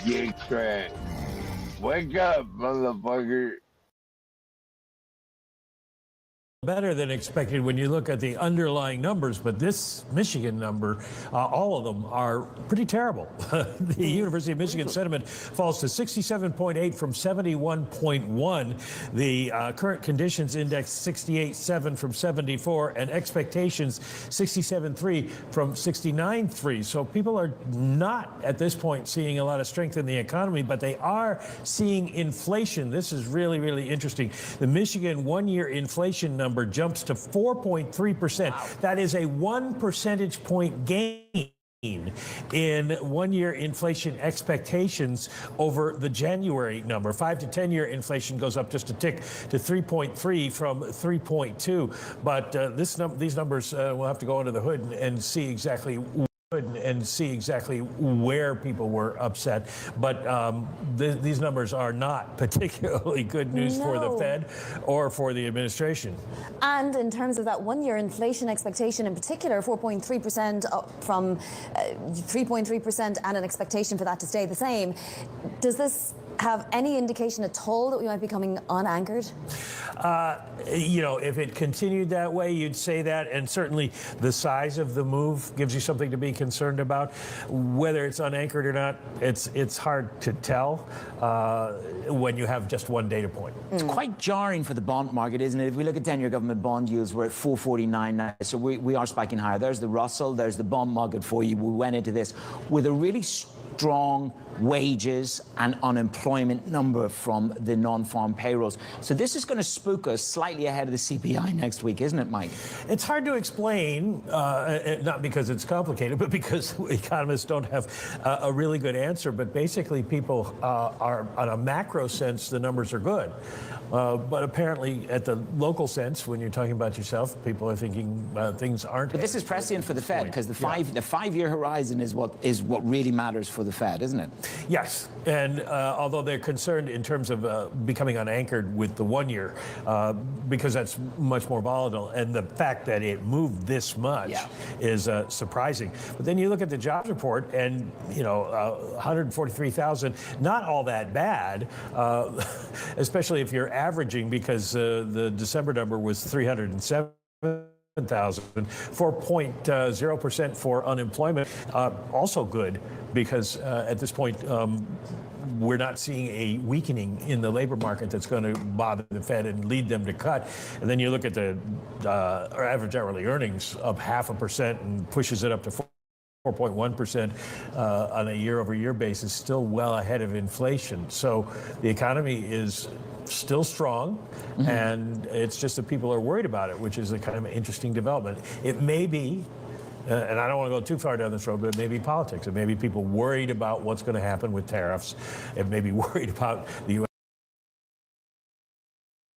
GetCrack. Wake up, motherfucker. Better than expected when you look at the underlying numbers, but this Michigan number, all of them are pretty terrible. The University of Michigan sentiment falls to 67.8 from 71.1. The current conditions index 68.7 from 74, and expectations 67.3 from 69.3. So people are not at this point seeing a lot of strength in the economy, but they are seeing inflation. This is really, really interesting. The Michigan one-year inflation number jumps to 4.3%. Wow. That is a 1 percentage point gain in one-year inflation expectations over the January number. 5 to 10-year inflation goes up just a tick to 3.3 from 3.2. But these numbers, we'll have to go under the hood and see exactly where people were upset. But these numbers are not particularly good news for the Fed or for the administration. And in terms of that one-year inflation expectation in particular, 4.3% up from 3.3%, and an expectation for that to stay the same. Does this have any indication at all that we might be becoming unanchored? You know, if it continued that way, you'd say that, and certainly the size of the move gives you something to be concerned about. Whether it's unanchored or not, it's hard to tell when you have just one data point. It's quite jarring for the bond market, isn't it? If we look at 10-year government bond yields, we're at 4.49 now, so we are spiking higher. There's the Russell, there's the bond market for you. We went into this with a really strong wages and unemployment number from the non-farm payrolls. So this is going to spook us slightly ahead of the CPI next week, isn't it, Mike? It's hard to explain, not because it's complicated, but because economists don't have a really good answer. But basically, people are, on a macro sense, the numbers are good. But apparently, at the local sense, when you're talking about yourself, people are thinking things aren't. But this is prescient for the Fed, because the five-year horizon is what really matters for the Fed, isn't it? Yes, and although they're concerned in terms of becoming unanchored with the 1 year, because that's much more volatile, and the fact that it moved this much is surprising. But then you look at the jobs report, and 143,000, not all that bad, especially if you're averaging, because the December number was 307,000. 4.0% for unemployment, also good, because at this point we're not seeing a weakening in the labor market that's going to bother the Fed and lead them to cut. And then you look at the average hourly earnings of 0.5% and pushes it up to 4.1% on a year-over-year basis, still well ahead of inflation. So the economy is still strong, and it's just that people are worried about it, which is a kind of interesting development. It may be, and I don't want to go too far down this road, but it may be politics. It may be people worried about what's going to happen with tariffs. It may be worried about the U.S.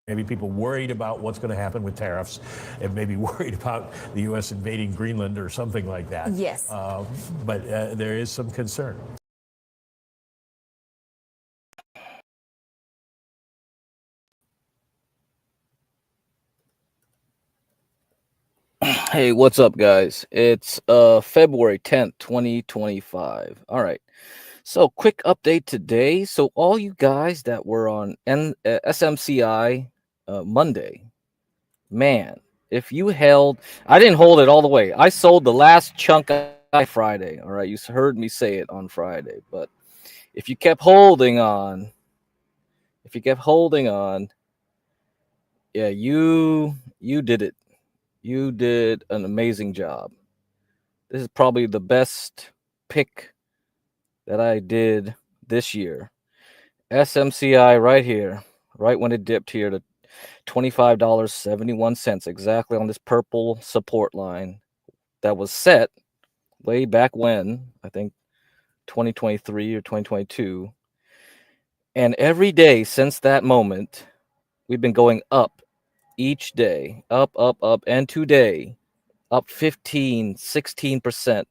Maybe people worried about what's going to happen with tariffs, and maybe worried about the U.S. invading Greenland or something like that. Yes. But there is some concern. Hey, what's up, guys? It's February 10th, 2025. All right. So, quick update today. So, all you guys that were on SMCI Monday, man, if you held, I didn't hold it all the way. I sold the last chunk on Friday. All right. You heard me say it on Friday. But if you kept holding on, yeah, you did it. You did an amazing job. This is probably the best pick that I did this year. SMCI right here, right when it dipped here to $25.71, exactly on this purple support line that was set way back when, I think 2023 or 2022. And every day since that moment, we've been going up. Each day, up, and today, up 16%,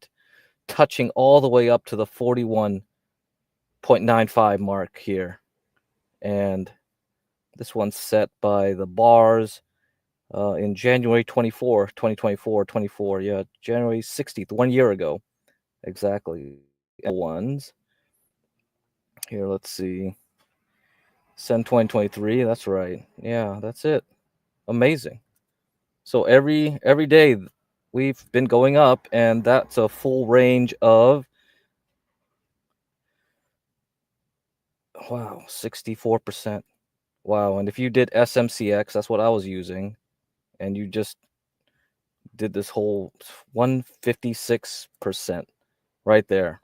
touching all the way up to the 41.95 mark here. And this one's set by the bars in January 24, 2024, January 16th, 1 year ago. exactly. Ones here. Let's see. Send 2023. That's right. Yeah, that's it. Amazing. So every day we've been going up, and that's a full range of, wow, 64%. Wow. And if you did SMCX, that's what I was using, and you just did this whole 156% right there.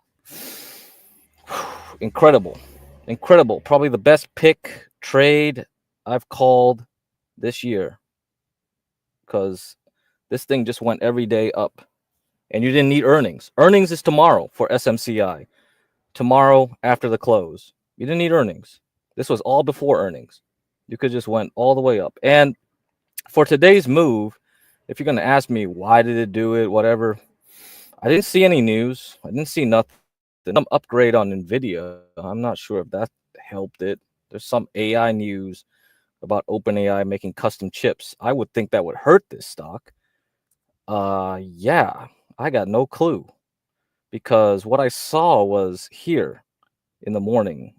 Incredible. Incredible. Probably the best pick trade I've called this year, because this thing just went every day up, and you didn't need earnings. Earnings is tomorrow for SMCI. Tomorrow after the close. You didn't need earnings. This was all before earnings. You could just went all the way up. And for today's move, if you're going to ask me why did it do it, whatever, I didn't see any news. I didn't see nothing. Some upgrade on Nvidia. I'm not sure if that helped it. There's some AI news about OpenAI making custom chips. I would think that would hurt this stock. Yeah, I got no clue, because what I saw was here in the morning,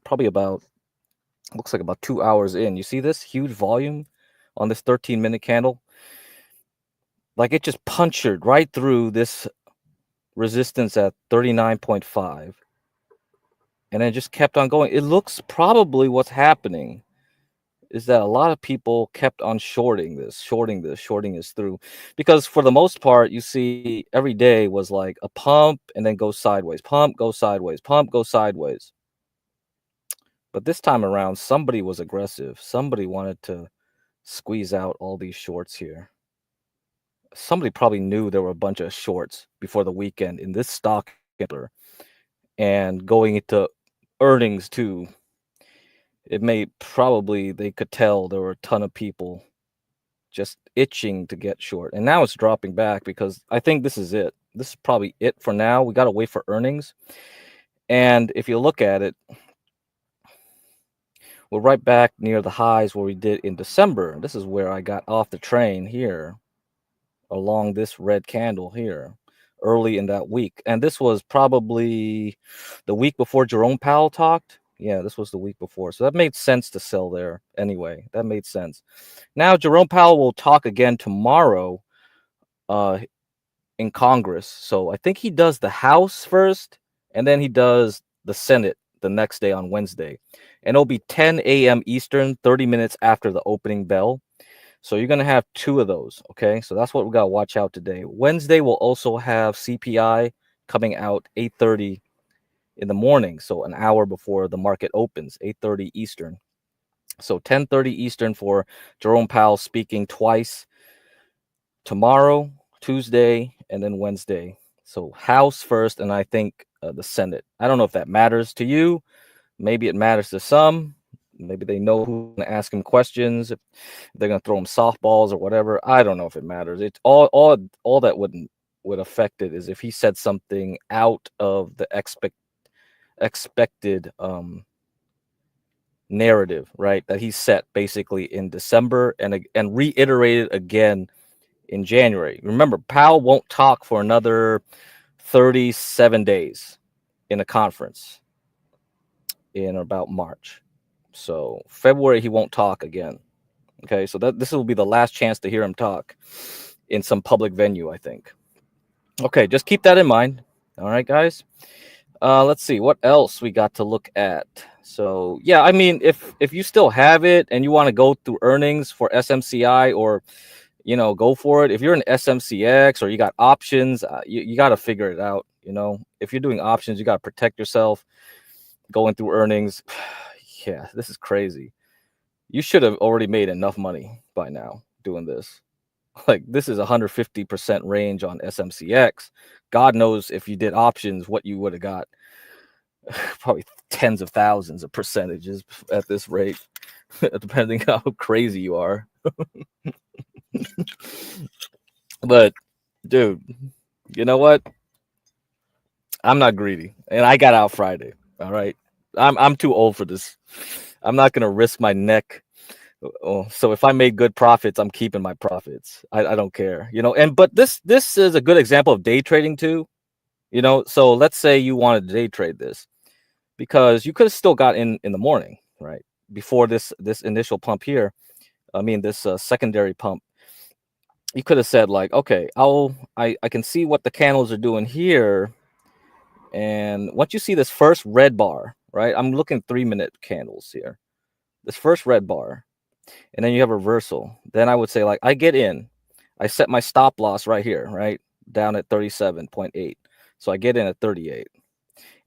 probably about, looks like about 2 hours in. You see this huge volume on this 13-minute candle? Like it just punctured right through this resistance at 39.5, and then just kept on going. It looks probably what's happening is that a lot of people kept on shorting this through, because for the most part, you see every day was like a pump and then go sideways, pump, go sideways, pump, go sideways. But this time around, somebody was aggressive. Somebody wanted to squeeze out all these shorts here. Somebody probably knew there were a bunch of shorts before the weekend in this stock, and going into earnings too. It may probably, they could tell there were a ton of people just itching to get short. And now it's dropping back, because I think this is it. This is probably it for now. We got to wait for earnings. And if you look at it, we're right back near the highs where we did in December. This is where I got off the train here, along this red candle here, early in that week. And this was probably the week before Jerome Powell talked. Yeah, this was the week before. So that made sense to sell there anyway. That made sense. Now, Jerome Powell will talk again tomorrow in Congress. So I think he does the House first, and then he does the Senate the next day on Wednesday. And it'll be 10 a.m. Eastern, 30 minutes after the opening bell. So you're going to have two of those, okay? So that's what we got to watch out today. Wednesday, we'll also have CPI coming out 8:30 in the morning, so an hour before the market opens, 8:30 Eastern. So 10:30 Eastern for Jerome Powell speaking twice tomorrow, Tuesday, and then Wednesday. So House first, and I think the Senate. I don't know if that matters to you. Maybe it matters to some. Maybe they know who's going to ask him questions. If they're going to throw him softballs or whatever. I don't know if it matters. It's all that would affect it is if he said something out of the expected narrative, right? That he set basically in December and reiterated again in January. Remember, Powell won't talk for another 37 days in a conference in about March. So February, he won't talk again. Okay, so this will be the last chance to hear him talk in some public venue, I think. Okay, just keep that in mind. All right, guys. Let's see what else we got to look at. So yeah, I mean, if you still have it and you want to go through earnings for SMCI, or go for it. If you're an SMCX or you got options, you got to figure it out. If you're doing options, you got to protect yourself going through earnings. Yeah, this is crazy. You should have already made enough money by now doing this. Like, this is 150% range on SMCX. God knows if you did options, what you would have got. Probably tens of thousands of percentages at this rate, depending how crazy you are. But, dude, you know what? I'm not greedy, and I got out Friday. All right, I'm too old for this. I'm not gonna risk my neck. So if I made good profits, I'm keeping my profits. I don't care, And but this is a good example of day trading too. You know, so let's say you wanted to day trade this, because you could have still got in the morning, right? Before this initial pump here. I mean, this secondary pump. You could have said like, okay, I can see what the candles are doing here. And once you see this first red bar, right? I'm looking 3-minute candles here. This first red bar, and then you have reversal. Then I would say like, I get in. I set my stop loss right here, right? Down at 37.8. So I get in at 38.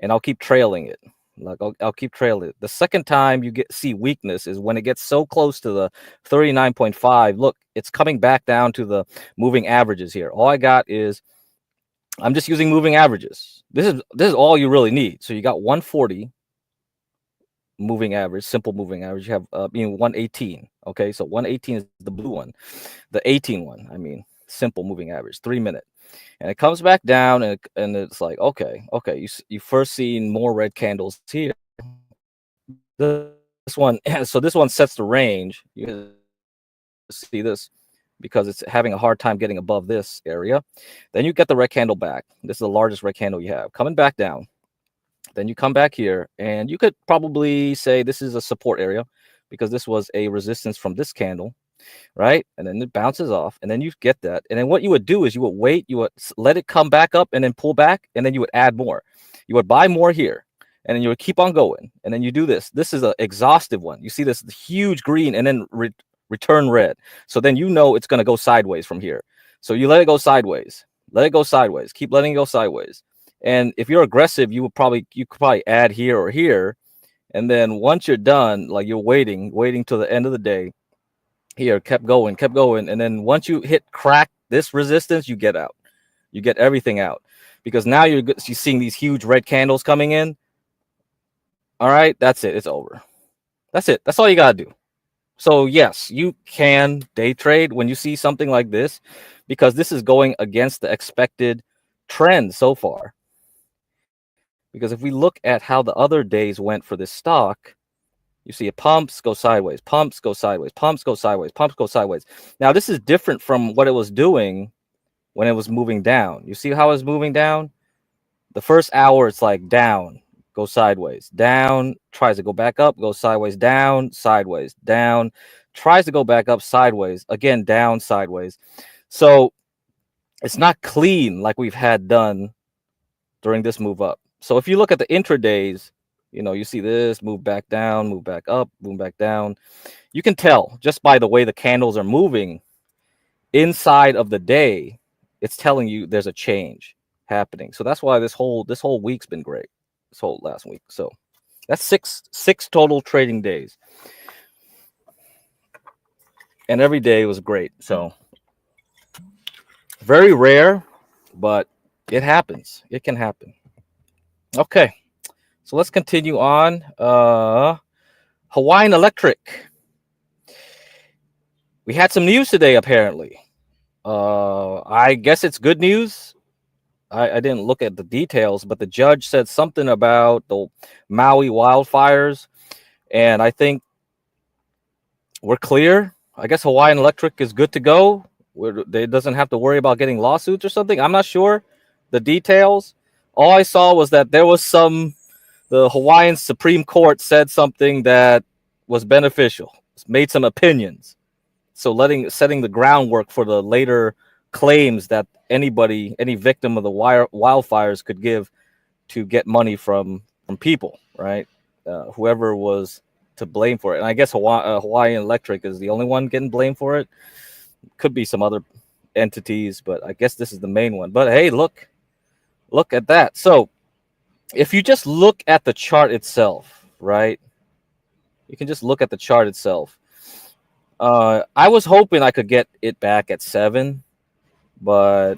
And I'll keep trailing it. Like I'll keep trailing it. The second time you see weakness is when it gets so close to the 39.5. Look, it's coming back down to the moving averages here. All I got is, I'm just using moving averages. This is all you really need. So you got 140 moving average, simple moving average. You have 118. Okay, so 118 is the blue one. The 18 one, I mean, simple moving average, 3-minute. And it comes back down, and it's like, okay, you first seen more red candles here. This one, so this one sets the range. You can see this because it's having a hard time getting above this area. Then you get the red candle back. This is the largest red candle you have coming back down. Then you come back here, and you could probably say this is a support area because this was a resistance from this candle, right? And then it bounces off, and then you get that. And then what you would do is you would wait, you would let it come back up and then pull back, and then you would add more. You would buy more here, and then you would keep on going. And then you do this. This is an exhaustive one. You see this huge green and then return red. So then you know it's going to go sideways from here. So you let it go sideways. Let it go sideways. Keep letting it go sideways. And if you're aggressive, you could probably add here or here. And then once you're done, like you're waiting till the end of the day, here, kept going. And then once you crack this resistance, you get out. You get everything out, because now you're seeing these huge red candles coming in. All right, that's it. It's over. That's it. That's all you got to do. So yes, you can day trade when you see something like this, because this is going against the expected trend so far. Because if we look at how the other days went for this stock, you see it pumps, go sideways, pumps, go sideways, pumps, go sideways, pumps, go sideways. Now, this is different from what it was doing when it was moving down. You see how it's moving down? The first hour, it's like down, go sideways, down, tries to go back up, go sideways, down, sideways, down, tries to go back up, sideways, again, down, sideways. So it's not clean like we've had done during this move up. So if you look at the intradays, you see this move back down, move back up, move back down. You can tell just by the way the candles are moving inside of the day. It's telling you there's a change happening. So that's why this whole week's been great. This whole last week. So that's six total trading days, and every day was great. So very rare, but it happens. It can happen. Okay. So let's continue on. Hawaiian Electric. We had some news today, apparently. I guess it's good news. I didn't look at the details, but the judge said something about the Maui wildfires, and I think we're clear. I guess Hawaiian Electric is good to go. They doesn't have to worry about getting lawsuits or something. I'm not sure the details. All I saw was that there was the Hawaiian Supreme Court said something that was beneficial, made some opinions. So setting the groundwork for the later claims that any victim of the wildfires could give to get money from people, right? Whoever was to blame for it. And I guess Hawaiian Electric is the only one getting blamed for it. Could be some other entities, but I guess this is the main one. But hey, look at that. So if you just look at the chart itself, right? You can just look at the chart itself. I was hoping I could get it back at 7, but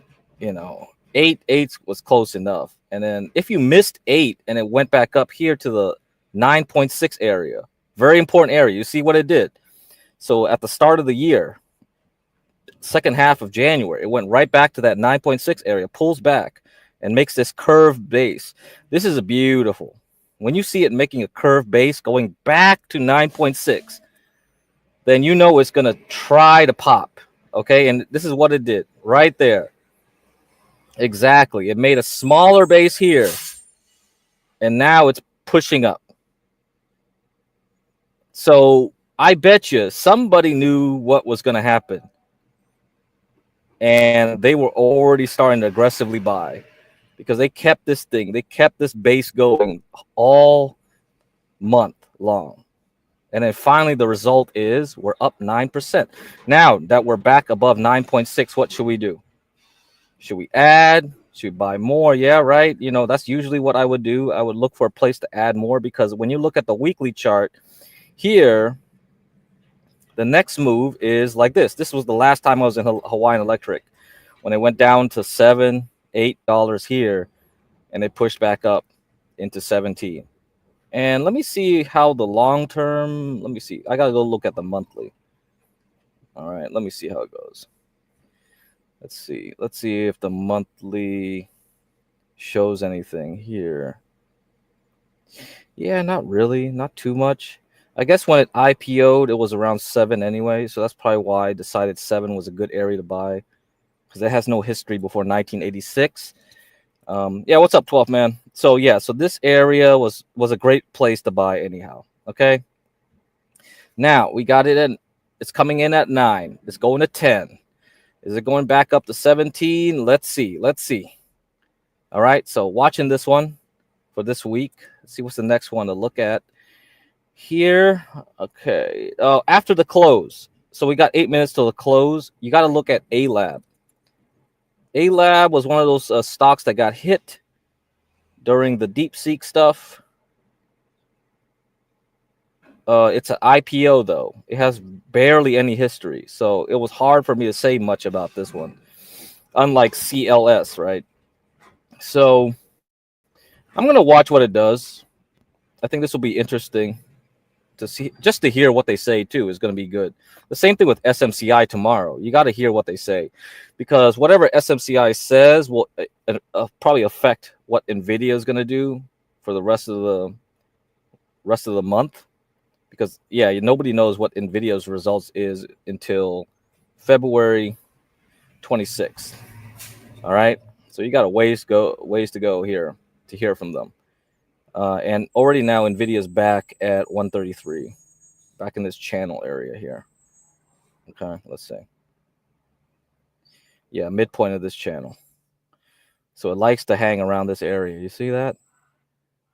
8 was close enough. And then if you missed 8 and it went back up here to the 9.6 area, very important area. You see what it did. So at the start of the year, second half of January, it went right back to that 9.6 area, pulls back and makes this curved base. This is beautiful. When you see it making a curved base going back to 9.6, then you know it's going to try to pop. Okay, and this is what it did right there. Exactly. It made a smaller base here, and now it's pushing up. So I bet you somebody knew what was going to happen, and they were already starting to aggressively buy because they kept this base going all month long. And then finally, the result is we're up 9%. Now that we're back above 9.6, what should we do? Should we add? Should we buy more? Yeah, right. You know, that's usually what I would do. I would look for a place to add more, because when you look at the weekly chart here, the next move is like this. This was the last time I was in Hawaiian Electric, when it went down to $7, $8 here, and it pushed back up into 17. And let me see how the long term, let me see. I got to go look at the monthly. All right, let me see how it goes. Let's see. Let's see if the monthly shows anything here. Yeah, not really, not too much. I guess when it IPO'd, it was around 7 anyway, so that's probably why I decided 7 was a good area to buy, because it has no history before 1986. Yeah, what's up, 12 man? So yeah, so this area was a great place to buy anyhow. Okay. Now we got it in. It's coming in at 9. It's going to 10. Is it going back up to 17? Let's see. Let's see. All right. So watching this one for this week. Let's see what's the next one to look at here. Okay. After the close. So we got 8 minutes till the close. You got to look at A-Lab. A-Lab was one of those stocks that got hit during the DeepSeek stuff. It's an IPO, though. It has barely any history, so it was hard for me to say much about this one, unlike CLS, right? So I'm going to watch what it does. I think this will be interesting to see. Just to hear what they say, too, is going to be good. The same thing with SMCI tomorrow. You got to hear what they say, because whatever SMCI says will probably affect what NVIDIA is going to do for the rest of the month. Because yeah, nobody knows what NVIDIA's results is until February 26th. All right, so you got a ways to go here to hear from them. And already now NVIDIA's back at 133, back in this channel area here. Okay, let's see. Yeah, midpoint of this channel. So it likes to hang around this area. You see that?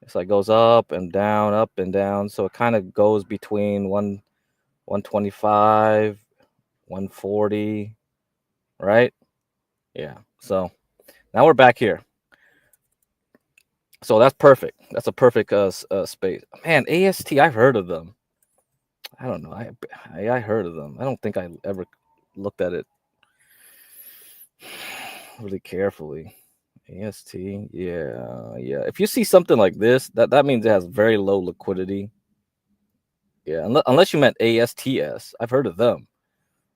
It's like goes up and down. So it kind of goes between 125. 140, right? Yeah. So now we're back here. So that's perfect. That's a perfect space. Man, AST, I've heard of them. I don't know. I heard of them. I don't think I ever looked at it really carefully. AST, yeah. If you see something like this, that means it has very low liquidity. Yeah, unless you meant ASTS. I've heard of them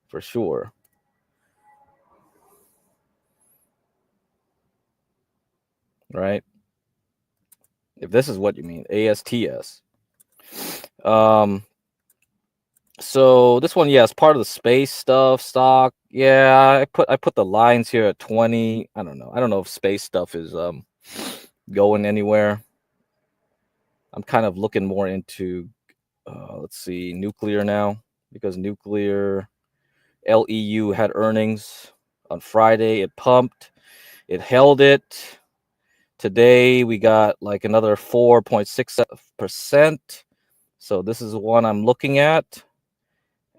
for sure. Right? If this is what you mean, ASTS. So this one, yeah, it's part of the space stock. Yeah, I put the lines here at 20. I don't know if space stuff is going anywhere. I'm kind of looking more into let's see, nuclear now, because nuclear LEU had earnings on Friday. It pumped, it held it. Today we got like another 4.6%. So this is the one I'm looking at.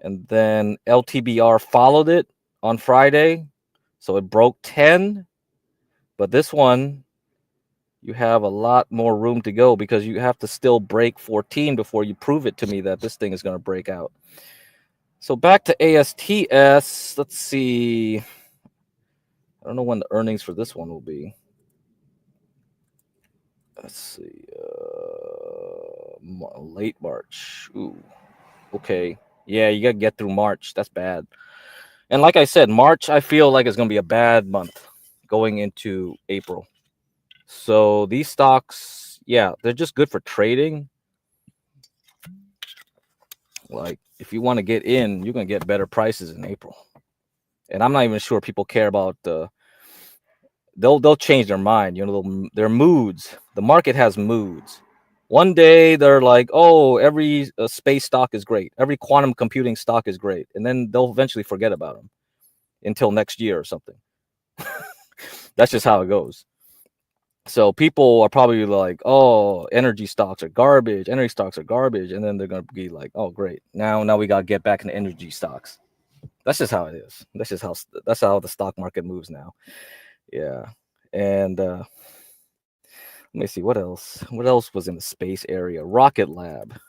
And then LTBR followed it on Friday. So it broke 10. But this one, you have a lot more room to go, because you have to still break 14 before you prove it to me that this thing is going to break out. So back to ASTS. Let's see. I don't know when the earnings for this one will be. Let's see. Late March. Ooh. Okay. Yeah, you got to get through March. That's bad. And like I said, March, I feel like it's going to be a bad month going into April. So these stocks, yeah, they're just good for trading. Like if you want to get in, you're going to get better prices in April. And I'm not even sure people care about they'll change their mind. You know, their moods. The market has moods. One day they're like, oh, every space stock is great, every quantum computing stock is great, and then they'll eventually forget about them until next year or something. That's just how it goes. So people are probably like, oh, energy stocks are garbage, energy stocks are garbage, and then they're gonna be like, oh, great, now we gotta get back into energy stocks. That's just how it is. That's how the stock market moves now. Yeah. And let me see what else. What else was in the space area? Rocket Lab.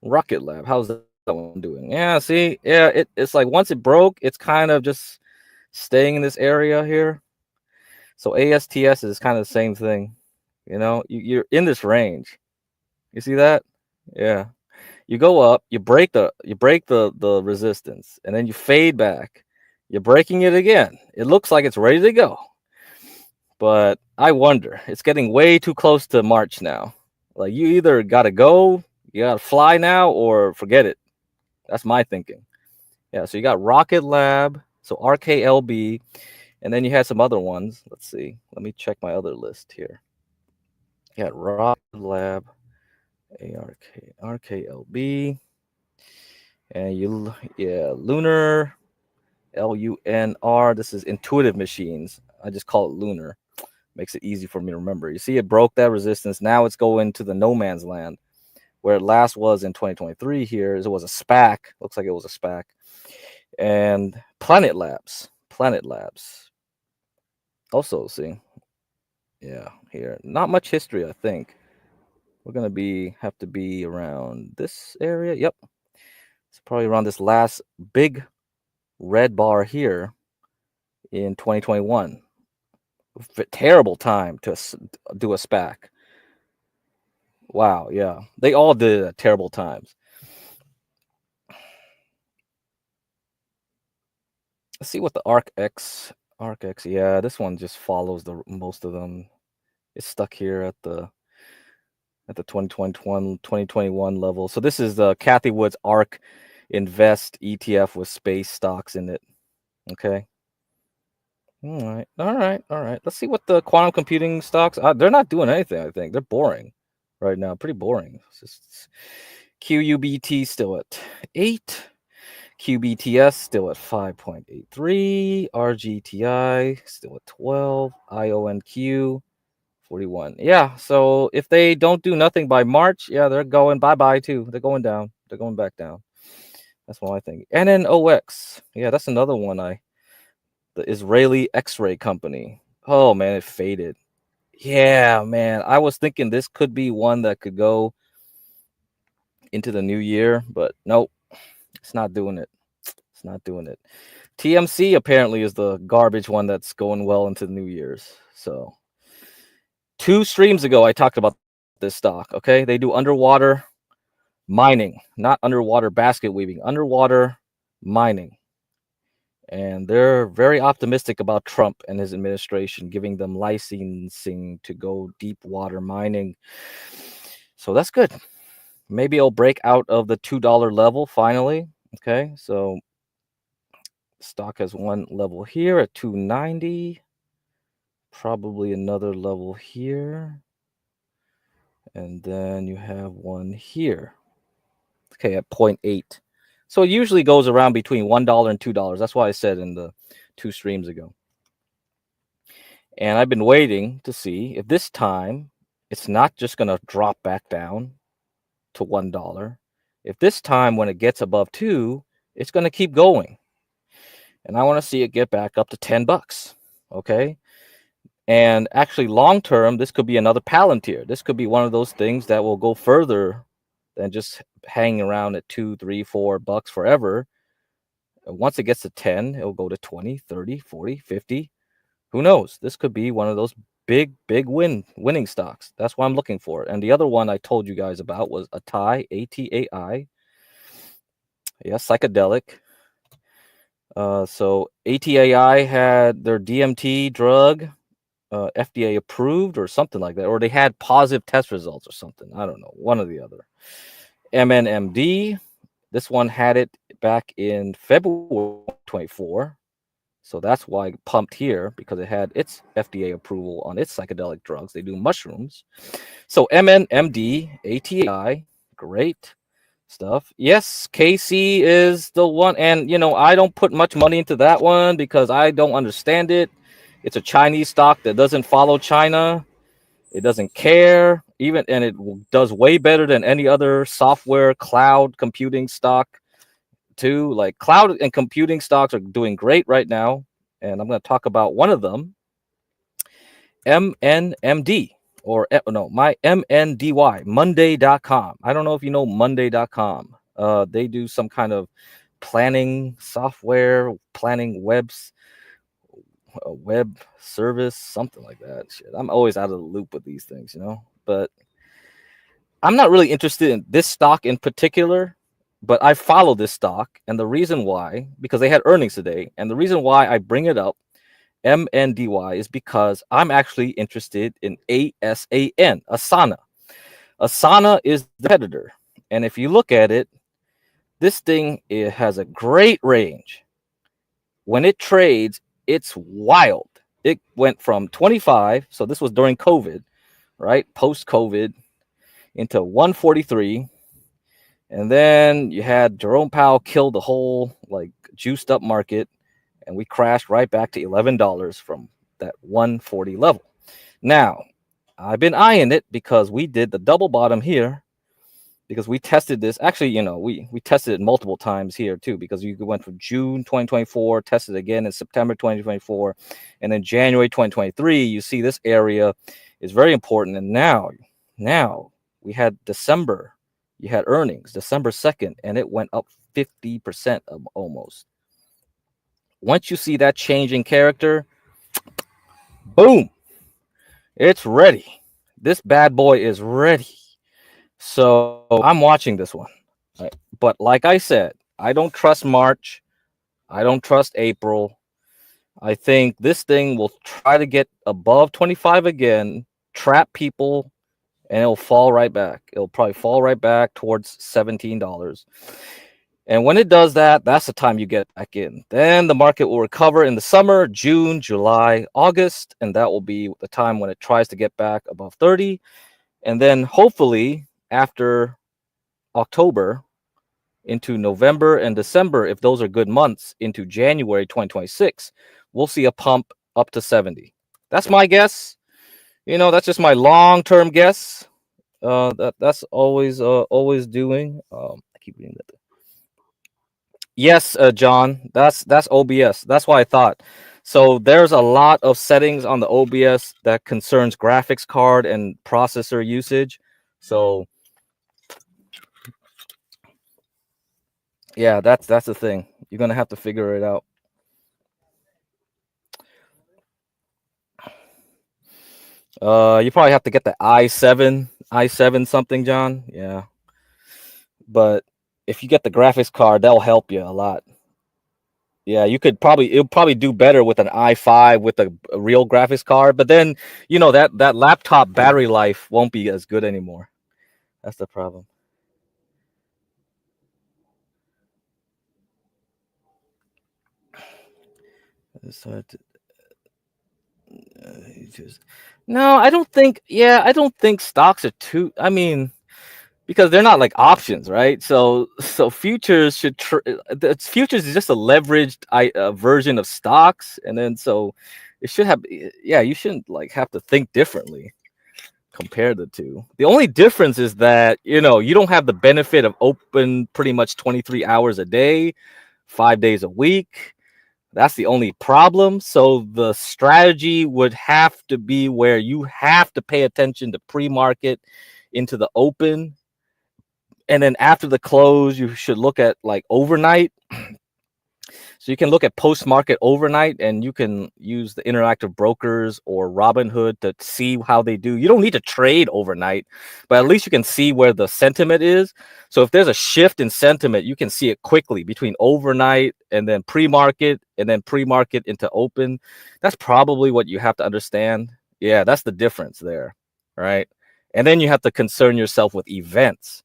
Rocket Lab. How's that one doing? Yeah, see, yeah, it's like once it broke, it's kind of just staying in this area here. So ASTS is kind of the same thing. You know, you're in this range. You see that? Yeah. You go up, you break the resistance, and then you fade back. You're breaking it again. It looks like it's ready to go. But I wonder, it's getting way too close to March now. Like you either gotta go, you gotta fly now, or forget it. That's my thinking. Yeah, so you got Rocket Lab, so RKLB, and then you had some other ones. Let's see. Let me check my other list here. You got Rocket Lab, RKLB, and Lunar, LUNR. This is Intuitive Machines. I just call it Lunar. Makes it easy for me to remember. You see, it broke that resistance. Now it's going to the no man's land, where it last was in 2023 here. It was a SPAC. Looks like it was a SPAC. And Planet Labs. Also, see. Yeah, here. Not much history, I think. We're going to have to be around this area. Yep. It's probably around this last big red bar here in 2021. Terrible time to do a SPAC. Wow, yeah. They all did it at terrible times. Let's see what the ARC-X, yeah, this one just follows most of them. It's stuck here at the 2021 level. So this is the Kathy Woods ARC Invest ETF with space stocks in it. Okay. All right. Let's see what the quantum computing stocks are. They're not doing anything, I think. They're boring right now. Pretty boring. It's QUBT still at 8. QBTS still at 5.83. RGTI still at 12. IONQ 41. Yeah, so if they don't do nothing by March, yeah, they're going bye-bye too. They're going down. They're going back down. That's what I think. NNOX. Yeah, that's another one. The Israeli X-ray company. Oh man, it faded. Yeah, man. I was thinking this could be one that could go into the new year, but nope. It's not doing it. It's not doing it. TMC apparently is the garbage one that's going well into the New Year's. So 2 streams ago, I talked about this stock. Okay, they do underwater mining, not underwater basket weaving, underwater mining. And they're very optimistic about Trump and his administration giving them licensing to go deep water mining. So that's good. Maybe it'll break out of the $2 level finally. Okay, so stock has one level here at 290. Probably another level here. And then you have one here. Okay, at 0.8. So it usually goes around between $1 and $2. That's why I said in the 2 streams ago. And I've been waiting to see if this time it's not just going to drop back down to $1. If this time when it gets above 2, it's going to keep going. And I want to see it get back up to $10. Okay. And actually, long term, this could be another Palantir. This could be one of those things that will go further than just hanging around at $2, $3, $4 forever. And once it gets to 10, it'll go to 20, 30, 40, 50. Who knows? This could be one of those big winning stocks. That's what I'm looking for. And the other one I told you guys about was ATAI, ATAI. Yeah, psychedelic. So ATAI had their DMT drug FDA approved or something like that, or they had positive test results or something. I don't know, one or the other. MNMD, this one had it back in February 24. So that's why it pumped here, because it had its FDA approval on its psychedelic drugs. They do mushrooms. So MNMD, ATI, great stuff. Yes, KC is the one. And, I don't put much money into that one because I don't understand it. It's a Chinese stock that doesn't follow China. It doesn't care, and it does way better than any other software cloud computing stock too. Like cloud and computing stocks are doing great right now. And I'm going to talk about one of them, MNMD, my MNDY, Monday.com. I don't know if you know Monday.com. They do some kind of planning software, planning a web service, something like that. Shit, I'm always out of the loop with these things, but I'm not really interested in this stock in particular, but I follow this stock. And the reason why, because they had earnings today, and the reason why I bring it up, MNDY, is because I'm actually interested in ASAN, Asana. Asana is the competitor. And if you look at it, this thing, it has a great range. When it trades, it's wild. It went from 25, so this was during COVID, right? Post-COVID, into 143. And then you had Jerome Powell kill the whole juiced up market, and we crashed right back to $11 from that 140 level. Now, I've been eyeing it because we did the double bottom here, because we tested this. Actually, we tested it multiple times here too, because you went from June 2024, tested again in September 2024, and then January 2023. You see this area is very important. And now we had December. You had earnings December 2nd, and it went up 50% almost. Once you see that change in character, boom, it's ready. This bad boy is ready. So I'm watching this one. Right? But like I said, I don't trust March. I don't trust April. I think this thing will try to get above 25 again, trap people, and it'll fall right back. It'll probably fall right back towards $17. And when it does that, that's the time you get back in. Then the market will recover in the summer, June, July, August, and that will be the time when it tries to get back above 30. And then hopefully after October into November and December, if those are good months, into January 2026, we'll see a pump up to 70. That's my guess. That's just my long-term guess. That's always doing. I keep reading that. Yes, John, that's OBS. That's why I thought. So there's a lot of settings on the OBS that concerns graphics card and processor usage. So yeah, that's the thing. You're gonna have to figure it out. You probably have to get the i7 something, John. Yeah. But if you get the graphics card, that'll help you a lot. Yeah, it'll probably do better with an i5 with a real graphics card, but then that laptop battery life won't be as good anymore. That's the problem. No, I don't think. Yeah, I don't think stocks are too. I mean, because they're not like options, right? So futures futures is just a leveraged version of stocks, and then so it should have. Yeah, you shouldn't have to think differently. Compare the two. The only difference is that you don't have the benefit of open pretty much 23 hours a day, 5 days a week. That's the only problem. So the strategy would have to be where you have to pay attention to pre-market into the open, and then after the close you should look at overnight. So you can look at post-market overnight, and you can use the interactive brokers or Robinhood to see how they do. You don't need to trade overnight, but at least you can see where the sentiment is. So if there's a shift in sentiment, you can see it quickly between overnight and then pre-market into open. That's probably what you have to understand. Yeah, that's the difference there, right? And then you have to concern yourself with events.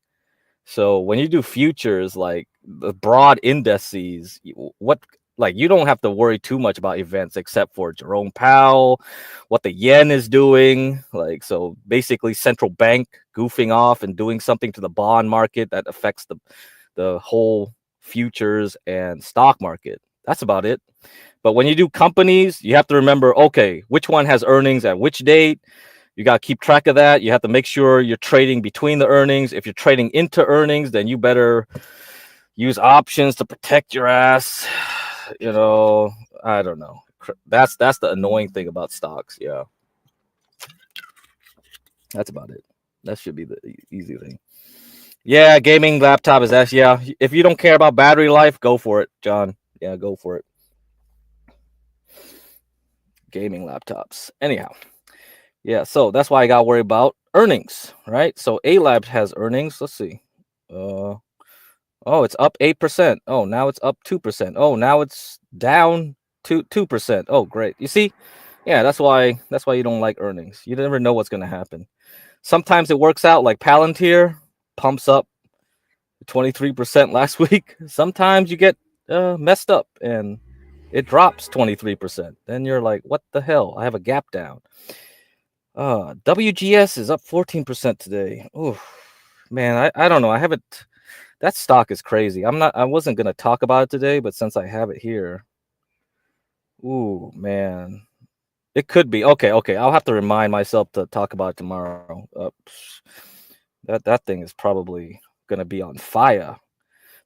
So when you do futures, like the broad indices, what Like, you don't have to worry too much about events except for Jerome Powell, what the yen is doing. Like, so basically central bank goofing off and doing something to the bond market that affects the whole futures and stock market. That's about it. But when you do companies, you have to remember, okay, which one has earnings at which date. You got to keep track of that. You have to make sure you're trading between the earnings. If you're trading into earnings, then you better use options to protect your ass. You know, I don't know. That's the annoying thing about stocks. Yeah, that's about it. That should be the easy thing. Yeah, gaming laptop is actually, yeah. If you don't care about battery life, go for it, John. Yeah, go for it. Gaming laptops. Anyhow, yeah. So that's why I got worried about earnings, right? So A Lab has earnings. Let's see. Oh, it's up 8%. Oh, now it's up 2%. Oh, now it's down 2%. Oh, great. You see? Yeah, that's why you don't like earnings. You never know what's gonna happen. Sometimes it works out, like Palantir pumps up 23% last week. Sometimes you get messed up and it drops 23%. Then you're like, what the hell? I have a gap down. WGS is up 14% today. Oh, man, I don't know. I haven't. That stock is crazy. I wasn't gonna talk about it today, but since I have it here, ooh, man, it could be okay. I'll have to remind myself to talk about it tomorrow. That thing is probably gonna be on fire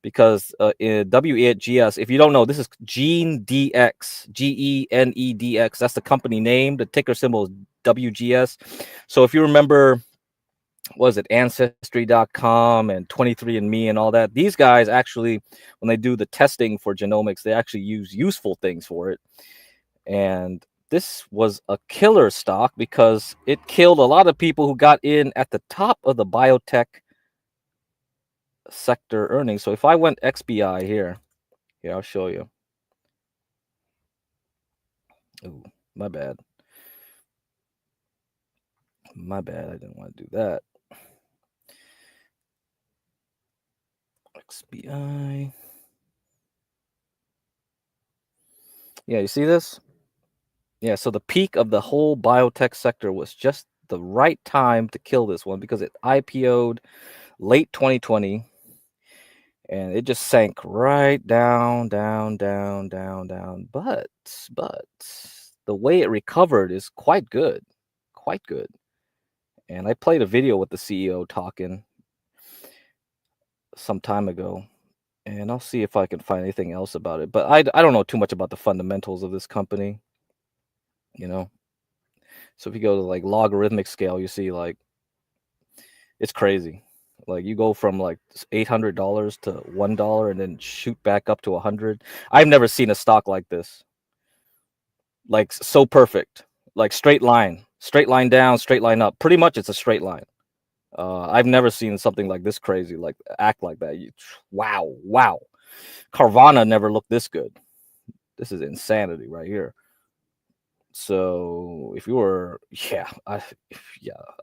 because in WGS, if you don't know, this is GeneDX, GENEDX. That's the company name. The ticker symbol is WGS. So if you remember, was it Ancestry.com and 23andMe and all that? These guys actually, when they do the testing for genomics, they actually use useful things for it. And this was a killer stock because it killed a lot of people who got in at the top of the biotech sector earnings. So if I went XBI here, I'll show you. Ooh, my bad. I didn't want to do that. XBI. Yeah, you see this? Yeah, so the peak of the whole biotech sector was just the right time to kill this one because it IPO'd late 2020 and it just sank right down. But the way it recovered is quite good. And I played a video with the CEO talking some time ago, and I'll see if I can find anything else about it. But I don't know too much about the fundamentals of this company, you know. So if you go to like logarithmic scale, you see like it's crazy. Like you go from like $800 to $1 and then shoot back up to 100. I've never seen a stock like this. Like so perfect. Like straight line down, straight line up. Pretty much it's a straight line. I've never seen something like this crazy, like act like that. Wow. Carvana never looked this good. This is insanity right here. So if you were, I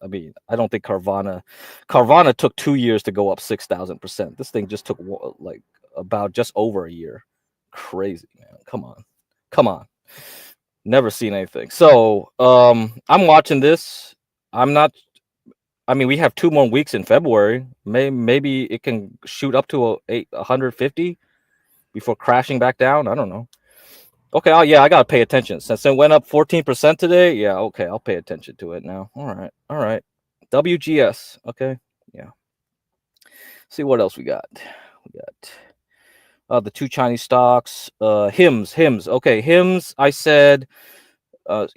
mean, I don't think Carvana took 2 years to go up 6,000%. This thing just took like about just over a year. Crazy, man. Come on. Never seen anything. So I'm watching this. We have 2 more weeks in February. Maybe it can shoot up to 150 before crashing back down. I don't know. Okay, I gotta pay attention since it went up 14% today. Yeah, okay, I'll pay attention to it now. All right. WGS. Okay, yeah. See what else we got. We got the 2 Chinese stocks. Hims. Okay, Hims. I said, I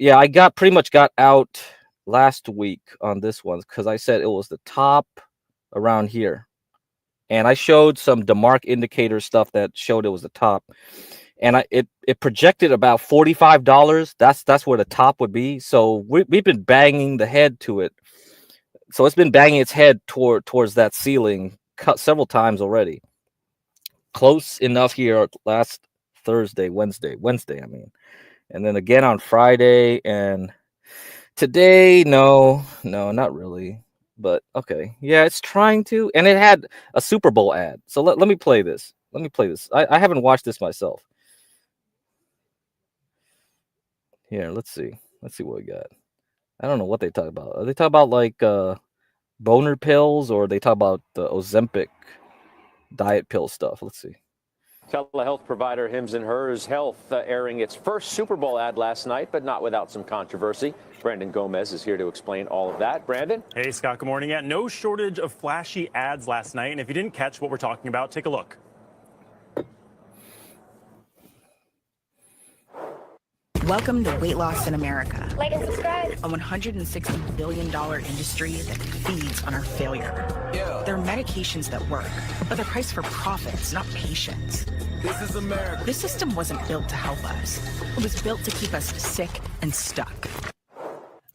pretty much got out last week on this one because I said it was the top around here, and I showed some DeMark indicator stuff that showed it was the top. And it projected about $45. That's where the top would be. So we've been banging the head to it. So it's been banging its head towards that ceiling several times already. Close enough here last Wednesday. I mean, and then again on Friday and today. No, not really. But okay, yeah, it's trying to, and it had a Super Bowl ad. So let me play this. I haven't watched this myself. Here, let's see. Let's see what we got. I don't know what they talk about. Are they talk about like boner pills, or they talk about the Ozempic diet pill stuff? Let's see. Telehealth provider Hims & Hers Health airing its first Super Bowl ad last night, but not without some controversy. Brandon Gomez is here to explain all of that. Brandon? Hey, Scott, good morning. Yeah, no shortage of flashy ads last night. And if you didn't catch what we're talking about, take a look. Welcome to Weight Loss in America, Like and subscribe. a $160 billion industry that feeds on our failure. Yeah. There are medications that work, but they're priced for profits, not patients. This is America. This system wasn't built to help us. It was built to keep us sick and stuck.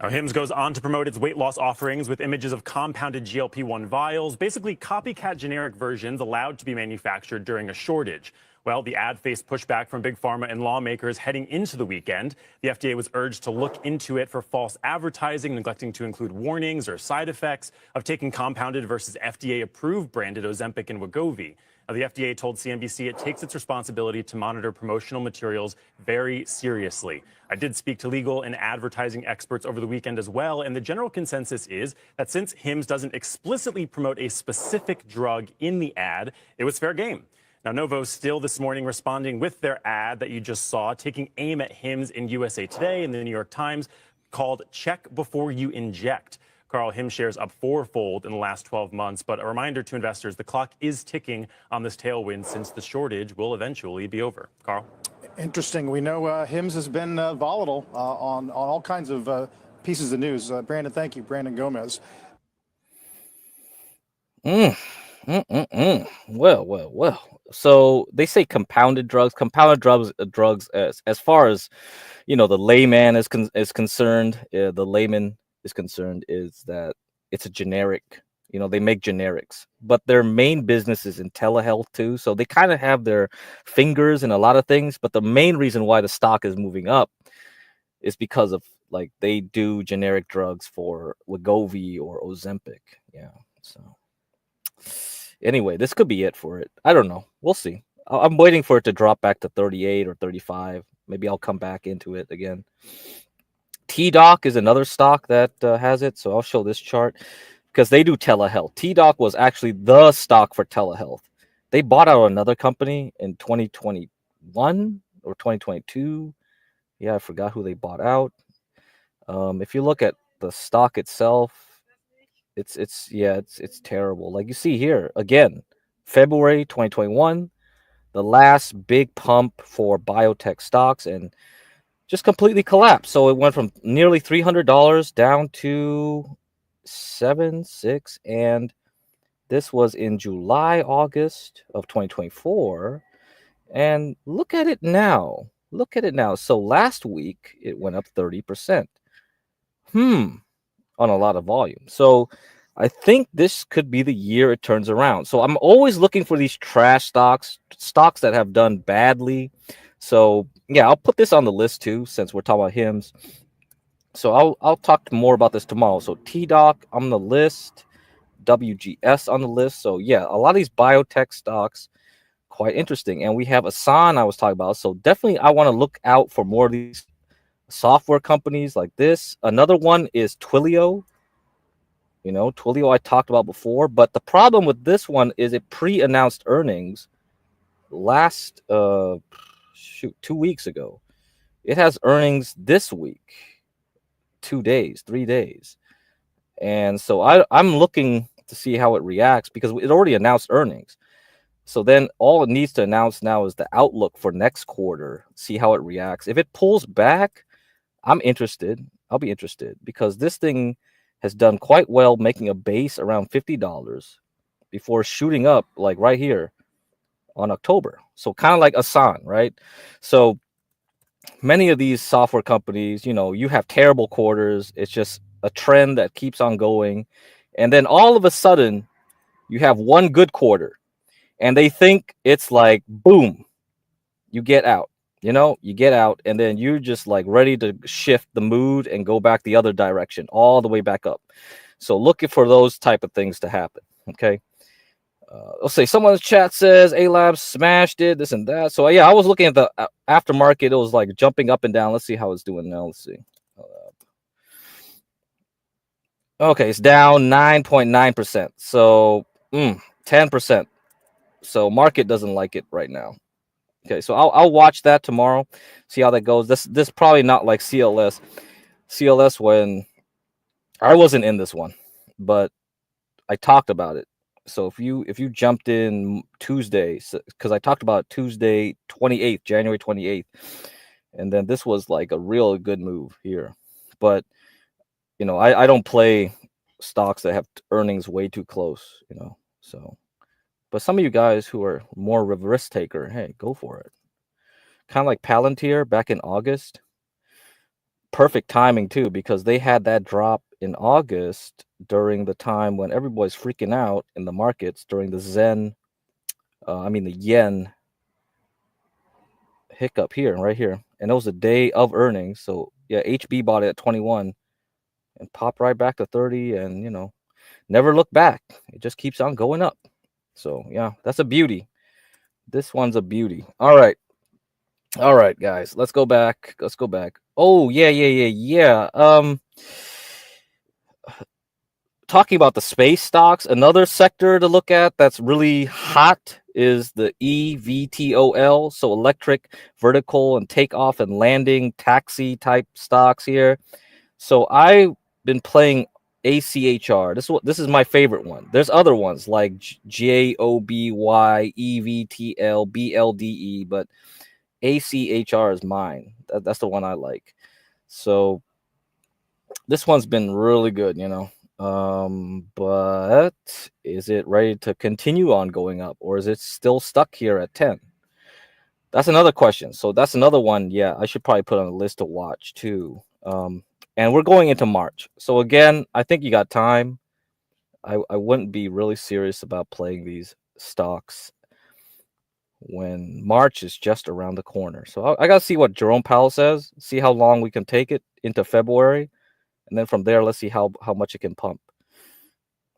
Now, Hims goes on to promote its weight loss offerings with images of compounded GLP-1 vials, basically copycat generic versions allowed to be manufactured during a shortage. Well, the ad faced pushback from Big Pharma and lawmakers heading into the weekend. The FDA was urged to look into it for false advertising, neglecting to include warnings or side effects of taking compounded versus FDA-approved branded Ozempic and Wegovy. Now, the FDA told CNBC it takes its responsibility to monitor promotional materials very seriously. I did speak to legal and advertising experts over the weekend as well, and the general consensus is that since Hims doesn't explicitly promote a specific drug in the ad, it was fair game. Now, Novo's still this morning responding with their ad that you just saw, taking aim at Hims in USA Today and the New York Times, called Check Before You Inject. Carl, Hims shares up fourfold in the last 12 months, but a reminder to investors, the clock is ticking on this tailwind since the shortage will eventually be over. Carl? Interesting. We know Hims has been volatile on all kinds of pieces of news. Brandon, thank you. Brandon Gomez. Well. So they say compounded drugs. Compounded drugs as far as the layman is concerned. The layman is concerned is that it's a generic. They make generics, but their main business is in telehealth too. So they kind of have their fingers in a lot of things. But the main reason why the stock is moving up is because of they do generic drugs for Wegovy or Ozempic. Yeah. So. Anyway, this could be it for it. I don't know. We'll see. I'm waiting for it to drop back to 38 or 35. Maybe I'll come back into it again. TDoc is another stock that has it. So I'll show this chart because they do telehealth. TDoc was actually the stock for telehealth. They bought out another company in 2021 or 2022. Yeah, I forgot who they bought out. If you look at the stock itself, it's terrible. Like you see here again, February 2021, the last big pump for biotech stocks, and just completely collapsed. So it went from nearly $300 down to $6, and this was in July, August of 2024. And look at it now. So last week it went up 30%. On a lot of volume. So I think this could be the year it turns around. So I'm always looking for these trash stocks that have done badly. So yeah, I'll put this on the list too, since we're talking about Hims. So I'll talk more about this tomorrow. So TDoc on the list, WGS on the list. So yeah, a lot of these biotech stocks, quite interesting. And we have Asan I was talking about. So definitely I want to look out for more of these software companies like this. Another one is Twilio. Twilio I talked about before, but the problem with this one is it pre-announced earnings last 2 weeks ago. It has earnings this week, 3 days. And so I'm looking to see how it reacts because it already announced earnings. So then all it needs to announce now is the outlook for next quarter, see how it reacts. If it pulls back, I'm interested. I'll be interested because this thing has done quite well, making a base around $50 before shooting up like right here on October. So kind of like Asan, right? So many of these software companies, you have terrible quarters. It's just a trend that keeps on going. And then all of a sudden you have one good quarter and they think it's like, boom, you get out. You get out and then you're just ready to shift the mood and go back the other direction, all the way back up. So looking for those type of things to happen. Okay. Let's say someone's chat says A-Lab smashed it, this and that. So yeah, I was looking at the aftermarket. It was like jumping up and down. Let's see how it's doing now. Let's see. Okay, it's down 9.9%. So 10%. So market doesn't like it right now. Okay, so I'll watch that tomorrow, see how that goes. This probably not like CLS. CLS, when I wasn't in this one, but I talked about it. So if you jumped in Tuesday, because I talked about Tuesday 28th, January 28th, and then this was like a real good move here. But you know, I don't play stocks that have earnings way too close, you know. So, but some of you guys who are more of a risk taker, hey, go for it. Kind of like Palantir back in August. Perfect timing too, because they had that drop in August during the time when everybody's freaking out in the markets during the the yen hiccup here, right here. And it was a day of earnings. So yeah, HB bought it at 21 and popped right back to 30 and, you know, never look back. It just keeps on going up. So yeah, that's a beauty. This one's a beauty. All right, guys, let's go back. Oh yeah. Talking about the space stocks, another sector to look at that's really hot is the EVTOL, so electric vertical and takeoff and landing taxi type stocks here. So I've been playing ACHR. This is my favorite one. There's other ones like JOBY, EVTL, BLDE, but ACHR is mine. That's the one I like. So this one's been really good, you know. But is it ready to continue on going up, or is it still stuck here at 10? That's another question. So that's another one. Yeah, I should probably put on a list to watch too. And we're going into March. So again, I think you got time. I wouldn't be really serious about playing these stocks when March is just around the corner. So I got to see what Jerome Powell says, see how long we can take it into February. And then from there, let's see how much it can pump.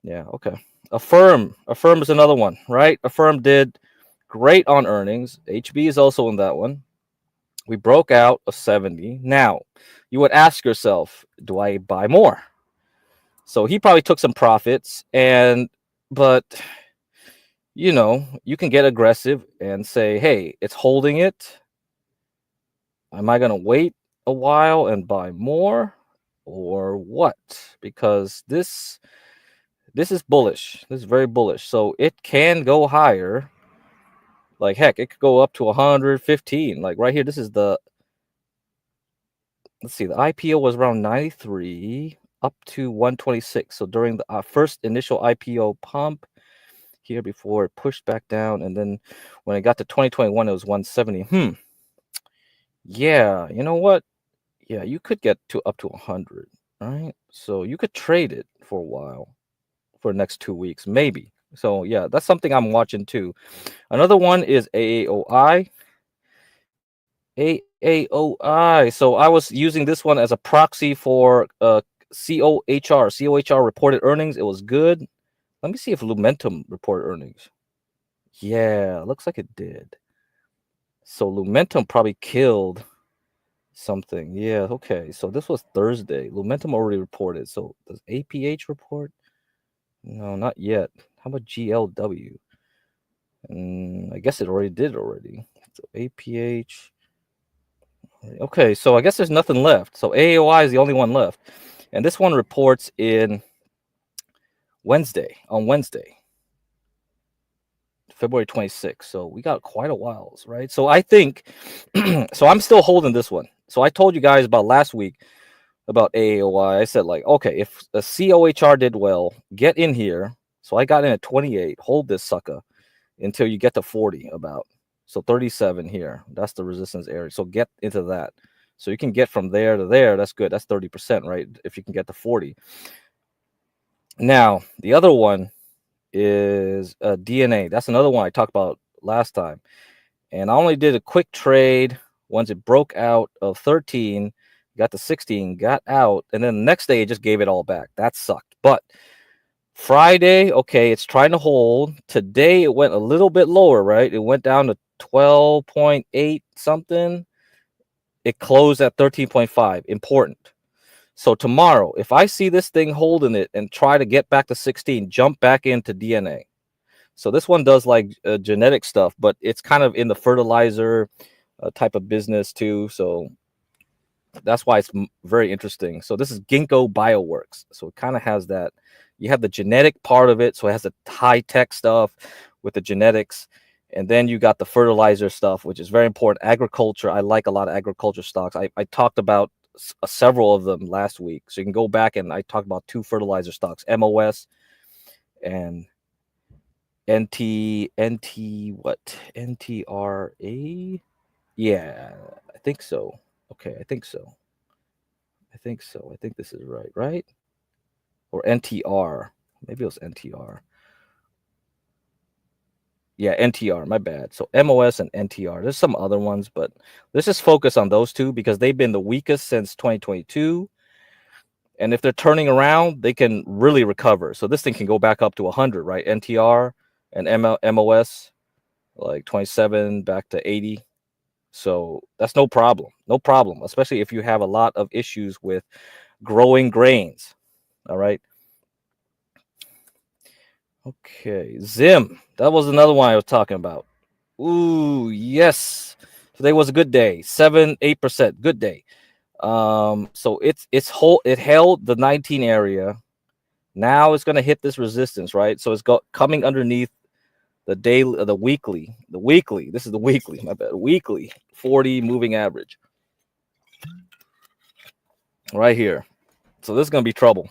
Yeah, okay. Affirm is another one, right? Affirm did great on earnings. HB is also in that one. We broke out of 70. Now, you would ask yourself, do I buy more? So he probably took some profits, but you know, you can get aggressive and say, hey, it's holding it. Am I going to wait a while and buy more or what? Because this is bullish. This is very bullish. So it can go higher. Like heck, it could go up to 115. Like right here, this is the, let's see, the IPO was around 93 up to 126. So during the first initial IPO pump here before it pushed back down, and then when it got to 2021, it was 170. Yeah, you know what? Yeah, you could get to up to 100, right? So you could trade it for a while, for the next 2 weeks, maybe. So yeah, that's something I'm watching too. Another one is AAOI. AAOI. So I was using this one as a proxy for COHR. COHR reported earnings. It was good. Let me see if Lumentum reported earnings. Yeah, looks like it did. So Lumentum probably killed something. Yeah, okay. So this was Thursday. Lumentum already reported. So does APH report? No, not yet. How about GLW? I guess it already did already. So APH. Okay, so I guess there's nothing left. So AAOI is the only one left. And this one reports on Wednesday, February 26th. So we got quite a while, right? So I think, so I'm still holding this one. So I told you guys about last week about AAOI. I said like, okay, if the COHR did well, get in here. So I got in at 28, hold this sucker until you get to 40 about. So 37 here, that's the resistance area. So get into that. So you can get from there to there. That's good. That's 30%, right? If you can get to 40. Now, the other one is DNA. That's another one I talked about last time. And I only did a quick trade once it broke out of 13, got to 16, got out. And then the next day, it just gave it all back. That sucked. But Friday, okay, it's trying to hold. Today it went a little bit lower, right? It went down to 12.8 something. It closed at 13.5. Important. So tomorrow, if I see this thing holding it and try to get back to 16, jump back into DNA. So this one does like genetic stuff, but it's kind of in the fertilizer type of business too. So that's why it's very interesting. So this is Ginkgo Bioworks. So it kind of has that. You have the genetic part of it. So it has the high tech stuff with the genetics. And then you got the fertilizer stuff, which is very important. Agriculture. I like a lot of agriculture stocks. I talked about several of them last week. So you can go back and I talked about 2 fertilizer stocks, MOS and NTRA. Yeah, I think so. Okay, I think so. I think this is right? Or NTR. Maybe it was NTR. Yeah, NTR, my bad. So MOS and NTR. There's some other ones, but let's just focus on those 2 because they've been the weakest since 2022. And if they're turning around, they can really recover. So this thing can go back up to 100, right? NTR and MOS, like 27 back to 80. So that's no problem. No problem, especially if you have a lot of issues with growing grains. All right. Okay. Zim. That was another one I was talking about. Ooh, yes. Today was a good day. 7-8%. Good day. So it held the 19 area. Now it's going to hit this resistance, right? So it's coming underneath the daily, the weekly. This is the weekly, my bad. Weekly 40 moving average. Right here. So this is going to be trouble.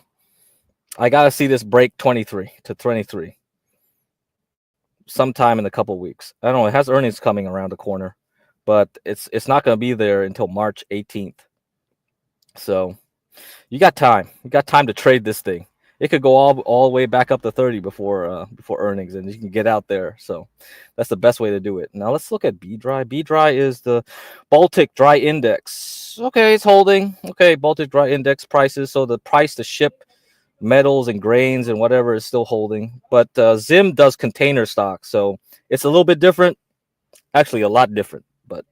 I got to see this break 23 to 23 sometime in a couple weeks. I don't know. It has earnings coming around the corner, but it's not going to be there until March 18th. So you got time. You got time to trade this thing. It could go all the way back up to 30 before earnings, and you can get out there. So that's the best way to do it. Now let's look at B-Dry. B-Dry is the Baltic Dry Index. Okay, it's holding. Okay, Baltic Dry Index prices. So the price to ship metals and grains and whatever is still holding. But Zim does container stock, so it's a little bit different. Actually, a lot different. But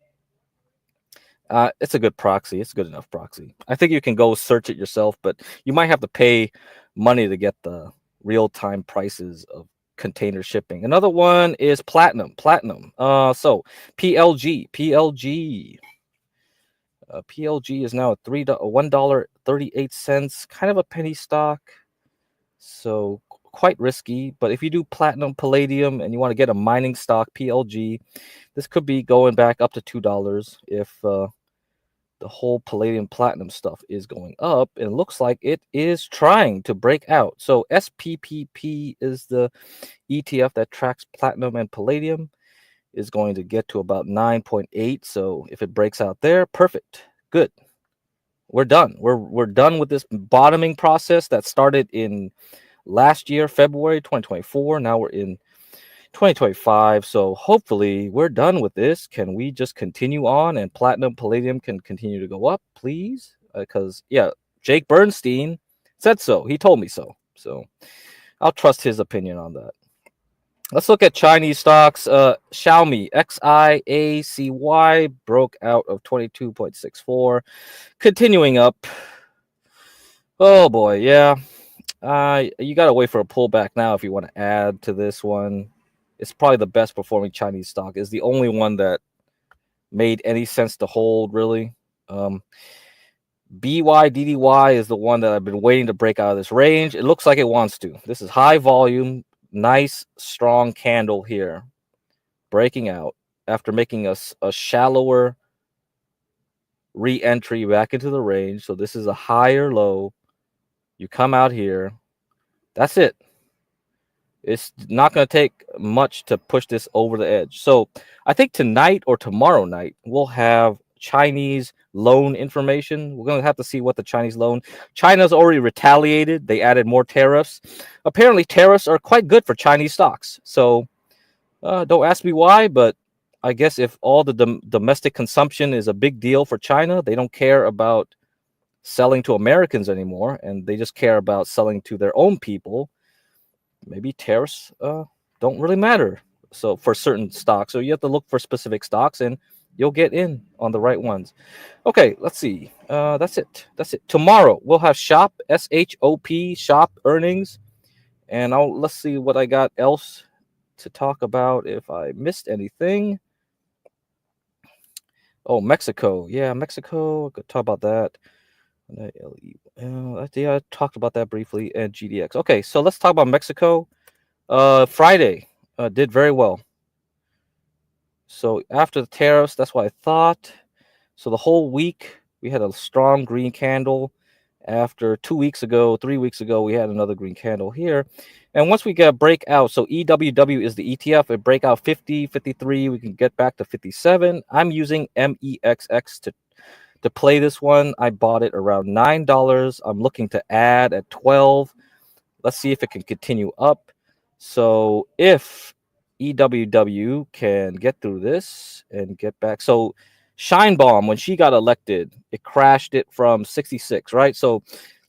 it's a good proxy. It's a good enough proxy. I think you can go search it yourself, but you might have to pay money to get the real-time prices of container shipping. Another one is platinum. So PLG. PLG is now at $1.38, kind of a penny stock. So quite risky. But if you do platinum, palladium, and you want to get a mining stock, PLG, this could be going back up to $2 if the whole palladium platinum stuff is going up. And it looks like it is trying to break out. So SPPP is the ETF that tracks platinum and palladium, is going to get to about 9.8. So if it breaks out there, perfect. Good. We're done. We're done with this bottoming process that started in last year, February 2024. Now we're in 2025. So hopefully we're done with this. Can we just continue on and platinum, palladium can continue to go up, please? Because Jake Bernstein said so. He told me so. So I'll trust his opinion on that. Let's look at Chinese stocks. Xiaomi, XIACY, broke out of 22.64, continuing up. Oh boy, yeah. You got to wait for a pullback now if you want to add to this one. It's probably the best performing Chinese stock. It's the only one that made any sense to hold, really. BYDDY is the one that I've been waiting to break out of this range. It looks like it wants to. This is high volume. Nice strong candle here, breaking out after making a shallower re-entry back into the range. So this is a higher low. You come out here, that's it. It's not going to take much to push this over the edge. So I think tonight or tomorrow night we'll have Chinese loan information. We're going to have to see what the Chinese loan. China's already retaliated. They added more tariffs. Apparently tariffs are quite good for Chinese stocks. So don't ask me why, but I guess if all the domestic consumption is a big deal for China, they don't care about selling to Americans anymore, and they just care about selling to their own people. maybe tariffs don't really matter. So for certain stocks, so you have to look for specific stocks, and you'll get in on the right ones. Okay, let's see. That's it. That's it. Tomorrow we'll have SHOP shop earnings, and let's see what I got else to talk about if I missed anything. Oh, Mexico. Yeah, Mexico. I could talk about that. Yeah, I talked about that briefly. And GDX. Okay, so let's talk about Mexico. Friday did very well. So after the tariffs, that's what I thought. So the whole week we had a strong green candle. After 2 weeks ago, 3 weeks ago, we had another green candle here. And once we get a breakout, so EWW is the ETF, a breakout 50, 53, we can get back to 57. I'm using MEXX to play this one. I bought it around $9. I'm looking to add at 12. Let's see if it can continue up. So if EWW can get through this and get back. So Scheinbaum, when she got elected, it crashed it from 66, right? So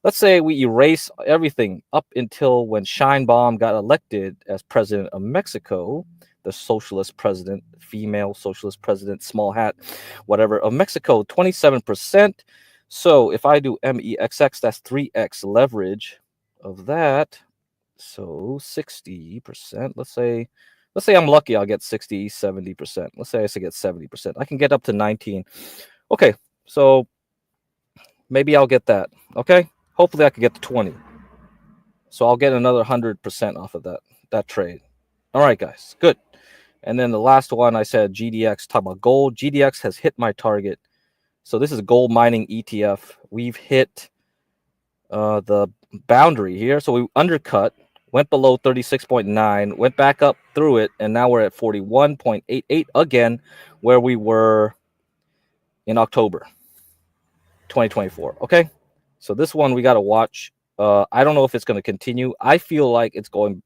let's say we erase everything up until when Scheinbaum got elected as president of Mexico, the socialist president, female socialist president, small hat, whatever, of Mexico, 27%. So if I do MEXX, that's 3x leverage of that. So 60%, let's say I'm lucky, I'll get 60, 70%. Let's say I get 70%. I can get up to 19. Okay, so maybe I'll get that. Okay, hopefully I can get to 20. So I'll get another 100% off of that trade. All right, guys, good. And then the last one, I said GDX, talk about gold. GDX has hit my target. So this is a gold mining ETF. We've hit the boundary here. So we undercut, went below 36.9, went back up through it, and now we're at 41.88 again, where we were in October 2024. Okay, so this one we got to watch. I don't know if it's going to continue. I feel like it's going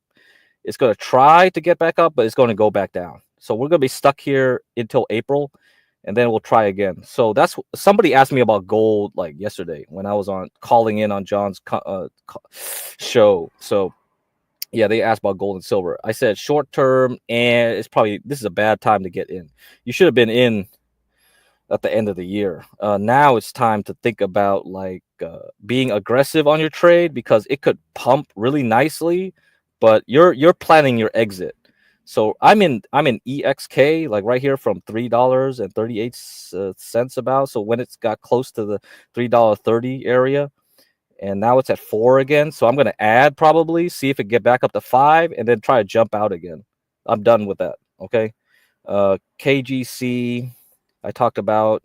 to try to get back up, but it's going to go back down. So we're going to be stuck here until April, and then we'll try again. So that's somebody asked me about gold like yesterday when I was calling in on John's show. So yeah, they asked about gold and silver. I said short term, and this is a bad time to get in. You should have been in at the end of the year. Now it's time to think about being aggressive on your trade, because it could pump really nicely, but you're planning your exit. So I'm in EXK, like right here from $3.38 about. So when it's got close to the $3.30 area, and now it's at 4 again. So I'm going to add, probably see if it get back up to 5, and then try to jump out again. I'm done with that. Okay. KGC, I talked about,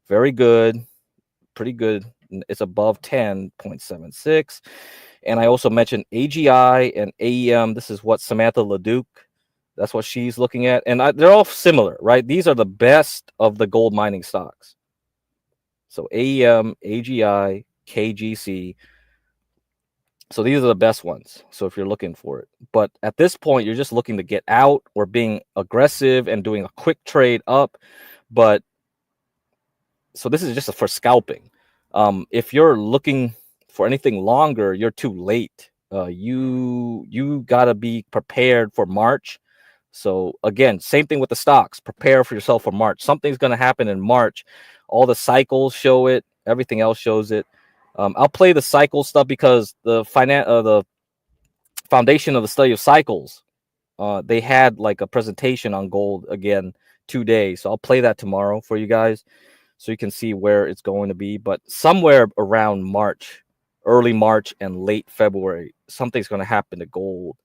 very good, pretty good. It's above 10.76. And I also mentioned AGI and AEM. This is what Samantha LeDuc, that's what she's looking at. And they're all similar, right? These are the best of the gold mining stocks. So AEM, AGI, KGC. So these are the best ones. So if you're looking for it, but at this point, you're just looking to get out or being aggressive and doing a quick trade up. But so this is just for scalping. If you're looking for anything longer, you're too late. You gotta be prepared for March. So again, same thing with the stocks. Prepare for yourself for March. Something's gonna happen in March. All the cycles show it. Everything else shows it. I'll play the cycle stuff because the foundation of the study of cycles, they had like a presentation on gold again today. So I'll play that tomorrow for you guys, so you can see where it's going to be. But somewhere around March, early March and late February, something's going to happen to gold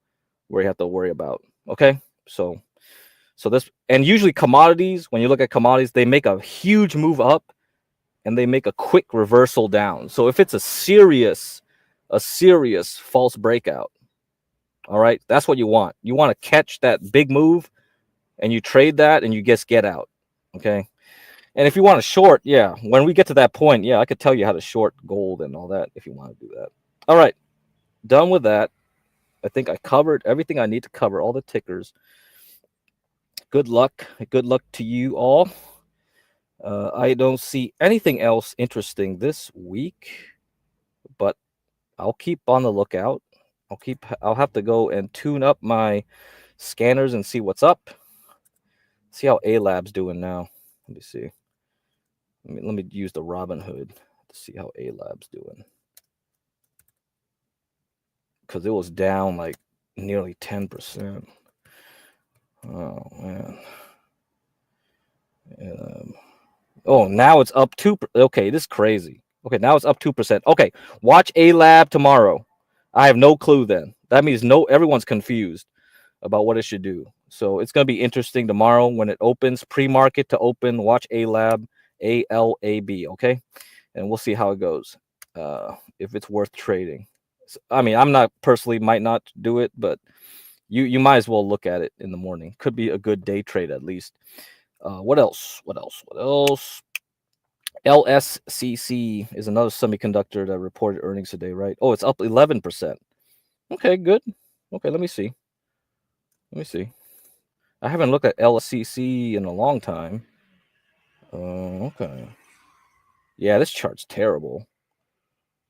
where you have to worry about. Okay, so this, and usually commodities, when you look at commodities, they make a huge move up and they make a quick reversal down. So if it's a serious false breakout, all right, that's what you want. You want to catch that big move and you trade that and you just get out. Okay. And if you want to short, yeah, when we get to that point, yeah, I could tell you how to short gold and all that if you want to do that. All right, done with that. I think I covered everything I need to cover, all the tickers. Good luck. Good luck to you all. I don't see anything else interesting this week, but I'll keep on the lookout. I'll have to go and tune up my scanners and see what's up. See how A Lab's doing now. Let me see. Let me use the Robinhood to see how A Lab's doing. Because it was down like nearly 10%. Oh man. Oh, now it's up 2%. Okay, this is crazy. Okay, now it's up 2%. Okay, watch A Lab tomorrow. I have no clue then. That means everyone's confused about what it should do. So it's going to be interesting tomorrow when it opens, pre-market to open. Watch A Lab, ALAB, okay? And we'll see how it goes. If it's worth trading. I mean, I'm not personally might not do it, but you might as well look at it in the morning. Could be a good day trade at least. What else? LSCC is another semiconductor that reported earnings today, right? Oh, it's up 11%. Okay, good. Okay, let me see. I haven't looked at LSCC in a long time. Okay. Yeah, this chart's terrible.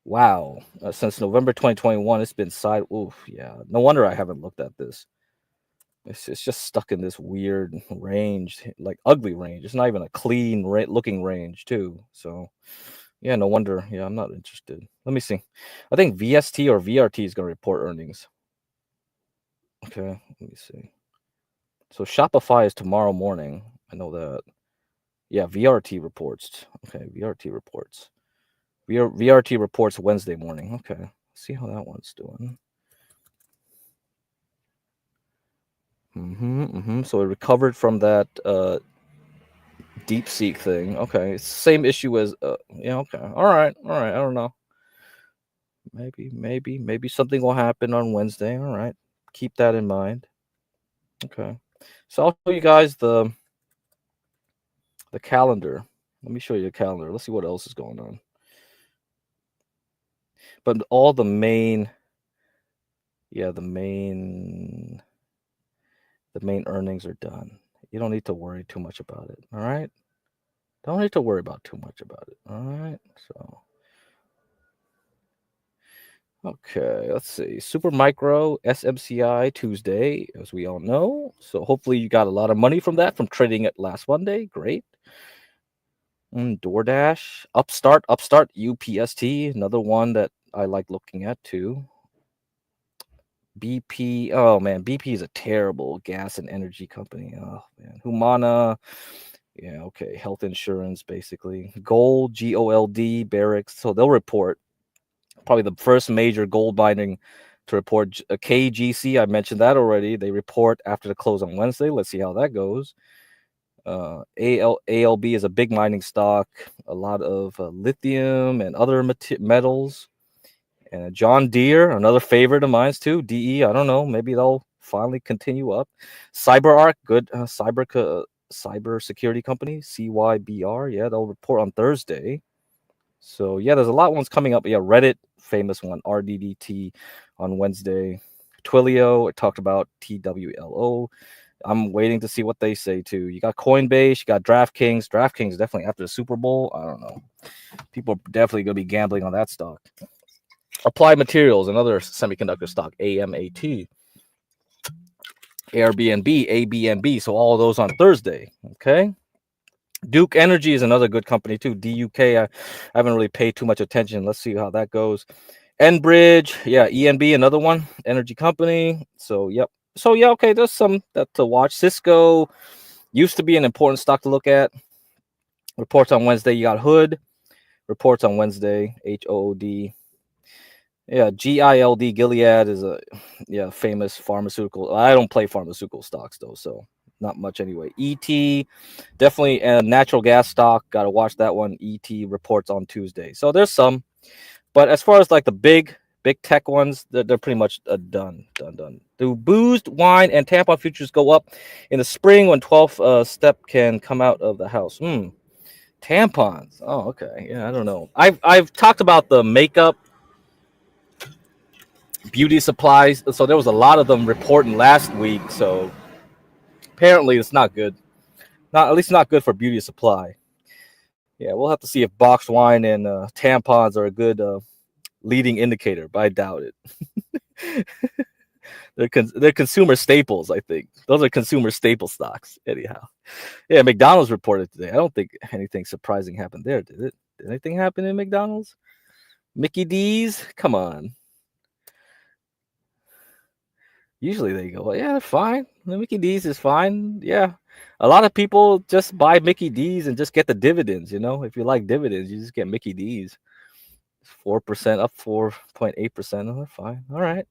Wow. Since November 2021, it's been Oof, yeah. No wonder I haven't looked at this. It's just stuck in this weird range, like ugly range. It's not even a clean looking range, too. So, yeah, no wonder. Yeah, I'm not interested. Let me see. I think VST or VRT is going to report earnings. Okay, let me see. So Shopify is tomorrow morning. I know that. Yeah, VRT reports. Okay, VRT reports. VRT reports Wednesday morning. Okay, let's see how that one's doing. So it recovered from that DeepSeek thing. Okay, it's the same issue as yeah. Okay, all right. I don't know. Maybe something will happen on Wednesday. All right, keep that in mind. Okay, so I'll show you guys the calendar. Let me show you the calendar. Let's see what else is going on. But all the main, the main earnings are done. You don't need to worry too much about it. All right. Don't need to worry about too much about it. All right. So, okay, let's see. Super Micro SMCI Tuesday, as we all know. So hopefully you got a lot of money from that, from trading it last Monday. Great. DoorDash, Upstart, UPST, another one that I like looking at too. BP, oh man, BP is a terrible gas and energy company. Oh man, Humana, yeah, okay, health insurance basically. Gold, GOLD, Barracks, so they'll report. Probably the first major gold mining to report. KGC, I mentioned that already. They report after the close on Wednesday. Let's see how that goes. ALB is a big mining stock, a lot of lithium and other metals. And John Deere, another favorite of mine too. DE, I don't know, maybe they'll finally continue up. CyberArk, good cyber security company, CYBR, yeah, they'll report on Thursday. So yeah, there's a lot of ones coming up. Yeah, Reddit, famous one, RDDT on Wednesday. Twilio, I talked about TWLO. I'm waiting to see what they say too. You got Coinbase, you got DraftKings. DraftKings definitely after the Super Bowl. I don't know. People are definitely going to be gambling on that stock. Applied Materials, another semiconductor stock, AMAT. Airbnb, ABNB. So all of those on Thursday. Okay. Duke Energy is another good company too. DUK. I haven't really paid too much attention. Let's see how that goes. Enbridge, yeah, ENB, another one, energy company. So yep. So yeah, okay, there's some that to watch. Cisco used to be an important stock to look at. Reports on Wednesday. You got Hood. Reports on Wednesday. HOOD. Yeah, GILD, Gilead is a famous pharmaceutical. I don't play pharmaceutical stocks though, so not much anyway. ET, definitely a natural gas stock. Got to watch that one. ET reports on Tuesday. So there's some, but as far as like the big tech ones, they're pretty much done. Do boozed wine and tampon futures go up in the spring when 12th step can come out of the house? Tampons. Oh, okay. Yeah, I don't know. I've talked about the makeup beauty supplies. So there was a lot of them reporting last week. So apparently it's not good. At least not good for beauty supply. Yeah, we'll have to see if boxed wine and tampons are a good leading indicator, but I doubt it. They're consumer staples, I think. Those are consumer staple stocks, anyhow. Yeah, McDonald's reported today. I don't think anything surprising happened there, did it? Did anything happen in McDonald's? Mickey D's? Come on. Usually they go, yeah, they're fine. The Mickey D's is fine. Yeah. A lot of people just buy Mickey D's and just get the dividends, you know? If you like dividends, you just get Mickey D's. 4% up 4.8%. Oh, they're fine. All right.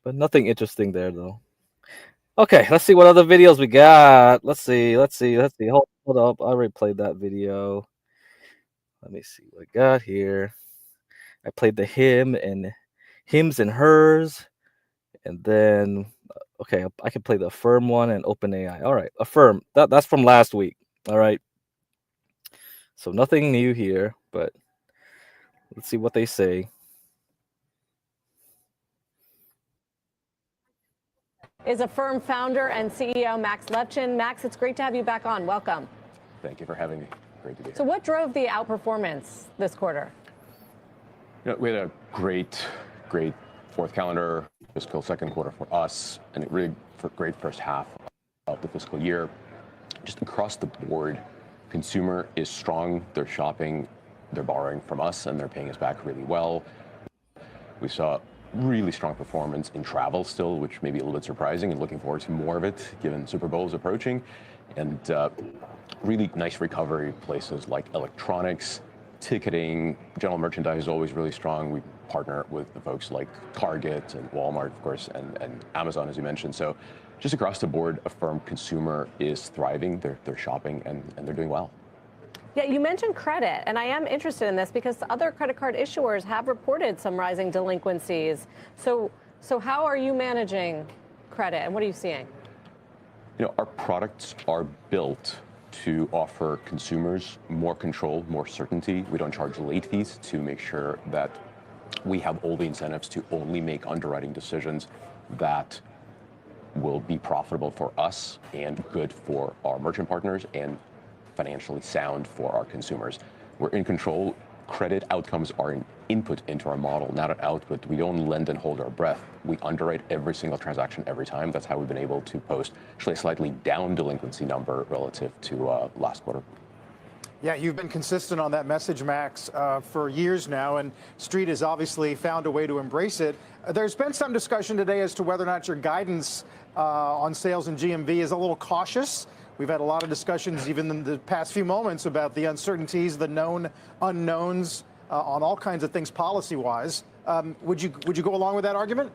But nothing interesting there though. Okay, let's see what other videos we got. Let's see. Hold up. I already played that video. Let me see what I got here. I played the hymns and hers. And then okay, I can play the Affirm one and OpenAI. All right, Affirm. That's from last week. All right. So nothing new here, but let's see what they say. Is Affirm founder and CEO Max Levchin. Max, it's great to have you back on. Welcome. Thank you for having me. Great to be here. So what drove the outperformance this quarter? You know, we had a great fourth calendar, fiscal second quarter for us, and it really great first half of the fiscal year. Just across the board, consumer is strong. They're shopping, they're borrowing from us, and they're paying us back really well. We saw really strong performance in travel still, which may be a little bit surprising, and looking forward to more of it given Super Bowl is approaching. And really nice recovery places like electronics, ticketing, general merchandise is always really strong. We partner with the folks like Target and Walmart, of course, and Amazon, as you mentioned. So just across the board, Affirm consumer is thriving. They're shopping and they're doing well. Yeah, you mentioned credit, and I am interested in this because other credit card issuers have reported some rising delinquencies. So how are you managing credit, and what are you seeing? You know, our products are built to offer consumers more control, more certainty. We don't charge late fees to make sure that we have all the incentives to only make underwriting decisions that will be profitable for us and good for our merchant partners and financially sound for our consumers. We're in control. Credit outcomes are an input into our model, not an output. We don't lend and hold our breath. We underwrite every single transaction every time. That's how we've been able to post actually a slightly down delinquency number relative to last quarter. Yeah, you've been consistent on that message, Max, for years now, and Street has obviously found a way to embrace it. There's been some discussion today as to whether or not your guidance on sales and GMV is a little cautious. We've had a lot of discussions even in the past few moments about the uncertainties, the known unknowns on all kinds of things policy-wise. Would you go along with that argument?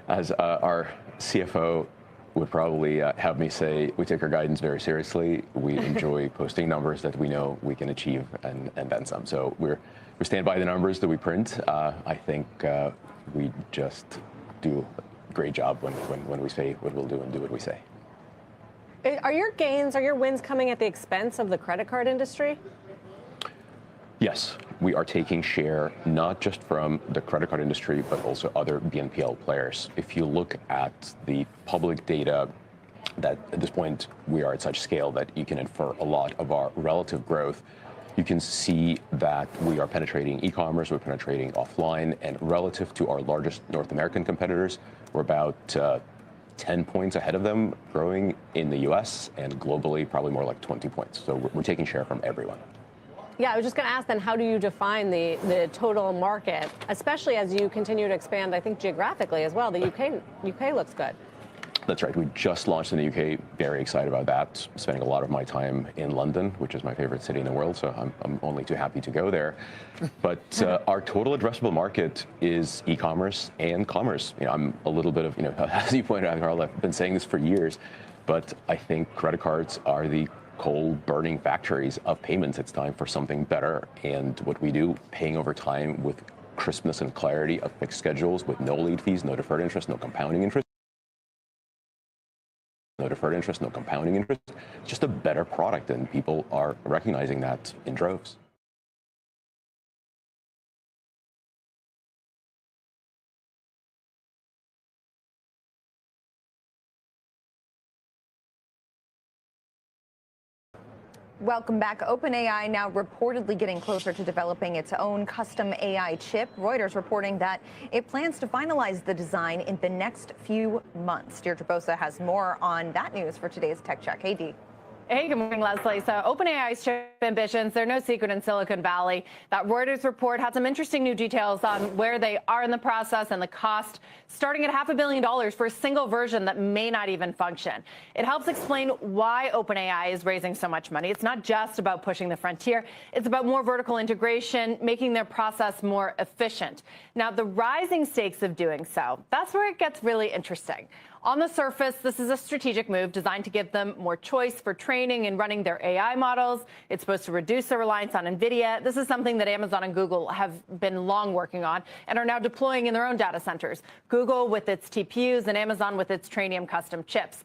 As our CFO would probably have me say, we take our guidance very seriously. We enjoy posting numbers that we know we can achieve and then some. So we stand by the numbers that we print. I think we just do a great job when we say what we'll do and do what we say. Are your wins coming at the expense of the credit card industry? Yes, we are taking share not just from the credit card industry, but also other BNPL players. If you look at the public data, that at this point we are at such scale that you can infer a lot of our relative growth. You can see that we are penetrating e-commerce, we're penetrating offline, and relative to our largest North American competitors, we're about 10 points ahead of them, growing in the US and globally probably more like 20 points. So we're taking share from everyone. Yeah, I was just going to ask then, how do you define the total market, especially as you continue to expand, I think, geographically as well? The UK looks good. That's right. We just launched in the UK. Very excited about that. Spending a lot of my time in London, which is my favorite city in the world, so I'm only too happy to go there. But our total addressable market is e-commerce and commerce. You know, I'm a little bit of, as you pointed out, Carl, I've been saying this for years, but I think credit cards are the coal-burning factories of payments. It's time for something better. And what we do, paying over time with crispness and clarity of fixed schedules with no late fees, no deferred interest, no compounding interest. No deferred interest, no compounding interest. It's just a better product, and people are recognizing that in droves. Welcome back. OpenAI now reportedly getting closer to developing its own custom AI chip. Reuters reporting that it plans to finalize the design in the next few months. Deirdre Bosa has more on that news for today's Tech Check. Hey, Dee. Hey, good morning, Leslie. So OpenAI's chip ambitions, they're no secret in Silicon Valley. That Reuters report had some interesting new details on where they are in the process and the cost, starting at $500 million for a single version that may not even function. It helps explain why OpenAI is raising so much money. It's not just about pushing the frontier. It's about more vertical integration, making their process more efficient. Now, the rising stakes of doing so, that's where it gets really interesting. On the surface, this is a strategic move designed to give them more choice for training and running their AI models. It's supposed to reduce their reliance on NVIDIA. This is something that Amazon and Google have been long working on and are now deploying in their own data centers. Google with its TPUs and Amazon with its Trainium custom chips.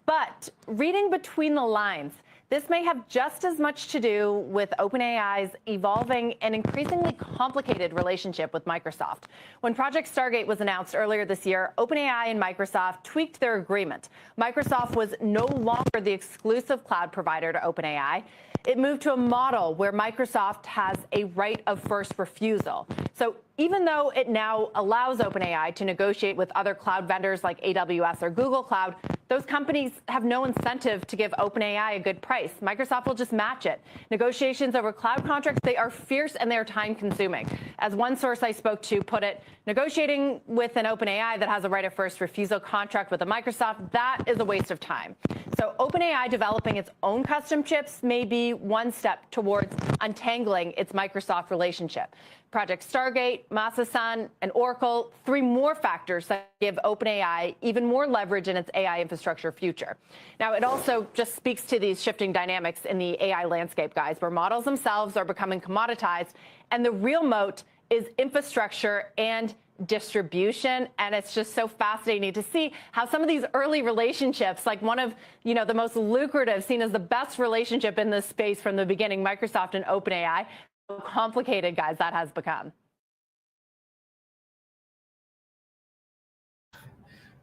But reading between the lines, this may have just as much to do with OpenAI's evolving and increasingly complicated relationship with Microsoft. When Project Stargate was announced earlier this year, OpenAI and Microsoft tweaked their agreement. Microsoft was no longer the exclusive cloud provider to OpenAI. It moved to a model where Microsoft has a right of first refusal. So even though it now allows OpenAI to negotiate with other cloud vendors like AWS or Google Cloud, those companies have no incentive to give OpenAI a good price. Microsoft will just match it. Negotiations over cloud contracts, they are fierce and they are time consuming. As one source I spoke to put it, negotiating with an OpenAI that has a right of first refusal contract with a Microsoft, that is a waste of time. So OpenAI developing its own custom chips may be one step towards untangling its Microsoft relationship. Project Stargate, Masa-san, and Oracle, three more factors that give OpenAI even more leverage in its AI infrastructure future. Now, it also just speaks to these shifting dynamics in the AI landscape, guys, where models themselves are becoming commoditized, and the real moat is infrastructure and distribution. And it's just so fascinating to see how some of these early relationships, like one of, the most lucrative, seen as the best relationship in this space from the beginning, Microsoft and OpenAI, how complicated, guys, that has become.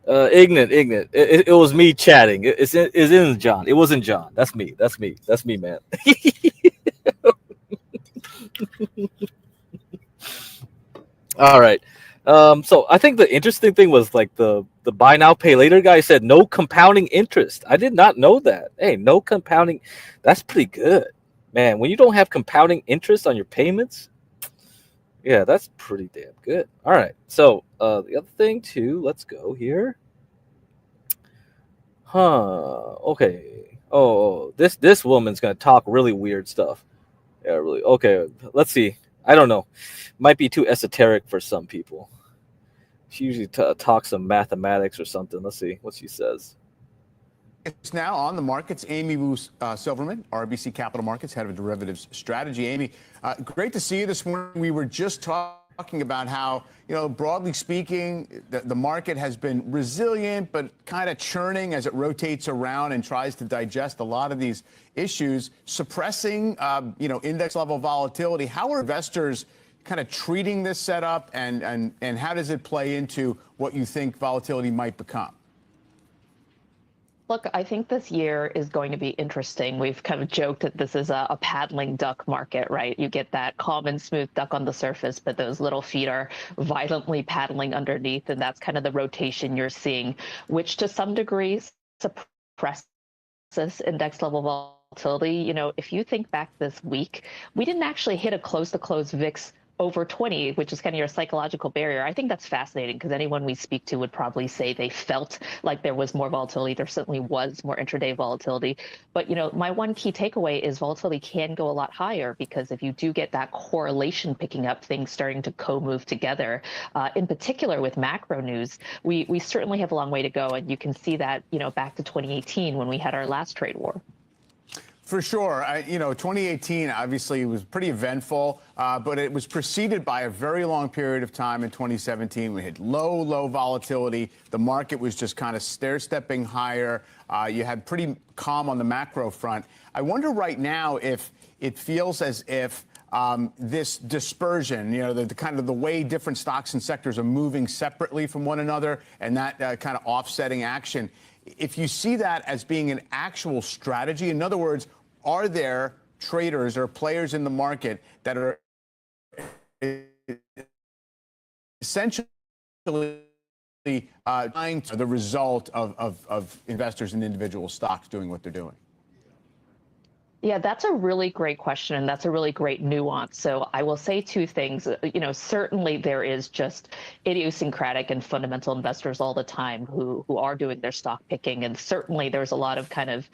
Ignorant. It was me chatting. It's in John. It wasn't John. That's me, man. All right. So I think the interesting thing was like the buy now, pay later guy said no compounding interest. I did not know that. Hey, no compounding. That's pretty good, man. When you don't have compounding interest on your payments, yeah, that's pretty damn good. All right. So the other thing too, let's go here. Okay. Oh, this woman's gonna talk really weird stuff. Yeah, really. Okay. Let's see. I don't know. Might be too esoteric for some people. She usually talks some mathematics or something. Let's see what she says. It's now on the markets. Amy Wu Silverman, RBC Capital Markets, head of derivatives strategy. Amy, great to see you this morning. We were just talking about how, broadly speaking, the market has been resilient, but kind of churning as it rotates around and tries to digest a lot of these issues, suppressing, index level volatility. How are investors kind of treating this setup, and how does it play into what you think volatility might become? Look, I think this year is going to be interesting. We've kind of joked that this is a paddling duck market, right? You get that calm and smooth duck on the surface, but those little feet are violently paddling underneath, and that's kind of the rotation you're seeing, which to some degree suppresses index level volatility. If you think back this week, we didn't actually hit a close-to-close VIX over 20, which is kind of your psychological barrier. I think that's fascinating because anyone we speak to would probably say they felt like there was more volatility. There certainly was more intraday volatility. But, my one key takeaway is volatility can go a lot higher because if you do get that correlation picking up, things starting to co-move together, in particular with macro news, we certainly have a long way to go. And you can see that, back to 2018 when we had our last trade war. For sure. 2018 obviously was pretty eventful, but it was preceded by a very long period of time in 2017. We had low volatility. The market was just kind of stair-stepping higher. You had pretty calm on the macro front. I wonder right now if it feels as if this dispersion, the kind of the way different stocks and sectors are moving separately from one another and that kind of offsetting action, if you see that as being an actual strategy. In other words, are there traders or players in the market that are essentially trying to the result of investors in individual stocks doing what they're doing? Yeah, that's a really great question, and that's a really great nuance. So I will say two things. Certainly there is just idiosyncratic and fundamental investors all the time who are doing their stock picking, and certainly there's a lot of kind of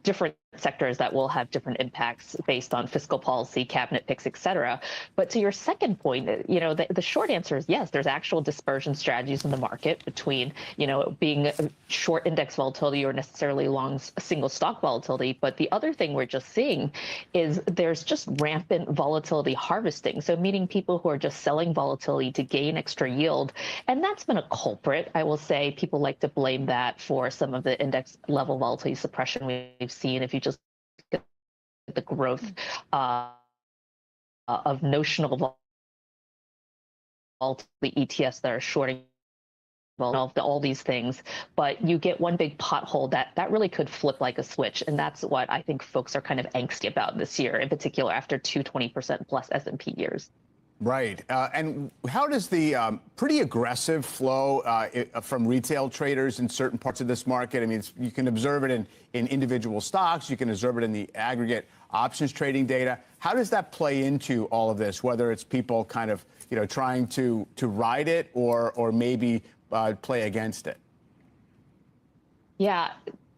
different sectors that will have different impacts based on fiscal policy, cabinet picks, et cetera. But to your second point, the short answer is yes, there's actual dispersion strategies in the market between, being short index volatility or necessarily long single stock volatility. But the other thing we're just seeing is there's just rampant volatility harvesting. So meaning people who are just selling volatility to gain extra yield. And that's been a culprit. I will say people like to blame that for some of the index level volatility suppression we've seen. If you just look at the growth of notional volatility, the ETFs that are shorting all these things, but you get one big pothole that really could flip like a switch. And that's what I think folks are kind of angsty about this year, in particular after two 20% plus S&P years. Right. And how does the pretty aggressive flow from retail traders in certain parts of this market? I mean, you can observe it in individual stocks. You can observe it in the aggregate options trading data. How does that play into all of this, whether it's people kind of, trying to ride it or maybe play against it? Yeah.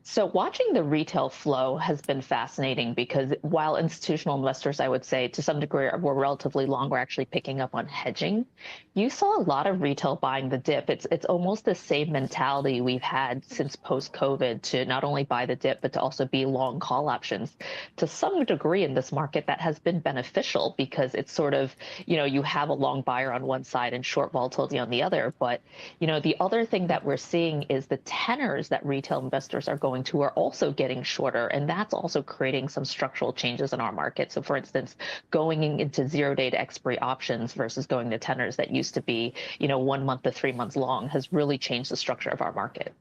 So watching the retail flow has been fascinating because while institutional investors, I would say to some degree, were relatively long, were actually picking up on hedging. You saw a lot of retail buying the dip. It's almost the same mentality we've had since post-COVID to not only buy the dip, but to also be long call options. To some degree in this market, that has been beneficial because it's sort of, you have a long buyer on one side and short volatility on the other. But, the other thing that we're seeing is the tenors that retail investors are going to are also getting shorter, and that's also creating some structural changes in our market. So for instance, going into 0 day to expiry options versus going to tenors that used to be 1 month to 3 months long has really changed the structure of our market.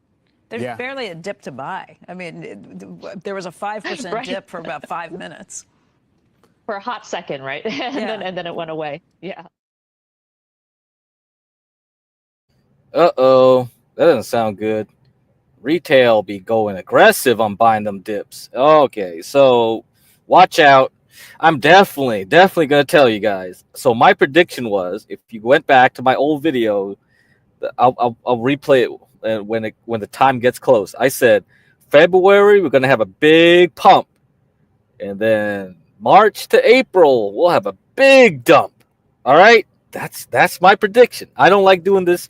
There's barely a dip to buy. I mean, there was a 5% dip for about 5 minutes. For a hot second, right? and then it went away. Yeah. Uh-oh, that doesn't sound good. Retail be going aggressive on buying them dips. Okay, so watch out. I'm definitely going to tell you guys. So my prediction was, if you went back to my old video, I'll replay it when the time gets close. I said, February, we're going to have a big pump. And then March to April, we'll have a big dump. All right? That's my prediction. I don't like doing this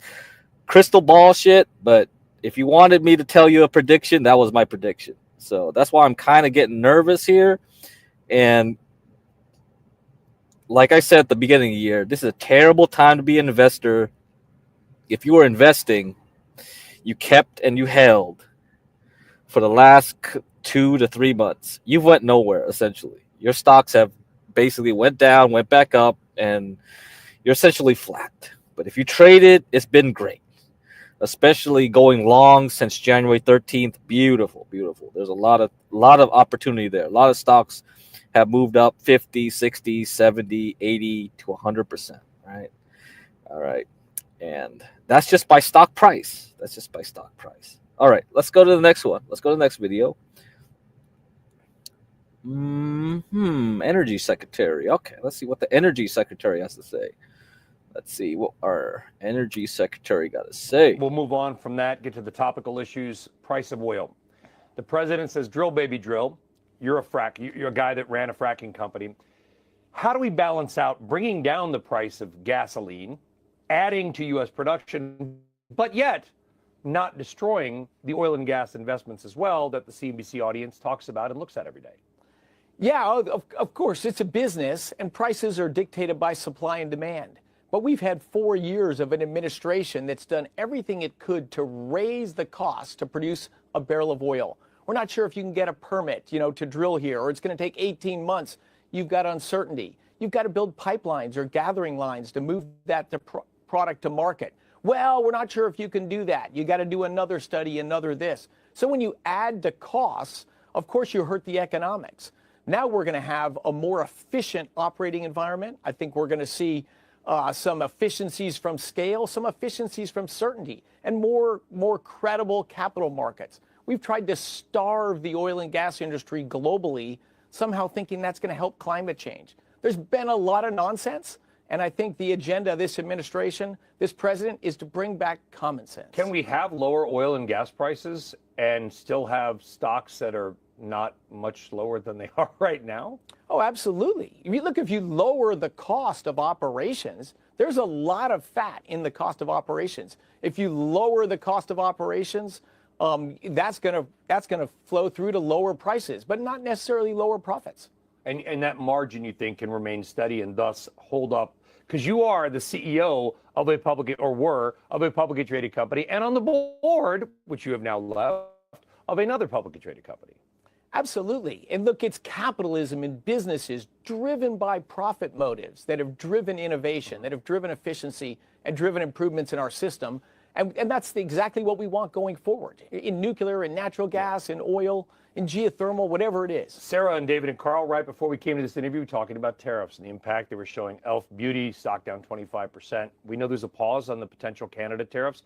crystal ball shit, but if you wanted me to tell you a prediction, that was my prediction. So that's why I'm kind of getting nervous here. And like I said at the beginning of the year, this is a terrible time to be an investor. If you were investing, you kept and you held for the last 2 to 3 months. You went nowhere, essentially. Your stocks have basically went down, went back up, and you're essentially flat. But if you traded, it's been great. Especially going long since January 13th. Beautiful. There's a lot of opportunity there. A lot of stocks have moved up 50, 60, 70, 80 to 100%, right? All right. And that's just by stock price. All right, let's go to the next one. Let's go to the next video. Energy Secretary. Okay, let's see what the Energy Secretary has to say. Let's see what our Energy Secretary got to say. We'll move on from that, get to the topical issues, price of oil. The president says, drill, baby, drill. You're a guy that ran a fracking company. How do we balance out bringing down the price of gasoline, adding to U.S. production, but yet not destroying the oil and gas investments as well that the CNBC audience talks about and looks at every day? Yeah, of course, it's a business, and prices are dictated by supply and demand. But we've had 4 years of an administration that's done everything it could to raise the cost to produce a barrel of oil. We're not sure if you can get a permit, to drill here, or it's going to take 18 months. You've got uncertainty. You've got to build pipelines or gathering lines to move that product to market. Well, we're not sure if you can do that. You got to do another study, another this. So when you add the costs, of course, you hurt the economics. Now we're going to have a more efficient operating environment. I think we're going to see some efficiencies from scale, some efficiencies from certainty, and more credible capital markets. We've tried to starve the oil and gas industry globally, somehow thinking that's going to help climate change. There's been a lot of nonsense, and I think the agenda of this administration, this president, is to bring back common sense. Can we have lower oil and gas prices and still have stocks that are not much lower than they are right now? Oh, absolutely. If you lower the cost of operations, there's a lot of fat in the cost of operations. If you lower the cost of operations, that's going to flow through to lower prices, but not necessarily lower profits. And that margin, you think, can remain steady and thus hold up, because you are the CEO of a publicly, or were, of a publicly traded company, and on the board, which you have now left, of another publicly traded company. Absolutely. And look, it's capitalism in businesses driven by profit motives that have driven innovation, that have driven efficiency, and driven improvements in our system. And that's exactly what we want going forward in nuclear, in natural gas, in oil, in geothermal, whatever it is. Sarah and David and Carl, right before we came to this interview, talking about tariffs and the impact they were showing. Elf Beauty, stock down 25%. We know there's a pause on the potential Canada tariffs.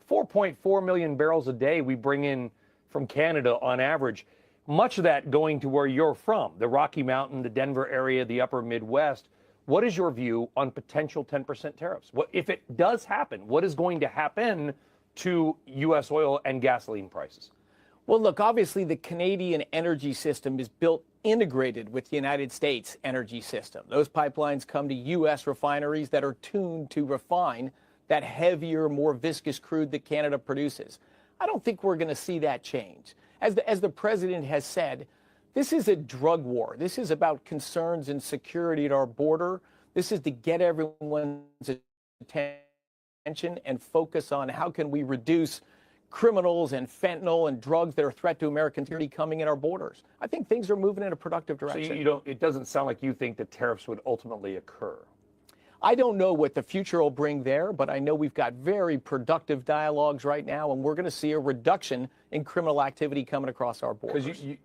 4.4 million barrels a day we bring in from Canada on average. Much of that going to where you're from, the Rocky Mountain, the Denver area, the upper Midwest. What is your view on potential 10% tariffs? What, if it does happen, what is going to happen to U.S. oil and gasoline prices? Well, look, obviously the Canadian energy system is built integrated with the United States energy system. Those pipelines come to U.S. refineries that are tuned to refine that heavier, more viscous crude that Canada produces. I don't think we're going to see that change. As the president has said, this is a drug war. This is about concerns and security at our border. This is to get everyone's attention and focus on how can we reduce criminals and fentanyl and drugs that are a threat to American security coming in our borders. I think things are moving in a productive direction. So you don't, it doesn't sound like you think that tariffs would ultimately occur. I don't know what the future will bring there, but I know we've got very productive dialogues right now, and we're going to see a reduction in criminal activity coming across our borders. Because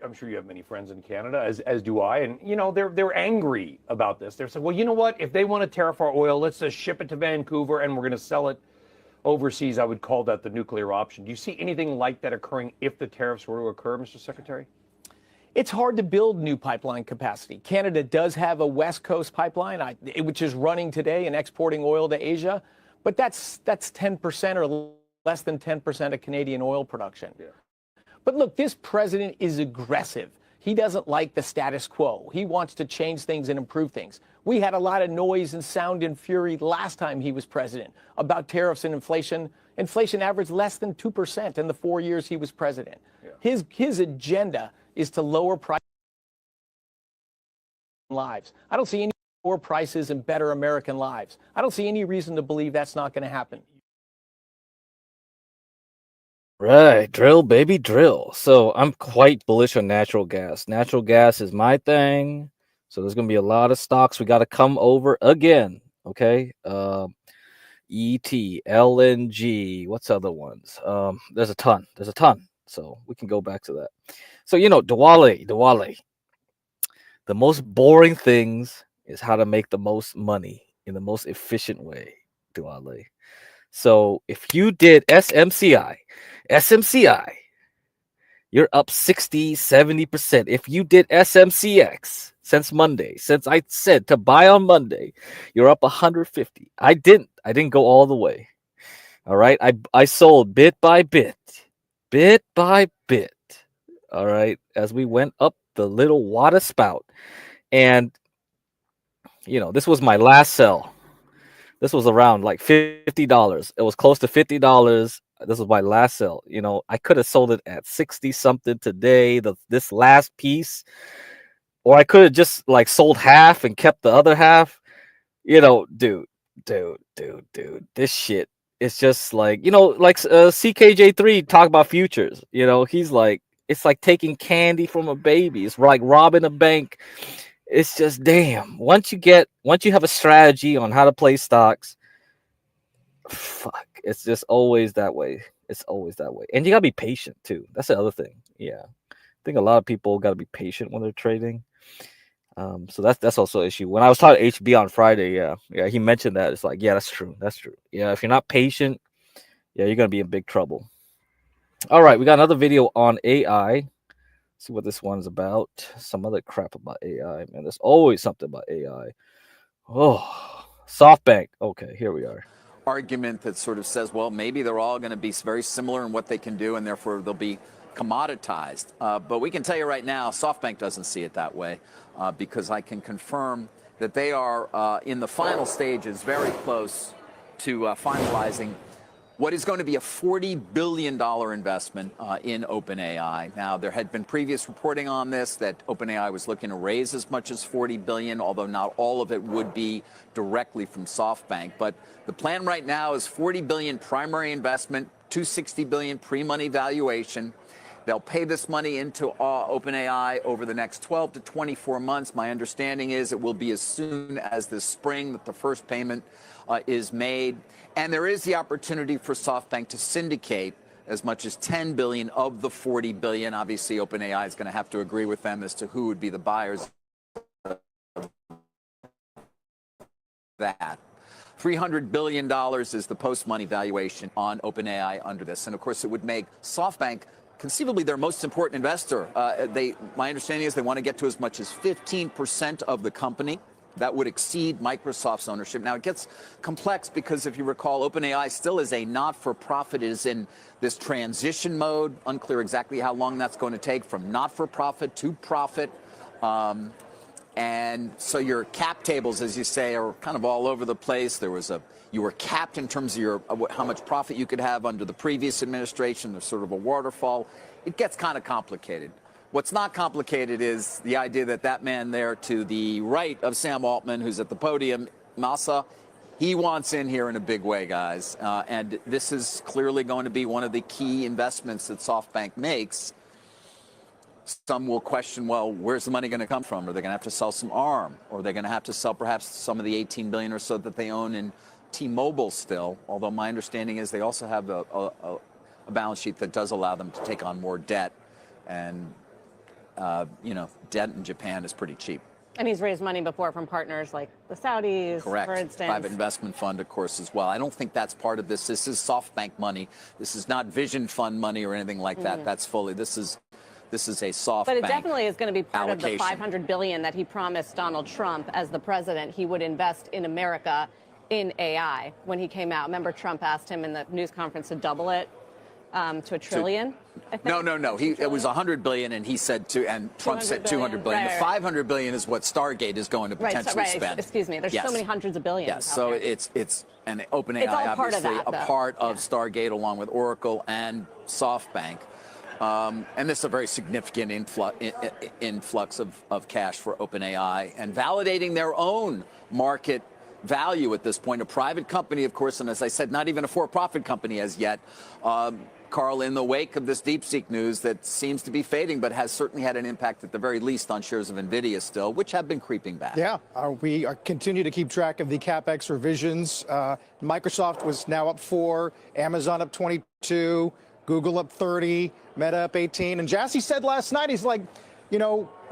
I'm sure you have many friends in Canada, as do I, and you know they're angry about this. They're saying, well, you know what? If they want to tariff our oil, let's just ship it to Vancouver, and we're going to sell it overseas. I would call that the nuclear option. Do you see anything like that occurring if the tariffs were to occur, Mr. Secretary? It's hard to build new pipeline capacity. Canada does have a West Coast pipeline, which is running today and exporting oil to Asia, but that's 10% or less than 10% of Canadian oil production. Yeah. But look, this president is aggressive. He doesn't like the status quo. He wants to change things and improve things. We had a lot of noise and sound and fury last time he was president about tariffs and inflation. Inflation averaged less than 2% in the 4 years he was president. Yeah. His agenda is to lower prices lives. I don't see any lower prices and better American lives. I don't see any reason to believe that's not going to happen. Right, drill, baby, drill. So I'm quite bullish on natural gas. Natural gas is my thing. So there's going to be a lot of stocks we got to come over again. Okay. ET, LNG, what's other ones? There's a ton. So we can go back to that. So, you know, Diwali. The most boring things is how to make the most money in the most efficient way, Diwali. So if you did SMCI, you're up 60, 70%. If you did SMCX since Monday, since I said to buy on Monday, you're up 150. I didn't go all the way. All right. I sold bit by bit. All right. As we went up the little water spout. And, you know, this was my last sell. This was around like $50. It was close to $50. This was my last sell. You know, I could have sold it at 60 something today, this last piece, or I could have just like sold half and kept the other half. You know, dude, this shit is just like, you know, like CKJ3 talk about futures. You know, he's like, it's like taking candy from a baby. It's like robbing a bank. It's just, damn. Once you have a strategy on how to play stocks, fuck, it's just always that way. It's always that way. And you gotta be patient too. That's the other thing. Yeah. think a lot of people got to be patient when they're trading. So that's also an issue. When I was talking to HB on Friday, yeah, he mentioned that. It's like, yeah, that's true. Yeah, if you're not patient, yeah, you're gonna be in big trouble. All right, we got another video on AI. See what this one's about. Some other crap about AI, man. There's always something about AI. Oh, SoftBank. Okay, here we are. Argument that sort of says, well, maybe they're all going to be very similar in what they can do, and therefore they'll be commoditized. But we can tell you right now, SoftBank doesn't see it that way, because I can confirm that they are in the final stages, very close to finalizing what is going to be a $40 billion investment in OpenAI. Now, there had been previous reporting on this that OpenAI was looking to raise as much as $40 billion, although not all of it would be directly from SoftBank. But the plan right now is $40 billion primary investment, $260 billion pre-money valuation. They'll pay this money into OpenAI over the next 12 to 24 months. My understanding is it will be as soon as this spring that the first payment is made. And there is the opportunity for SoftBank to syndicate as much as $10 billion of the $40 billion. Obviously, OpenAI is going to have to agree with them as to who would be the buyers of that. $300 billion is the post-money valuation on OpenAI under this. And, of course, it would make SoftBank conceivably their most important investor. My understanding is they want to get to as much as 15% of the company. That would exceed Microsoft's ownership. Now, it gets complex because, if you recall, OpenAI still is a not-for-profit. It is in this transition mode. Unclear exactly how long that's going to take from not-for-profit to profit. And so your cap tables, as you say, are kind of all over the place. You were capped in terms of how much profit you could have under the previous administration. There's sort of a waterfall. It gets kind of complicated. What's not complicated is the idea that that man there to the right of Sam Altman, who's at the podium, Masa, he wants in here in a big way, guys. And this is clearly going to be one of the key investments that SoftBank makes. Some will question, well, where's the money going to come from? Are they going to have to sell some ARM? Or are they going to have to sell perhaps some of the $18 billion or so that they own in T-Mobile still? Although my understanding is they also have a balance sheet that does allow them to take on more debt. And debt in Japan is pretty cheap. And he's raised money before from partners like the Saudis, Correct. for instance. Private investment fund, of course, as well. I don't think that's part of this. This is SoftBank money. This is not Vision Fund money or anything like that. That's fully. This is a SoftBank. But it definitely is going to be part allocation. of the $500 billion that he promised Donald Trump as the president he would invest in America in AI when he came out. Remember, Trump asked him in the news conference to double it to $1 trillion. I think. No. It was $100 billion, and he said and Trump said $200 billion. Right. The $500 billion is what Stargate is going to potentially spend. Excuse me. There's so many hundreds of billions. Yes. So it's and OpenAI obviously a part of Stargate along with Oracle and SoftBank. And this is a very significant influx of cash for OpenAI and validating their own market value at this point. A private company, of course, and as I said, not even a for-profit company as yet. Carl, in the wake of this DeepSeek news that seems to be fading, but has certainly had an impact at the very least on shares of NVIDIA still, which have been creeping back. Yeah, we continue to keep track of the CapEx revisions. Microsoft was now up 4, Amazon up 22, Google up 30, Meta up 18. And Jassy said last night, he's like,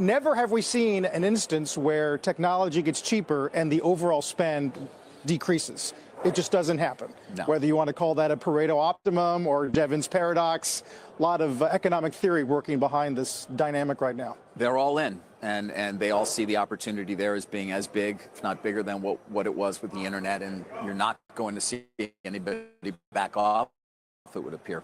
never have we seen an instance where technology gets cheaper and the overall spend decreases. It just doesn't happen. No. Whether you want to call that a Pareto optimum or Devon's paradox, a lot of economic theory working behind this dynamic right now. They're all in, and they all see the opportunity there as being as big, if not bigger than what it was with the internet, and you're not going to see anybody back off, it would appear.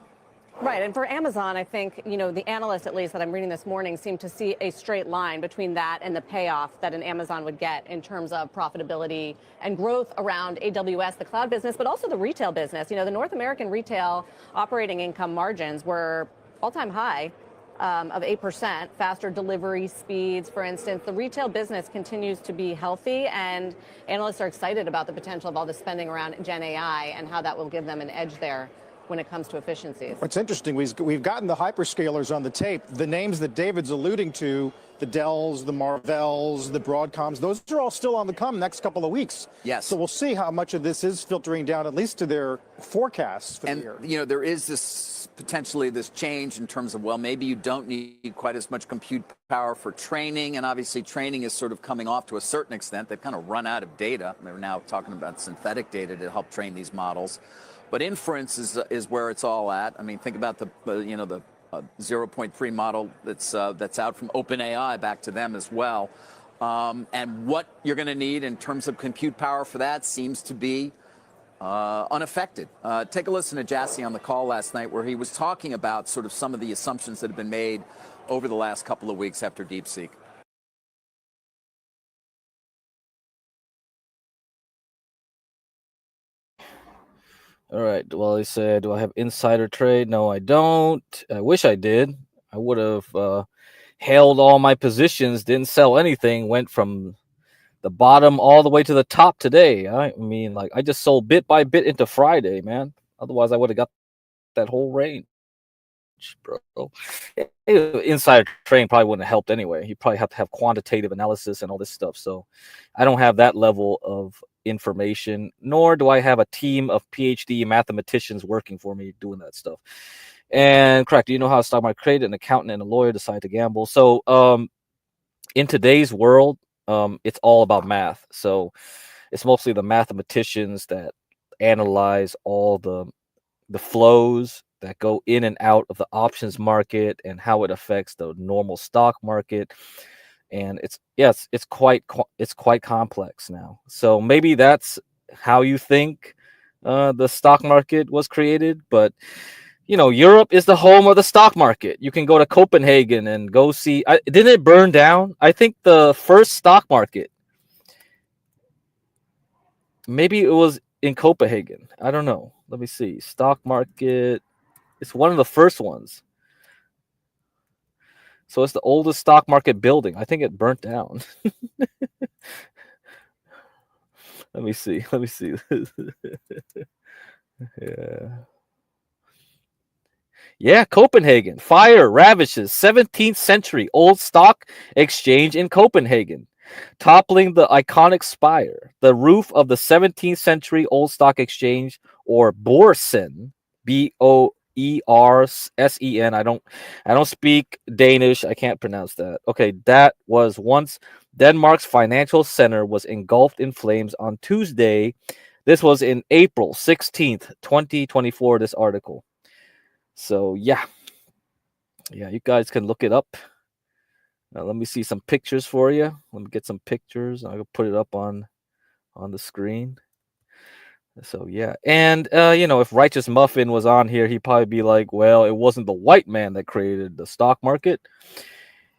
Right. And for Amazon, I think, the analyst, at least that I'm reading this morning, seemed to see a straight line between that and the payoff that an Amazon would get in terms of profitability and growth around AWS, the cloud business, but also the retail business. The North American retail operating income margins were all-time high of 8%, faster delivery speeds, for instance. The retail business continues to be healthy, and analysts are excited about the potential of all the spending around Gen AI and how that will give them an edge there when it comes to efficiencies. What's interesting, we've gotten the hyperscalers on the tape. The names that David's alluding to, the Dells, the Marvells, the Broadcoms, those are all still on the come next couple of weeks. Yes. So we'll see how much of this is filtering down, at least to their forecasts for the year. You know, there is this potentially this change in terms of, well, maybe you don't need quite as much compute power for training, and obviously training is sort of coming off to a certain extent. They've kind of run out of data. They're now talking about synthetic data to help train these models. But inference is where it's all at. I mean, think about the 0.3 model that's out from OpenAI, back to them as well. And what you're going to need in terms of compute power for that seems to be unaffected. Take a listen to Jassy on the call last night, where he was talking about sort of some of the assumptions that have been made over the last couple of weeks after DeepSeek. All right. Well, he said, do I have insider trade? No, I don't. I wish I did. I would have held all my positions, didn't sell anything, went from the bottom all the way to the top today. I mean, like, I just sold bit by bit into Friday, man. Otherwise, I would have got that whole range, bro. Insider trading probably wouldn't have helped anyway. You probably have to have quantitative analysis and all this stuff. So I don't have that level of information, nor do I have a team of PhD mathematicians working for me doing that stuff. And correct, do you know how a stock market trade? An accountant and a lawyer decide to gamble. So in today's world, it's all about math. So it's mostly the mathematicians that analyze all the flows that go in and out of the options market and how it affects the normal stock market. And it's quite complex now. So maybe that's how you think the stock market was created. But you know, Europe is the home of the stock market. You can go to Copenhagen and go see. Didn't it burn down? I think the first stock market, maybe it was in Copenhagen. I don't know. Let me see. Stock market. It's one of the first ones. So it's the oldest stock market building. I think it burnt down. Let me see. Yeah, Copenhagen. Fire ravishes 17th century old stock exchange in Copenhagen, toppling the iconic spire. The roof of the 17th century old stock exchange, or Borsen, Boersen. I don't speak Danish. I can't pronounce that. Okay, that was once Denmark's financial center, was engulfed in flames on Tuesday. This was in April 16th, 2024, this article. So yeah, you guys can look it up. Now, let me see some pictures for you. Let me get some pictures. I'll put it up on the screen. So yeah, and if Righteous Muffin was on here, he'd probably be like, well, it wasn't the white man that created the stock market.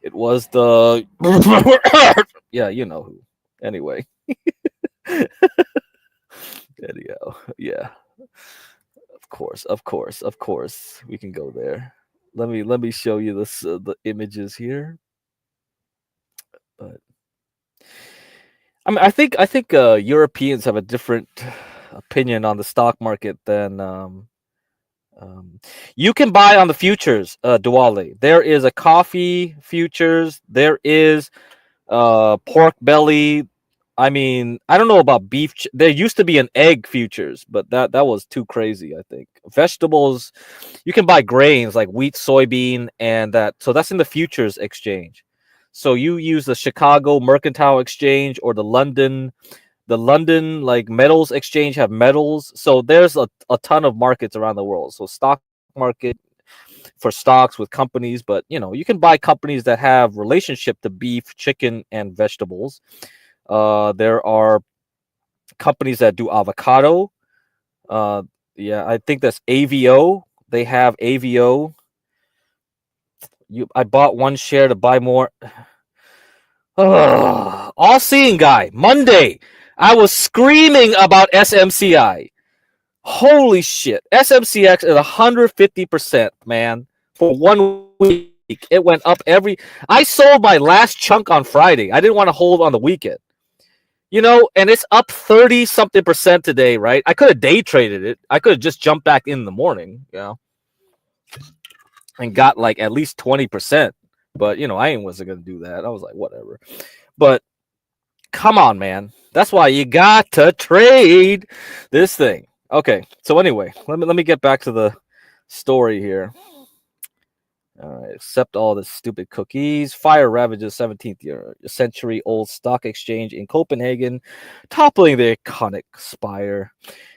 It was the yeah, you know who. Anyway. Anyhow, yeah. Of course. We can go there. Let me show you this the images here. But I mean, I think Europeans have a different opinion on the stock market than you can buy on the futures, Duale. There is a coffee futures. There is pork belly. I mean, I don't know about beef. There used to be an egg futures, but that was too crazy, I think. Vegetables, you can buy grains like wheat, soybean, and that. So that's in the futures exchange. So you use the Chicago Mercantile Exchange or the London like metals exchange have metals. So there's a ton of markets around the world. So stock market for stocks with companies, but you can buy companies that have relationship to beef, chicken, and vegetables. There are companies that do avocado. Yeah, I think that's AVO. They have AVO. I bought one share to buy more. All seeing guy. Monday, I was screaming about SMCI. Holy shit. SMCX is 150%, man. For 1 week. It went up I sold my last chunk on Friday. I didn't want to hold on the weekend. You know, and it's up 30 something percent today, right? I could have day traded it. I could have just jumped back in the morning, you know, and got like at least 20%. But, you know, I wasn't going to do that. I was like, whatever. But come on, man. That's why you got to trade this thing. Okay. So anyway, let me get back to the story here. All right, accept all the stupid cookies. Fire ravages 17th century old stock exchange in Copenhagen, toppling the iconic spire.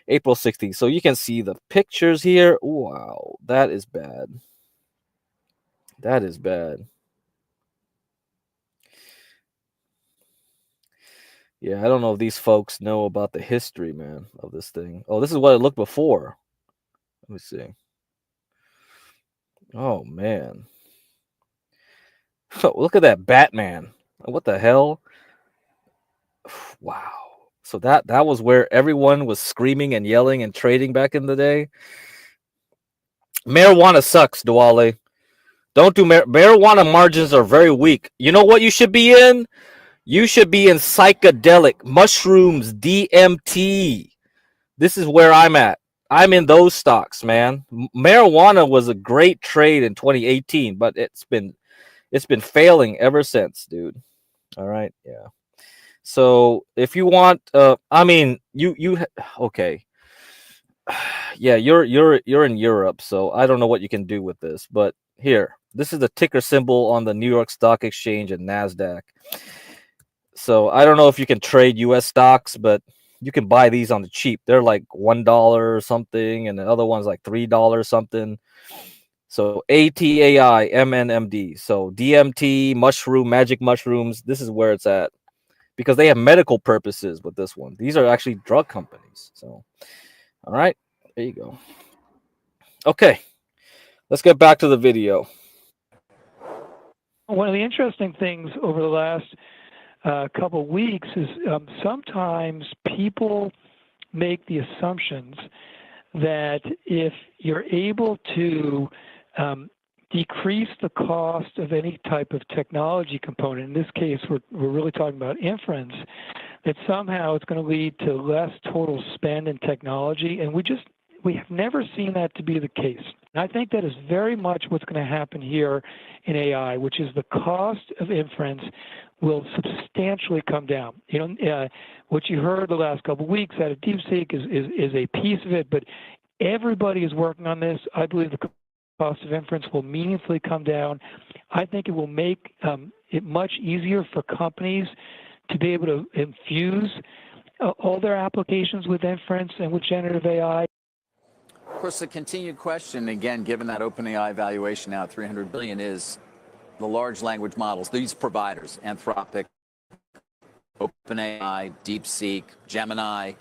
April 16th. So you can see the pictures here. Wow, that is bad. That is bad. Yeah, I don't know if these folks know about the history, man, of this thing. Oh, this is what it looked before. Let me see. Oh, man. Look at that Batman. What the hell? Wow. So that was where everyone was screaming and yelling and trading back in the day. Marijuana sucks, Dwale. Don't do marijuana. Margins are very weak. You know what you should be in? You should be in psychedelic, mushrooms, DMT. This is where I'm at. I'm in those stocks, man. Marijuana was a great trade in 2018, but it's been failing ever since, dude. All right, yeah. So if you want, I mean, you okay? Yeah, you're in Europe, so I don't know what you can do with this, but here, this is the ticker symbol on the New York Stock Exchange and Nasdaq. So I don't know if you can trade U.S. stocks, but you can buy these on the cheap. They're like $1 or something, and the other one's like $3 something. So ATAI, MNMD. So DMT, mushroom, magic mushrooms. This is where it's at because they have medical purposes with this one. These are actually drug companies. So, all right, there you go. Okay, let's get back to the video. One of the interesting things over the last couple of weeks is sometimes people make the assumptions that if you're able to decrease the cost of any type of technology component, in this case we're really talking about inference, that somehow it's going to lead to less total spend in technology, and we have never seen that to be the case. And I think that is very much what's going to happen here in AI, which is the cost of inference will substantially come down. You know, what you heard the last couple of weeks out of DeepSeek is a piece of it, but everybody is working on this. I believe the cost of inference will meaningfully come down. I think it will make it much easier for companies to be able to infuse all their applications with inference and with generative AI. Of course, the continued question, again, given that OpenAI valuation now at $300 billion, is the large language models, these providers, Anthropic, OpenAI, DeepSeek, Gemini,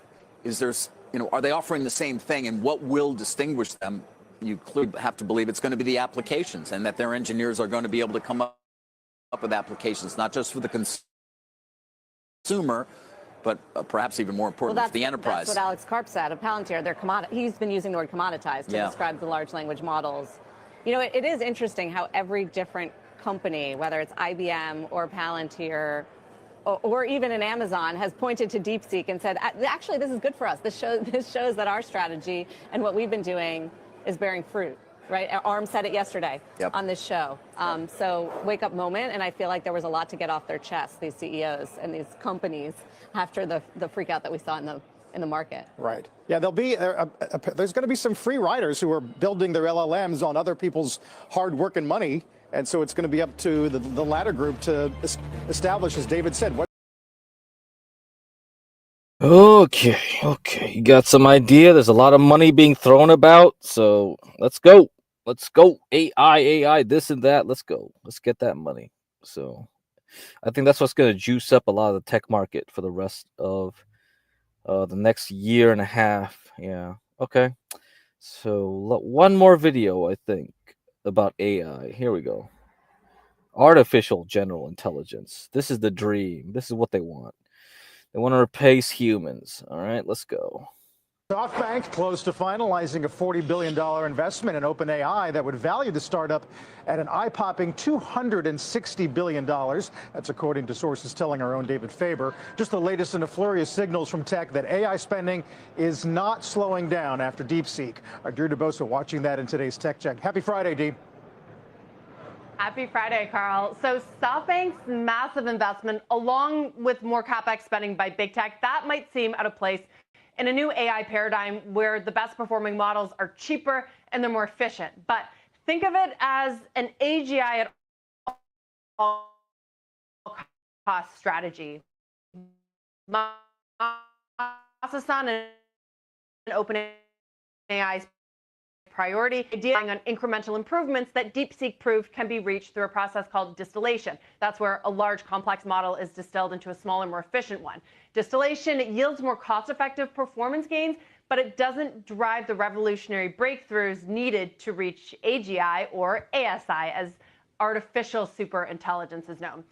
are they offering the same thing, and what will distinguish them? You clearly have to believe it's going to be the applications, and that their engineers are going to be able to come up with applications, not just for the consumer, but perhaps even more important for the enterprise. That's what Alex Karp said of Palantir. He's been using the word commoditized to describe the large language models. You know, it is interesting how every different company, whether it's IBM or Palantir or even an Amazon, has pointed to DeepSeek and said, actually, this is good for us. This shows that our strategy and what we've been doing is bearing fruit, right? ARM said it yesterday on this show. So wake up moment, and I feel like there was a lot to get off their chests, these CEOs and these companies, after the freak out that we saw in the market. Right. Yeah, there's going to be some free riders who are building their LLMs on other people's hard work and money. And so it's going to be up to the latter group to establish, as David said, what. Okay, you got some idea. There's a lot of money being thrown about, so let's go. AI, this and that. Let's go. Let's get that money. So I think that's what's going to juice up a lot of the tech market for the rest of the next year and a half. Yeah. Okay. So one more video, I think, about AI. Here we go. Artificial general intelligence. This is the dream. This is what they want. They want to replace humans. All right, let's go. SoftBank close to finalizing a $40 billion investment in OpenAI that would value the startup at an eye-popping $260 billion. That's according to sources telling our own David Faber. Just the latest in a flurry of signals from tech that AI spending is not slowing down after DeepSeek. Our Drew DeBosa watching that in today's Tech Check. Happy Friday, Dee. Happy Friday, Carl. So SoftBank's massive investment, along with more CapEx spending by big tech, that might seem out of place in a new AI paradigm where the best performing models are cheaper and they're more efficient. But think of it as an AGI at all cost strategy. Masa-san and OpenAI's priority, relying on incremental improvements that DeepSeek proved can be reached through a process called distillation. That's where a large complex model is distilled into a smaller, more efficient one. Distillation yields more cost-effective performance gains, but it doesn't drive the revolutionary breakthroughs needed to reach AGI or ASI, as artificial superintelligence is known.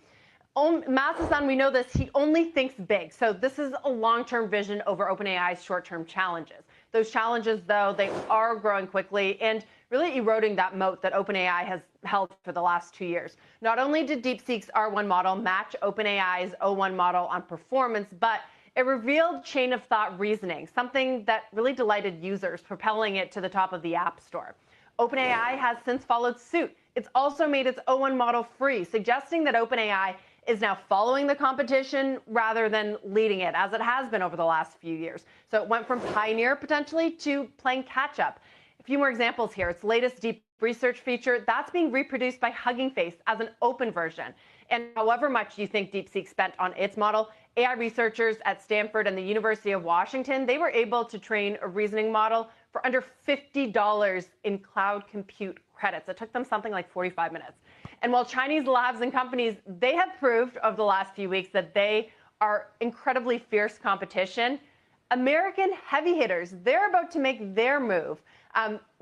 Masa-san, we know this, he only thinks big. So this is a long-term vision over OpenAI's short-term challenges. Those challenges, though, they are growing quickly and really eroding that moat that OpenAI has held for the last 2 years. Not only did DeepSeek's R1 model match OpenAI's O1 model on performance, but it revealed chain of thought reasoning, something that really delighted users, propelling it to the top of the App Store. OpenAI has since followed suit. It's also made its O1 model free, suggesting that OpenAI is now following the competition rather than leading it, as it has been over the last few years. So it went from pioneer potentially to playing catch up. A few more examples here. Its latest deep research feature, that's being reproduced by Hugging Face as an open version. And however much you think DeepSeek spent on its model, AI researchers at Stanford and the University of Washington, they were able to train a reasoning model for under $50 in cloud compute credits. It took them something like 45 minutes. And while Chinese labs and companies, they have proved over the last few weeks that they are incredibly fierce competition, American heavy hitters, they're about to make their move.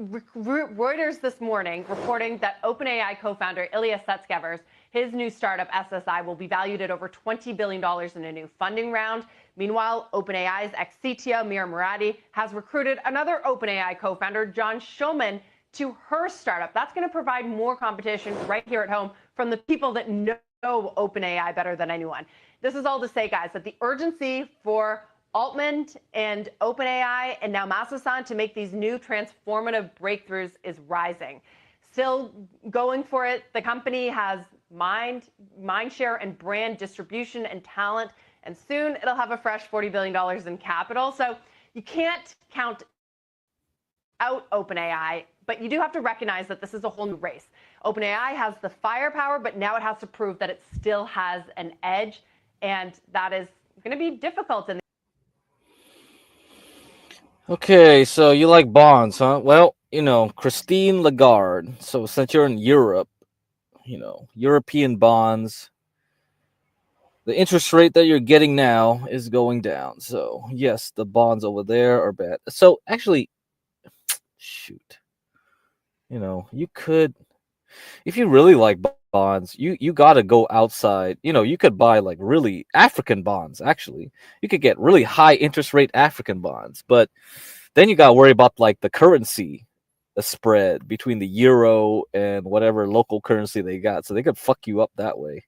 Reuters this morning reporting that OpenAI co-founder Ilya Sutskever's, his new startup SSI will be valued at over $20 billion in a new funding round. Meanwhile, OpenAI's ex-CTO Mira Murati has recruited another OpenAI co-founder, John Schulman, to her startup. That's going to provide more competition right here at home from the people that know OpenAI better than anyone. This is all to say, guys, that the urgency for Altman and OpenAI and now Masa-san to make these new transformative breakthroughs is rising. Still going for it. The company has mind share and brand distribution and talent, and soon it'll have a fresh $40 billion in capital. So you can't count out OpenAI, but you do have to recognize that this is a whole new race. OpenAI has the firepower, but now it has to prove that it still has an edge, and that is going to be difficult in Okay, so you like bonds, huh? Well, Christine Lagarde. So since you're in Europe, European bonds, the interest rate that you're getting now is going down. So yes, the bonds over there are bad. So actually, shoot, you could, if you really like bonds, you got to go outside. You could buy like really African bonds. Actually, you could get really high interest rate African bonds, but then you got to worry about like the currency, the spread between the euro and whatever local currency they got. So they could fuck you up that way.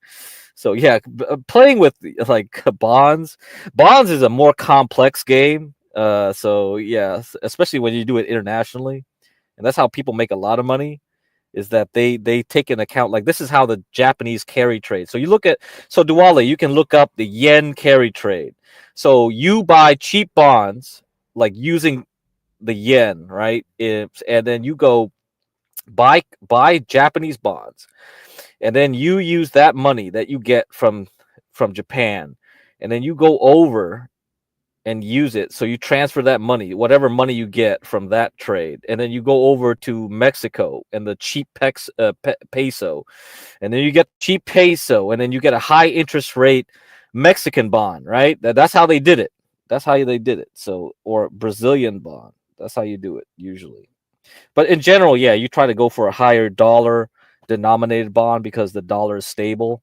So yeah, playing with like bonds is a more complex game. So yeah, especially when you do it internationally, and that's how people make a lot of money. Is that they take into account, like, this is how the Japanese carry trade. So you look at, Duale, you can look up the yen carry trade. So you buy cheap bonds, like using the yen, right? And then you go buy Japanese bonds, and then you use that money that you get from Japan, and then you go over and use it. So you transfer that money, whatever money you get from that trade, and then you go over to Mexico and the cheap peso, and then you get cheap peso, and then you get a high interest rate Mexican bond, right? That's how they did it. That's how they did it. So, or Brazilian bond. That's how you do it usually. But in general, yeah, you try to go for a higher dollar denominated bond because the dollar is stable.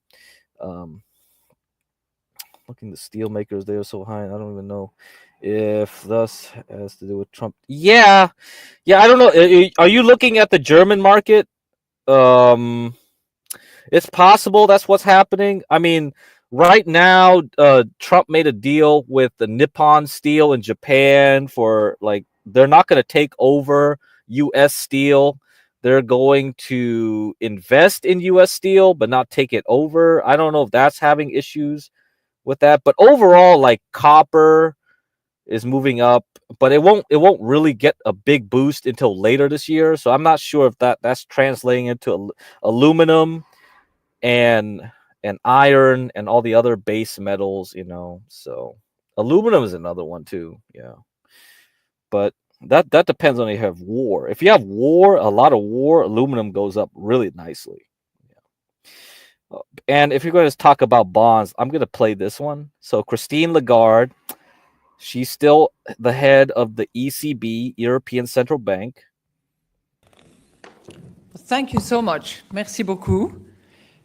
looking the steel makers, they are so high. I don't even know if thus has to do with Trump. Yeah, I don't know. Are you looking at the German market? It's possible that's what's happening. I mean, right now, Trump made a deal with the Nippon Steel in Japan for like they're not going to take over U.S. steel. They're going to invest in U.S. steel, but not take it over. I don't know if that's having issues with that, but overall, like copper is moving up, but it won't really get a big boost until later this year. So I'm not sure if that's translating into aluminum and iron and all the other base metals, So aluminum is another one too, yeah. But that depends on if you have war. If you have war, a lot of war, aluminum goes up really nicely. Yeah. And if you're going to talk about bonds, I'm going to play this one. So Christine Lagarde, she's still the head of the ECB, European Central Bank. Thank you so much. Merci beaucoup.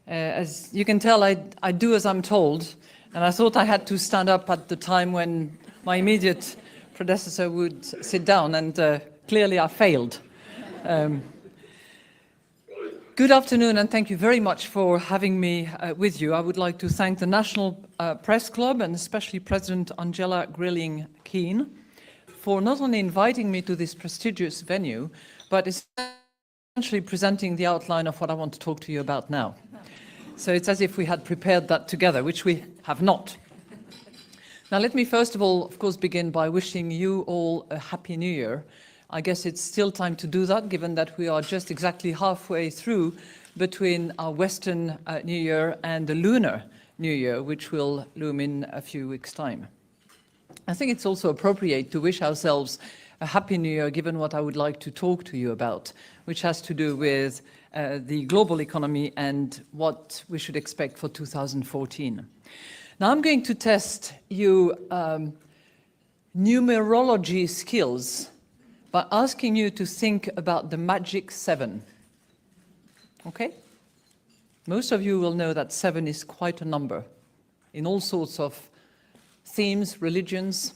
As you can tell, I do as I'm told, and I thought I had to stand up at the time when my immediate predecessor would sit down, and clearly I failed. Good afternoon, and thank you very much for having me with you. I would like to thank the National Press Club and especially President Angela Grilling-Keane for not only inviting me to this prestigious venue, but essentially presenting the outline of what I want to talk to you about now. So it's as if we had prepared that together, which we have not. Now, let me first of all, of course, begin by wishing you all a Happy New Year. I guess it's still time to do that, given that we are just exactly halfway through between our Western New Year and the Lunar New Year, which will loom in a few weeks' time. I think it's also appropriate to wish ourselves a Happy New Year, given what I would like to talk to you about, which has to do with the global economy and what we should expect for 2014. Now, I'm going to test you numerology skills by asking you to think about the magic 7. Okay? Most of you will know that 7 is quite a number in all sorts of themes, religions,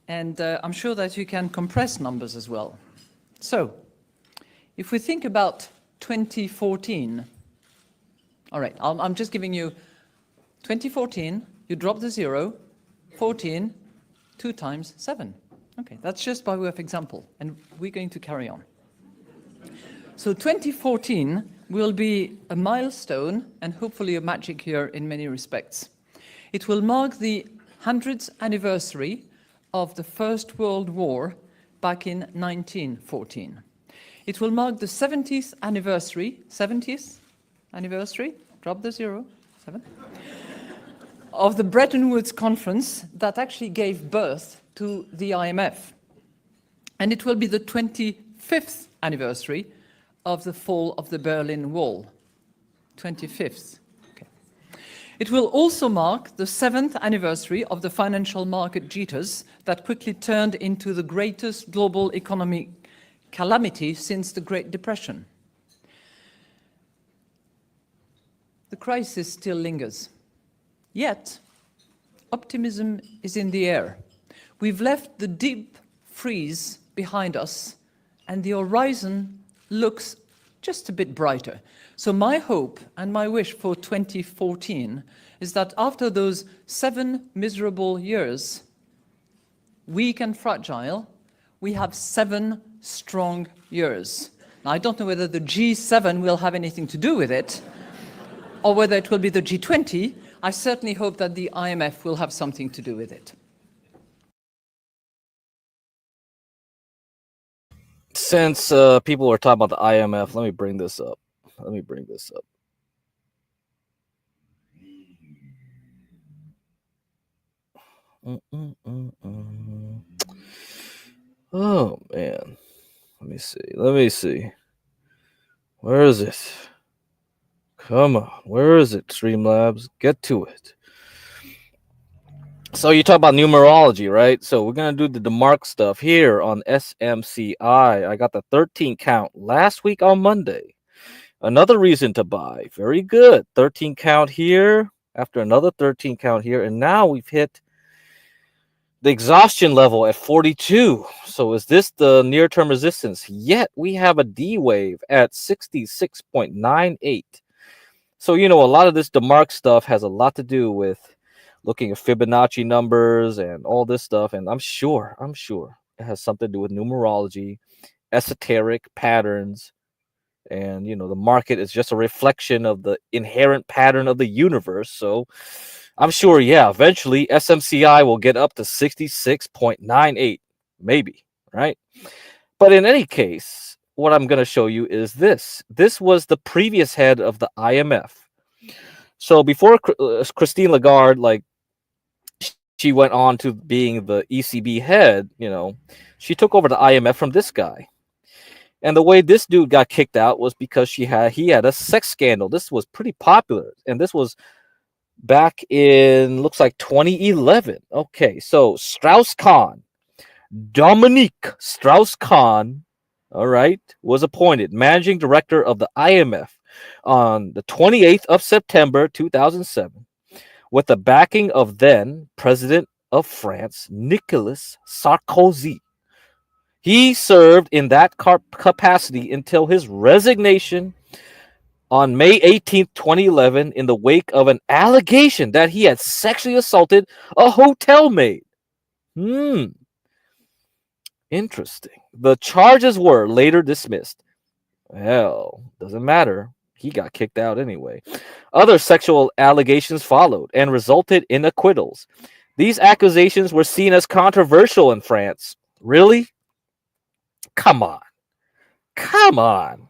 and I'm sure that you can compress numbers as well. So, if we think about 2014, all right, I'm just giving you 2014, you drop the 0, 14, 2 times 7. Okay, that's just by way of example, and we're going to carry on. So 2014 will be a milestone and hopefully a magic year in many respects. It will mark the 100th anniversary of the First World War back in 1914. It will mark the 70th anniversary, drop the 0, 7, of the Bretton Woods Conference that actually gave birth to the IMF. And it will be the 25th anniversary of the fall of the Berlin Wall. 25th. Okay. It will also mark the 7th anniversary of the financial market jitters that quickly turned into the greatest global economic calamity since the Great Depression. The crisis still lingers. Yet, optimism is in the air. We've left the deep freeze behind us, and the horizon looks just a bit brighter. So my hope and my wish for 2014 is that after those 7 miserable years, weak and fragile, we have 7 strong years. Now, I don't know whether the G7 will have anything to do with it, or whether it will be the G20. I certainly hope that the IMF will have something to do with it. Since people are talking about the IMF, let me bring this up. Oh, man. Let me see. Where is it? Come on. Where is it, Streamlabs? Get to it. So you talk about numerology, right? So we're going to do the DeMark stuff here on SMCI. I got the 13 count last week on Monday. Another reason to buy. Very good. 13 count here. after another 13 count here, and now we've hit the exhaustion level at 42. So is this the near-term resistance? Yet we have a D wave at 66.98. So, you know, a lot of this DeMark stuff has a lot to do with looking at Fibonacci numbers and all this stuff. And I'm sure it has something to do with numerology, esoteric patterns. And, you know, the market is just a reflection of the inherent pattern of the universe. So I'm sure, yeah, eventually SMCI will get up to 66.98, maybe, right? But in any case, what I'm going to show you is this. This was the previous head of the IMF. So before Christine Lagarde, like, she went on to being the ECB head, you know, she took over the IMF from this guy. And the way this dude got kicked out was because he had a sex scandal. This was pretty popular. And this was back in, looks like 2011. Okay, so Strauss-Kahn, Dominique Strauss-Kahn, all right, was appointed managing director of the IMF on the 28th of September 2007 with the backing of then President of France, Nicolas Sarkozy. He served in that capacity until his resignation on May 18th, 2011, in the wake of an allegation that he had sexually assaulted a hotel maid. Interesting. The charges were later dismissed. Well, doesn't matter. He got kicked out anyway. Other sexual allegations followed and resulted in acquittals. These accusations were seen as controversial in France. Really? Come on. Come on.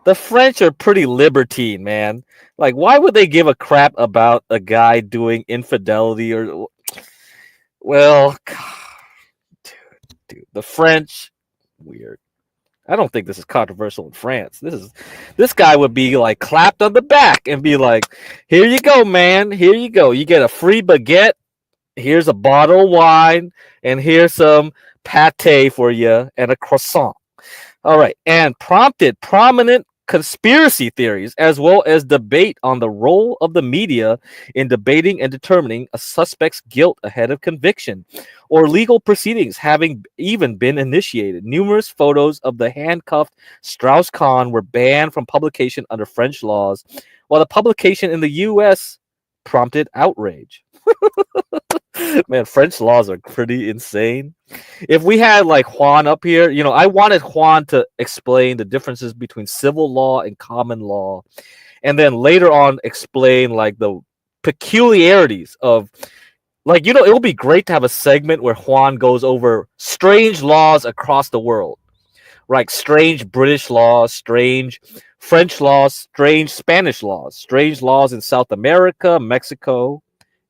The French are pretty libertine, man. Like, why would they give a crap about a guy doing infidelity or... Well, dude, the French, weird. I don't think this is controversial in France. This guy would be like clapped on the back and be like, here you go, man. Here you go. You get a free baguette. Here's a bottle of wine. And here's some pate for you and a croissant. All right. And prompted prominent conspiracy theories as well as debate on the role of the media in debating and determining a suspect's guilt ahead of conviction or legal proceedings having even been initiated. Numerous photos of the handcuffed Strauss-Kahn were banned from publication under French laws, while the publication in the U.S. prompted outrage. Man, French laws are pretty insane. If we had like Juan up here, you know, I wanted Juan to explain the differences between civil law and common law, and then later on explain like the peculiarities of, like, you know, it would be great to have a segment where Juan goes over strange laws across the world, right? Strange British laws, strange French laws, strange Spanish laws, strange laws in South America, Mexico,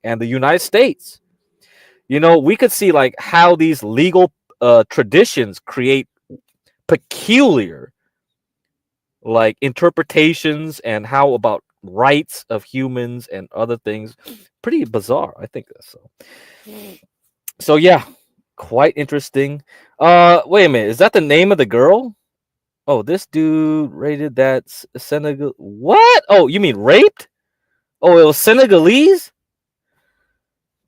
and the United States. You know, we could see like how these legal traditions create peculiar like interpretations and how about rights of humans and other things. Pretty bizarre, I think. So yeah, quite interesting. Wait a minute, is that the name of the girl? Oh, this dude rated that Senegal. What? Oh, you mean raped? Oh, it was Senegalese?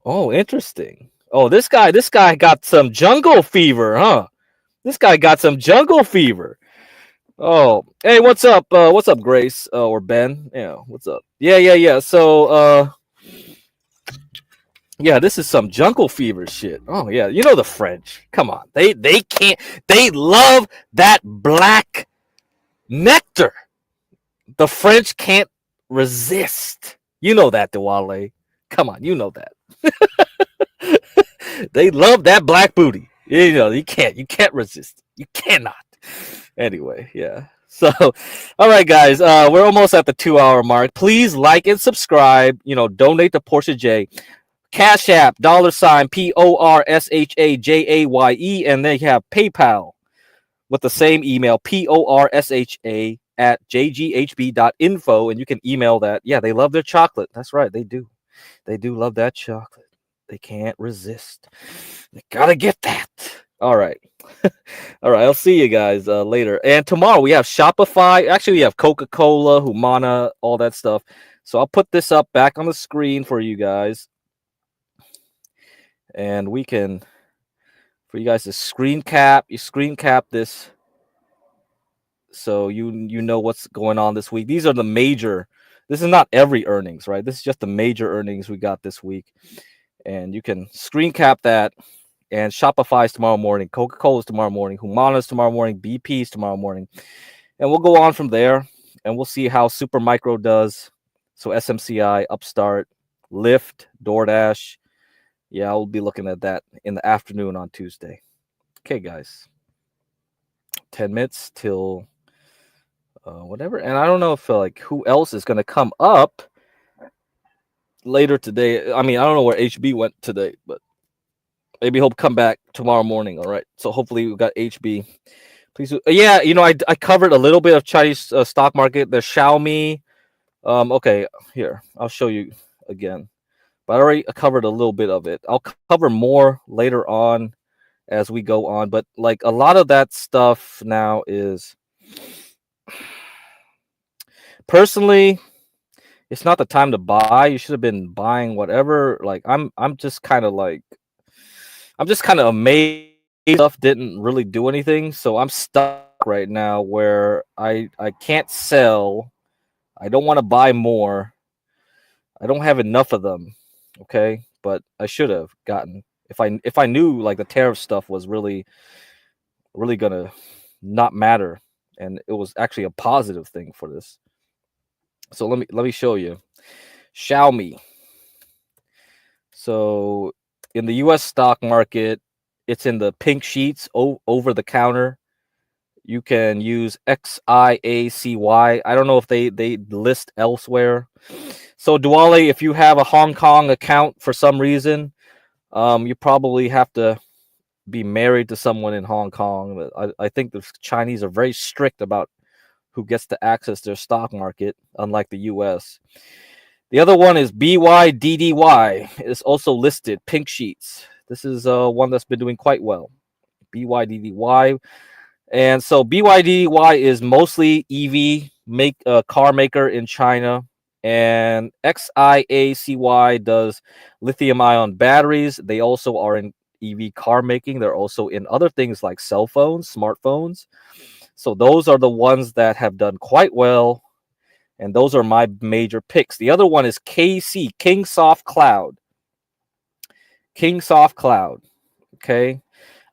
Oh, interesting. Oh, this guy got some jungle fever, huh? This guy got some jungle fever. Oh, hey, what's up? What's up, Grace or Ben? Yeah, what's up? Yeah. So, yeah, this is some jungle fever shit. Oh yeah, you know the French. Come on, they can't. They love that black nectar. The French can't resist. You know that, Diwale. Come on, you know that. They love that black booty. You know, you can't resist. You cannot. Anyway, yeah. So, all right, guys, we're almost at the 2-hour mark. Please like and subscribe. You know, donate to Portia J. Cash App, $PORSHAJAYE, and they have PayPal with the same email, PORSHA@jghb.info, and you can email that. Yeah, they love their chocolate. That's right, they do. They do love that chocolate. They can't resist. They gotta get that. All right. All right, I'll see you guys later. And tomorrow we have Shopify. Actually, we have Coca-Cola, Humana, all that stuff. So I'll put this up back on the screen for you guys. And we can, for you guys to screen cap this so you know what's going on this week. These are the major, this is not every earnings, right? This is just the major earnings we got this week. And you can screen cap that. And Shopify's tomorrow morning, Coca-Cola's tomorrow morning, Humana's tomorrow morning, BP's tomorrow morning. And we'll go on from there, and we'll see how Supermicro does. So SMCI, Upstart, Lyft, DoorDash. Yeah, I'll be looking at that in the afternoon on Tuesday. Okay, guys. 10 minutes till whatever. And I don't know if like who else is going to come up later today. I mean, I don't know where HB went today, but maybe he'll come back tomorrow morning. All right. So hopefully we got HB. Please. Yeah, you know, I covered a little bit of Chinese stock market. The Xiaomi. Okay, here. I'll show you again. But I already covered a little bit of it. I'll cover more later on as we go on. But like a lot of that stuff now is personally, it's not the time to buy. You should have been buying whatever. Like I'm just kind of amazed stuff didn't really do anything. So I'm stuck right now where I can't sell. I don't want to buy more. I don't have enough of them. Okay, but I should have gotten if I knew like the tariff stuff was really gonna not matter, and it was actually a positive thing for this. So let me show you Xiaomi. So in the U.S. stock market, it's in the pink sheets over the counter. You can use XIACY. I don't know if they list elsewhere. So Duale, if you have a Hong Kong account for some reason, you probably have to be married to someone in Hong Kong. I think the Chinese are very strict about who gets to access their stock market, unlike the U.S. The other one is BYDDY. It's also listed, pink sheets. This is one that's been doing quite well. BYDDY. And so BYDDY is mostly EV car maker in China. And XIACY does lithium-ion batteries. They also are in EV car making. They're also in other things like cell phones, smartphones. So those are the ones that have done quite well. And those are my major picks. The other one is KC, Kingsoft Cloud. Kingsoft Cloud. Okay.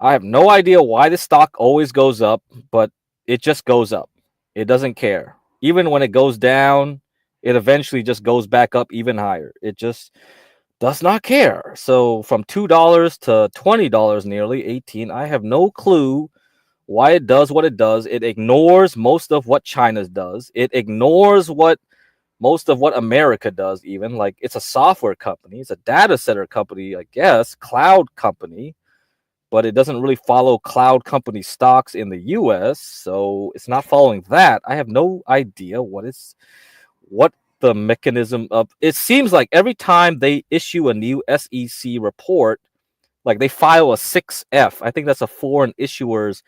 I have no idea why the stock always goes up, but it just goes up. It doesn't care. Even when it goes down, it eventually just goes back up even higher. It just does not care. So from $2 to $20 nearly, 18, I have no clue why it does what it does. It ignores most of what China does. It ignores most of what America does, even. Like, it's a software company. It's a data center company, I guess, cloud company. But it doesn't really follow cloud company stocks in the U.S., so it's not following that. I have no idea what the mechanism of. It seems like every time they issue a new SEC report, like they file a 6F. I think that's a foreign issuer's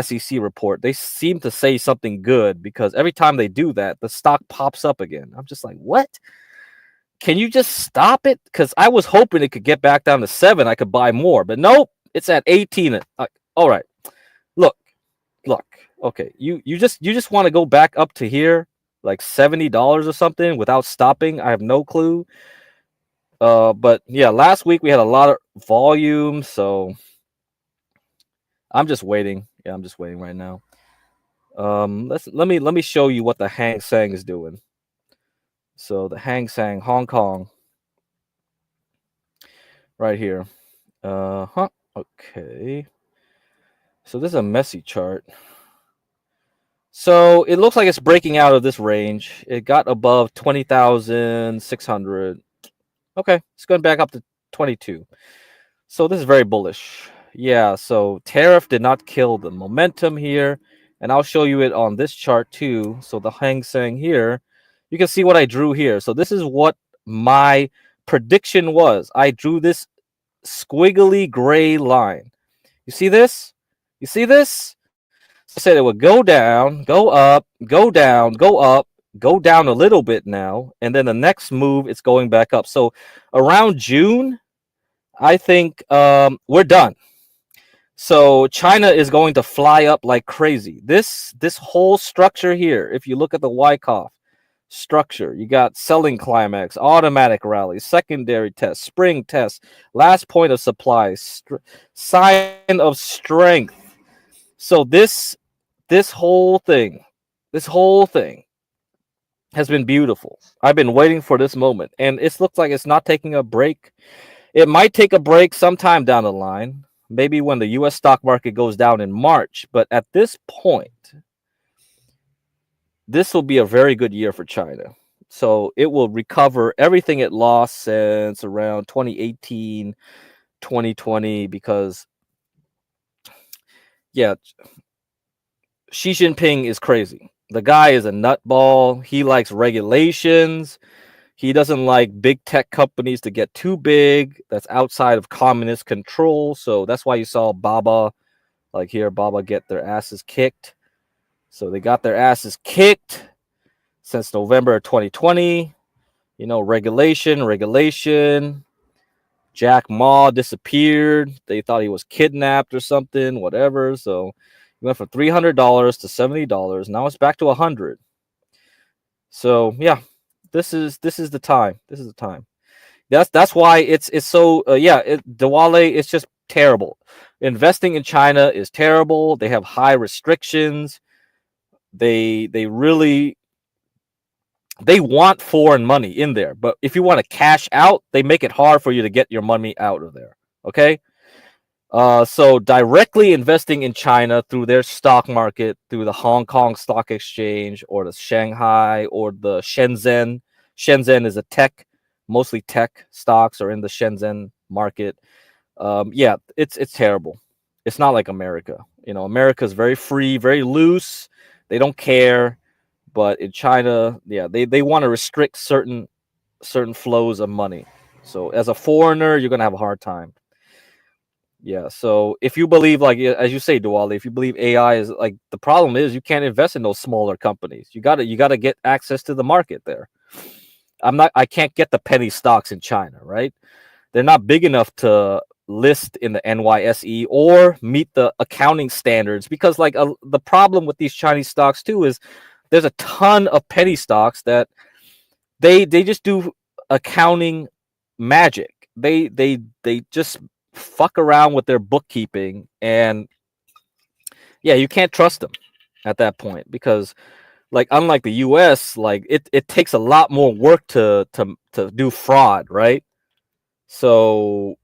SEC report. They seem to say something good because every time they do that, the stock pops up again. I'm just like, what? Can you just stop it? Because I was hoping it could get back down to 7. I could buy more, but nope. It's at 18. All right. Look. Okay. You just want to go back up to here, like $70 or something without stopping. I have no clue. But yeah, last week we had a lot of volume, so I'm just waiting. Yeah, I'm just waiting right now. Let me show you what the Hang Seng is doing. So the Hang Seng, Hong Kong, right here. Okay. So this is a messy chart. So it looks like it's breaking out of this range. It got above 20,600. Okay, it's going back up to 22. So this is very bullish. Yeah, so tariff did not kill the momentum here. And I'll show you it on this chart too. So the Hang Seng here, you can see what I drew here. So this is what my prediction was. I drew this squiggly gray line. You see this? You see this? I said it would go down, go up, go down, go up, go down a little bit now, and then the next move it's going back up. So around June, I think we're done. So China is going to fly up like crazy. This whole structure here, if you look at the Wyckoff structure, you got selling climax, automatic rally, secondary test, spring test, last point of supply, sign of strength. So this whole thing has been beautiful. I've been waiting for this moment, and it looks like it's not taking a break. It might take a break sometime down the line, maybe when the US stock market goes down in March, but at this point, this will be a very good year for China. So it will recover everything it lost since around 2018, 2020, because yeah, Xi Jinping is crazy. The guy is a nutball. He likes regulations. He doesn't like big tech companies to get too big. That's outside of communist control. So that's why you saw Baba, like here, Baba get their asses kicked. So they got their asses kicked since November 2020. You know, regulation. Jack Ma disappeared. They thought he was kidnapped or something, whatever. So he went from $300 to $70. Now it's back to $100. So yeah, this is the time. This is the time. That's why it's so Diwali, it's just terrible. Investing in China is terrible. They have high restrictions. They want foreign money in there, but if you want to cash out, they make it hard for you to get your money out of there. Okay. So directly investing in China through their stock market, through the Hong Kong Stock Exchange or the Shanghai or the Shenzhen. Shenzhen is a mostly tech stocks are in the Shenzhen market. It's terrible. It's not like America. You know, America is very free, very loose. They don't care. But in China, they want to restrict certain flows of money. So as a foreigner, you're gonna have a hard time. Yeah. So if you believe, like as you say, Diwali, if you believe AI is like, the problem is you can't invest in those smaller companies. You gotta get access to the market there. I can't get the penny stocks in China, right? They're not big enough to list in the NYSE or meet the accounting standards, because like the problem with these Chinese stocks too is there's a ton of penny stocks that they just do accounting magic. They just fuck around with their bookkeeping, and yeah, you can't trust them at that point, because like unlike the US, like it takes a lot more work to do fraud, right? So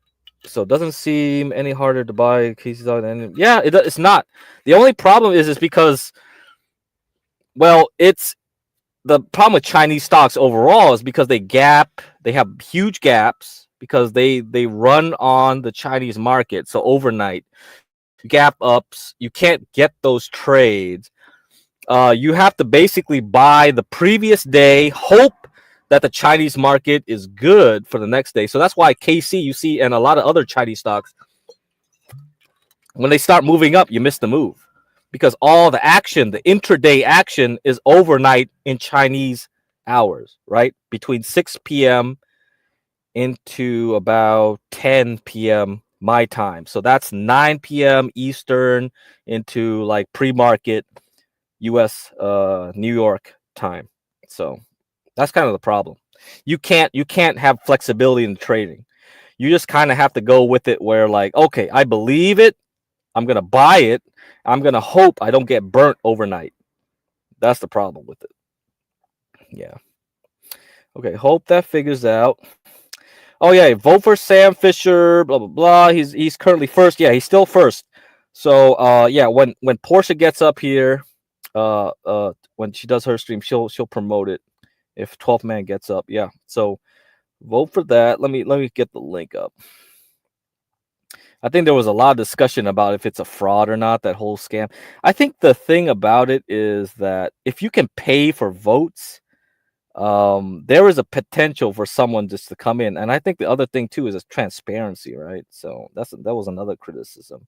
it doesn't seem any harder to buy cases out. And yeah, it's not. The only problem is because, well, it's the problem with Chinese stocks overall is because they have huge gaps because they run on the Chinese market. So overnight gap ups, you can't get those trades. You have to basically buy the previous day, hope that the Chinese market is good for the next day. So that's why KC, you see, and a lot of other Chinese stocks, when they start moving up, you miss the move, because all the action, the intraday action, is overnight in Chinese hours, right? Between 6 p.m. into about 10 p.m. my time. So that's 9 p.m. Eastern into like pre-market US New York time. So that's kind of the problem. You can't have flexibility in trading. You just kind of have to go with it where like, okay, I believe it, I'm gonna buy it, I'm gonna hope I don't get burnt overnight. That's the problem with it. Yeah. Okay, hope that figures out. Oh yeah, vote for Sam Fisher, blah blah blah. He's currently first. Yeah, he's still first. So yeah, when Portia gets up here, when she does her stream, she'll promote it. If 12th man gets up, yeah. So vote for that. Let me get the link up. I think there was a lot of discussion about if it's a fraud or not, that whole scam. I think the thing about it is that if you can pay for votes, there is a potential for someone just to come in. And I think the other thing too is transparency, right? So that was another criticism.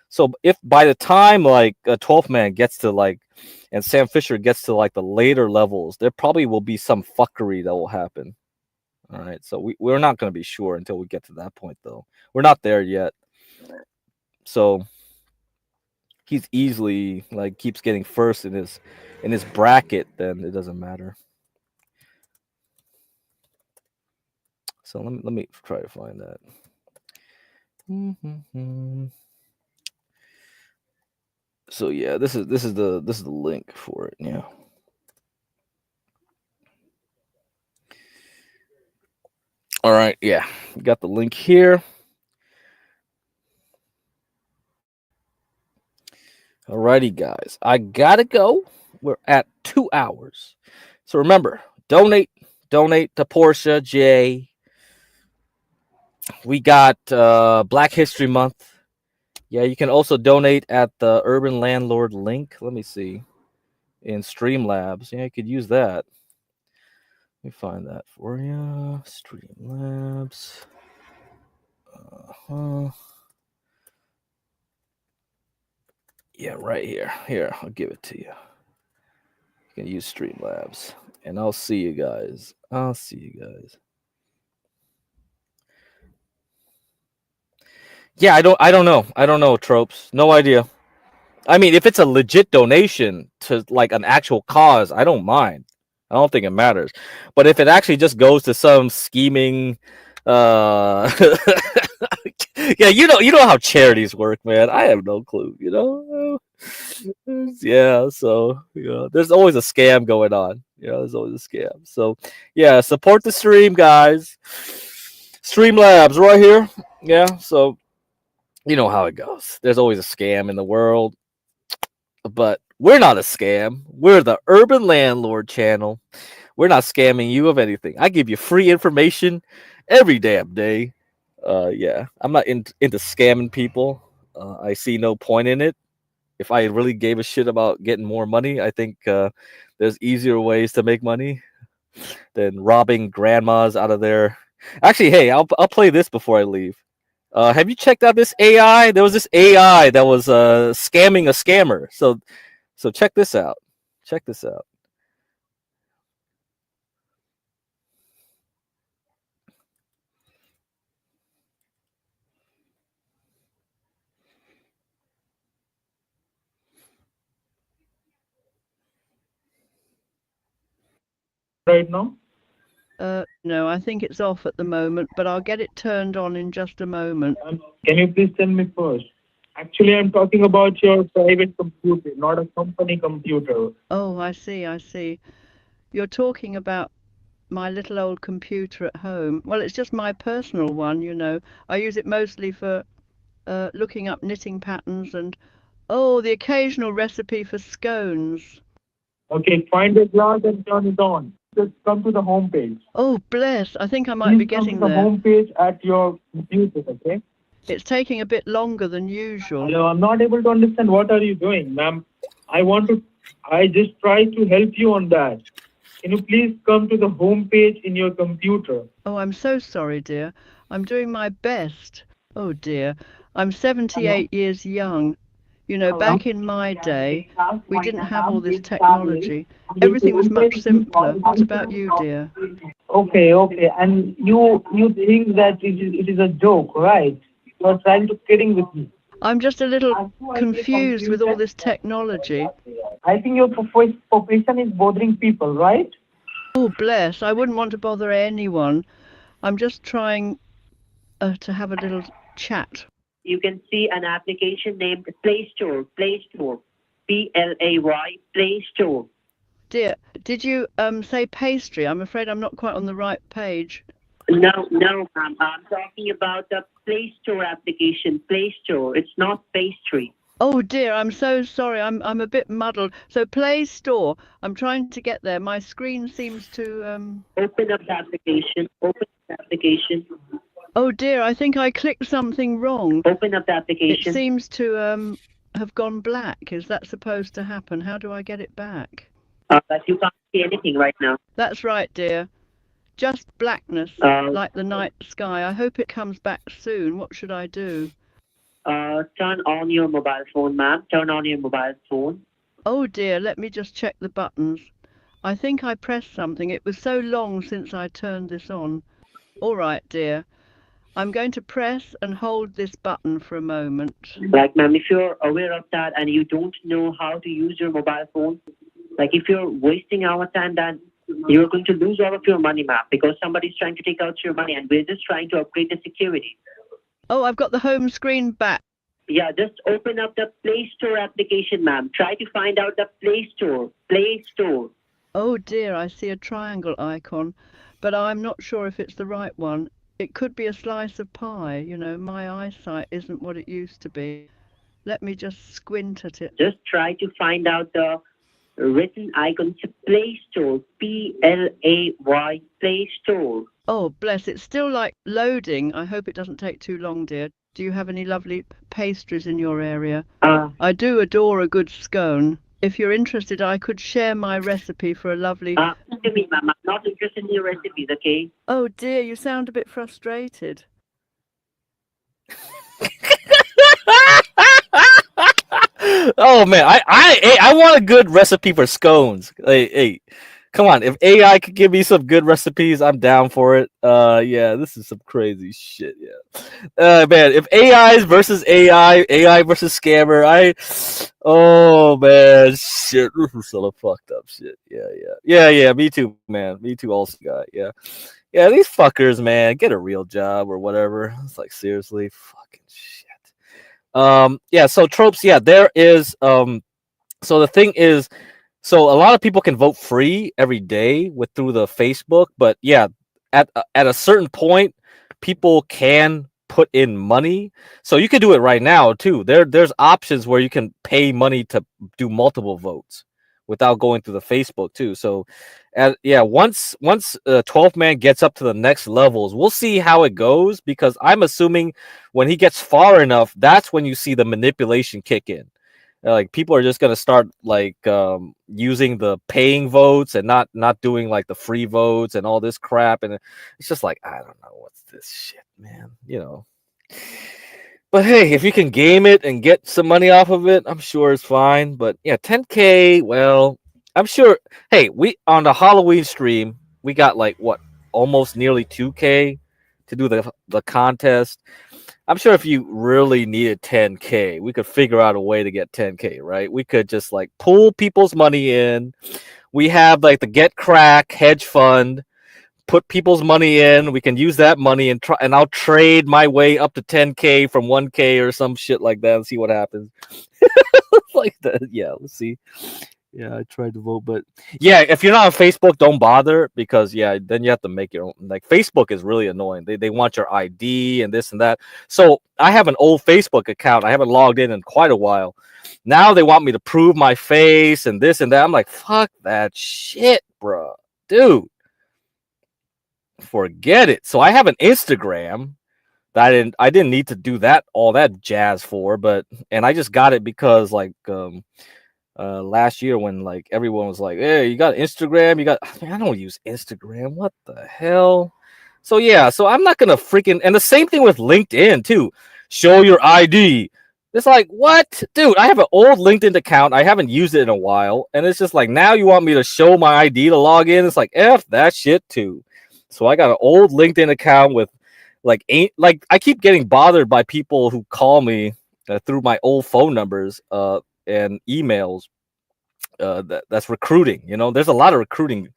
So if by the time like a 12th man gets to like, and Sam Fisher gets to like the later levels, there probably will be some fuckery that will happen. All right, so we're not going to be sure until we get to that point, though. We're not there yet. So he's easily like keeps getting first in his bracket, then it doesn't matter. So let me try to find that. So yeah, this is the link for it. Yeah. All right. Yeah, we got the link here. Alrighty, guys. I gotta go. We're at 2 hours. So remember, donate to Portia J. We got Black History Month. Yeah, you can also donate at the Urban Landlord link. Let me see. In Streamlabs. Yeah, you could use that. Let me find that for you. Streamlabs. Yeah, right here. Here, I'll give it to you. You can use Streamlabs. And I'll see you guys. Yeah, I don't know, Tropes. No idea. I mean, if it's a legit donation to like an actual cause, I don't mind. I don't think it matters. But if it actually just goes to some scheming yeah, you know how charities work, man. I have no clue, Yeah, so there's always a scam going on. There's always a scam. So yeah, support the stream, guys. Streamlabs right here. Yeah, so you know how it goes. There's always a scam in the world. But we're not a scam. We're the Urban Landlord channel. We're not scamming you of anything. I give you free information every damn day. Yeah, I'm not into scamming people. I see no point in it. If I really gave a shit about getting more money, I think there's easier ways to make money than robbing grandmas out of their. Actually, hey, I'll play this before I leave. Have you checked out this AI? There was this AI that was scamming a scammer. So check this out. Check this out. Right now? No, I think it's off at the moment, but I'll get it turned on in just a moment. Can you please tell me first? Actually, I'm talking about your private computer, not a company computer. Oh, I see. You're talking about my little old computer at home. Well, it's just my personal one. I use it mostly for looking up knitting patterns and, the occasional recipe for scones. Okay, find a glass and turn it on. Just come to the home page. Oh, bless. I think I might be getting there. Come to the home page at your computer, okay? It's taking a bit longer than usual. Hello, I'm not able to understand what are you doing, ma'am. I just try to help you on that. Can you please come to the home page in your computer? Oh, I'm so sorry, dear. I'm doing my best. Oh, dear. I'm 78 years young. Back in my day, we didn't have all this technology. Everything was much simpler. What about you, dear? Okay. And you think that it is a joke, right? You're trying to kidding with me. I'm just a little confused with all this technology. I think your profession is bothering people, right? Oh, bless. I wouldn't want to bother anyone. I'm just trying to have a little chat. You can see an application named Play Store, P-L-A-Y, Play Store. Dear, did you say pastry? I'm afraid I'm not quite on the right page. No, I'm talking about the Play Store application, Play Store. It's not pastry. Oh dear, I'm so sorry. I'm a bit muddled. So Play Store. I'm trying to get there. My screen seems to Open up the application. Oh dear, I think I clicked something wrong. Open up the application. It seems to have gone black. Is that supposed to happen? How do I get it back? But you can't see anything right now. That's right, dear. Just blackness, like the night sky. I hope it comes back soon. What should I do? turn on your mobile phone, ma'am. Turn on your mobile phone. Oh dear, let me just check the buttons. I think I pressed something. It was so long since I turned this on. All right, dear. I'm going to press and hold this button for a moment. Like, ma'am, if you're aware of that and you don't know how to use your mobile phone, like if you're wasting our time, then you're going to lose all of your money, ma'am, because somebody's trying to take out your money and we're just trying to upgrade the security. Oh, I've got the home screen back. Yeah, just open up the Play Store application, ma'am. Try to find out the Play Store. Play Store. Oh dear, I see a triangle icon, but I'm not sure if it's the right one. It could be a slice of pie. You know, my eyesight isn't what it used to be. Let me just squint at it. Just try to find out the written icon. It's a Play Store. Play, Play Store. Oh, bless, it's still like loading. I hope it doesn't take too long, dear. Do you have any lovely pastries in your area? I do adore a good scone. If you're interested, I could share my recipe for a lovely... To me, ma'am. I'm not interested in your recipes, okay? Oh dear, you sound a bit frustrated. Oh man, I want a good recipe for scones. Hey, come on. If AI could give me some good recipes, I'm down for it. Yeah, this is some crazy shit. Yeah. Man, if AI versus AI versus scammer, oh man, shit, this is some fucked up shit. Yeah. Me too, man. Me too, also guy. Yeah. These fuckers, man, get a real job or whatever. It's like seriously, fucking shit. Yeah. So tropes. Yeah, there is. So the thing is. So a lot of people can vote free every day through the Facebook, but yeah, at a certain point, people can put in money. So you can do it right now too. There's options where you can pay money to do multiple votes without going through the Facebook too. So, once 12th man gets up to the next levels, we'll see how it goes, because I'm assuming when he gets far enough, that's when you see the manipulation kick in. Like people are just gonna start like using the paying votes and not doing like the free votes and all this crap, and it's just like, I don't know what's this shit, man. But hey, if you can game it and get some money off of it, I'm sure it's fine. But yeah, 10K. Well, I'm sure. Hey, we on the Halloween stream we got like what, almost nearly 2K to do the contest. I'm sure if you really needed 10K, we could figure out a way to get 10K, right? We could just like pull people's money in. We have like the GetCrack hedge fund, put people's money in. We can use that money and I'll trade my way up to 10K from 1K or some shit like that and see what happens. Like that. Yeah, let's see. Yeah, I tried to vote, but yeah, if you're not on Facebook, don't bother, because then you have to make your own. Like Facebook is really annoying. They want your ID and this and that. So I have an old Facebook account. I haven't logged in quite a while. Now they want me to prove my face and this and that. I'm like, fuck that shit, bro, dude. Forget it. So I have an Instagram that I didn't need to do all that jazz for, and I just got it because like last year when like everyone was like, hey, you got Instagram, I don't use Instagram, what the hell. So so I'm not gonna freaking, and the same thing with LinkedIn too, show your ID. It's like, what, dude? I have an old LinkedIn account, I haven't used it in a while, and it's just like, now you want me to show my ID to log in? It's like, F that shit too. So I got an old LinkedIn account with I keep getting bothered by people who call me through my old phone numbers and emails. That's recruiting. There's a lot of recruiting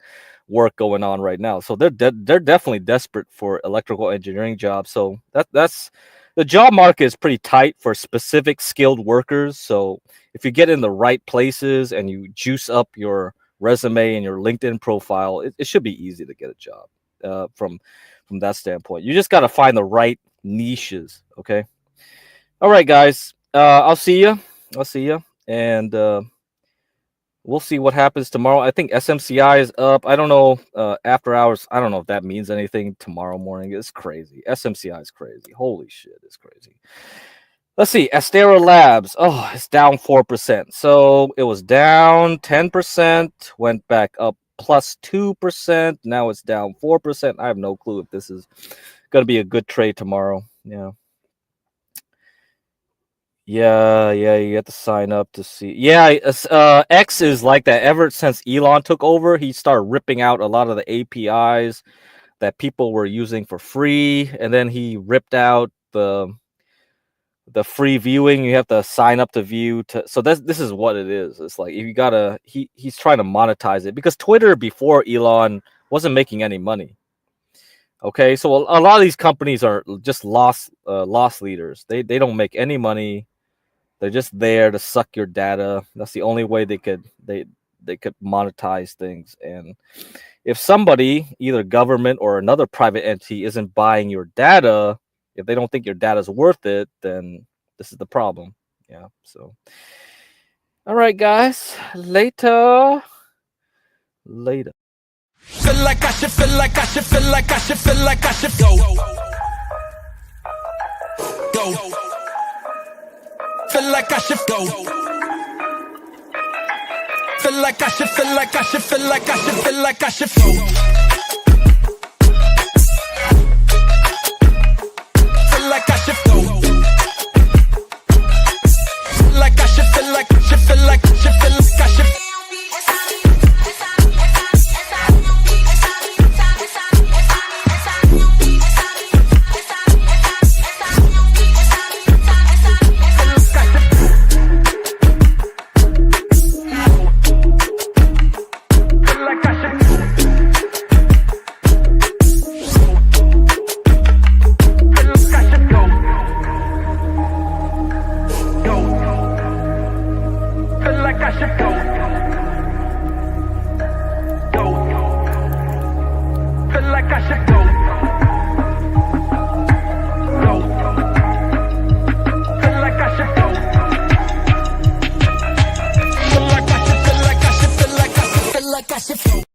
work going on right now, so they're definitely desperate for electrical engineering jobs. So that's the job market is pretty tight for specific skilled workers. So if you get in the right places and you juice up your resume and your LinkedIn profile, it should be easy to get a job from that standpoint. You just got to find the right niches. Okay. All right, guys. I'll see you. And we'll see what happens tomorrow. I think SMCI is up. I don't know. After hours, I don't know if that means anything tomorrow morning. It's crazy. SMCI is crazy. Holy shit, it's crazy. Let's see. Astera Labs. Oh, it's down 4%. So it was down 10%, went back up plus 2%. Now it's down 4%. I have no clue if this is going to be a good trade tomorrow. Yeah. Yeah, you have to sign up to see. Yeah, X is like that. Ever since Elon took over, he started ripping out a lot of the APIs that people were using for free, and then he ripped out the free viewing. You have to sign up to view. So this is what it is. It's like you gotta. He's trying to monetize it because Twitter before Elon wasn't making any money. Okay, so a lot of these companies are just loss leaders. They don't make any money. They're just there to suck your data. That's the only way they could monetize things. And if somebody, either government or another private entity, isn't buying your data, if they don't think your data is worth it, then this is the problem. Yeah. So, all right, guys. Later. Feel like I should, feel like I should, feel like I should, feel like I should go. Feel like I should go. Feel like I should, feel like I should, feel like I should, feel like I should go. Feel like I should go. Feel like I should, feel like I should, feel like I should, feel like I should. Feel like I should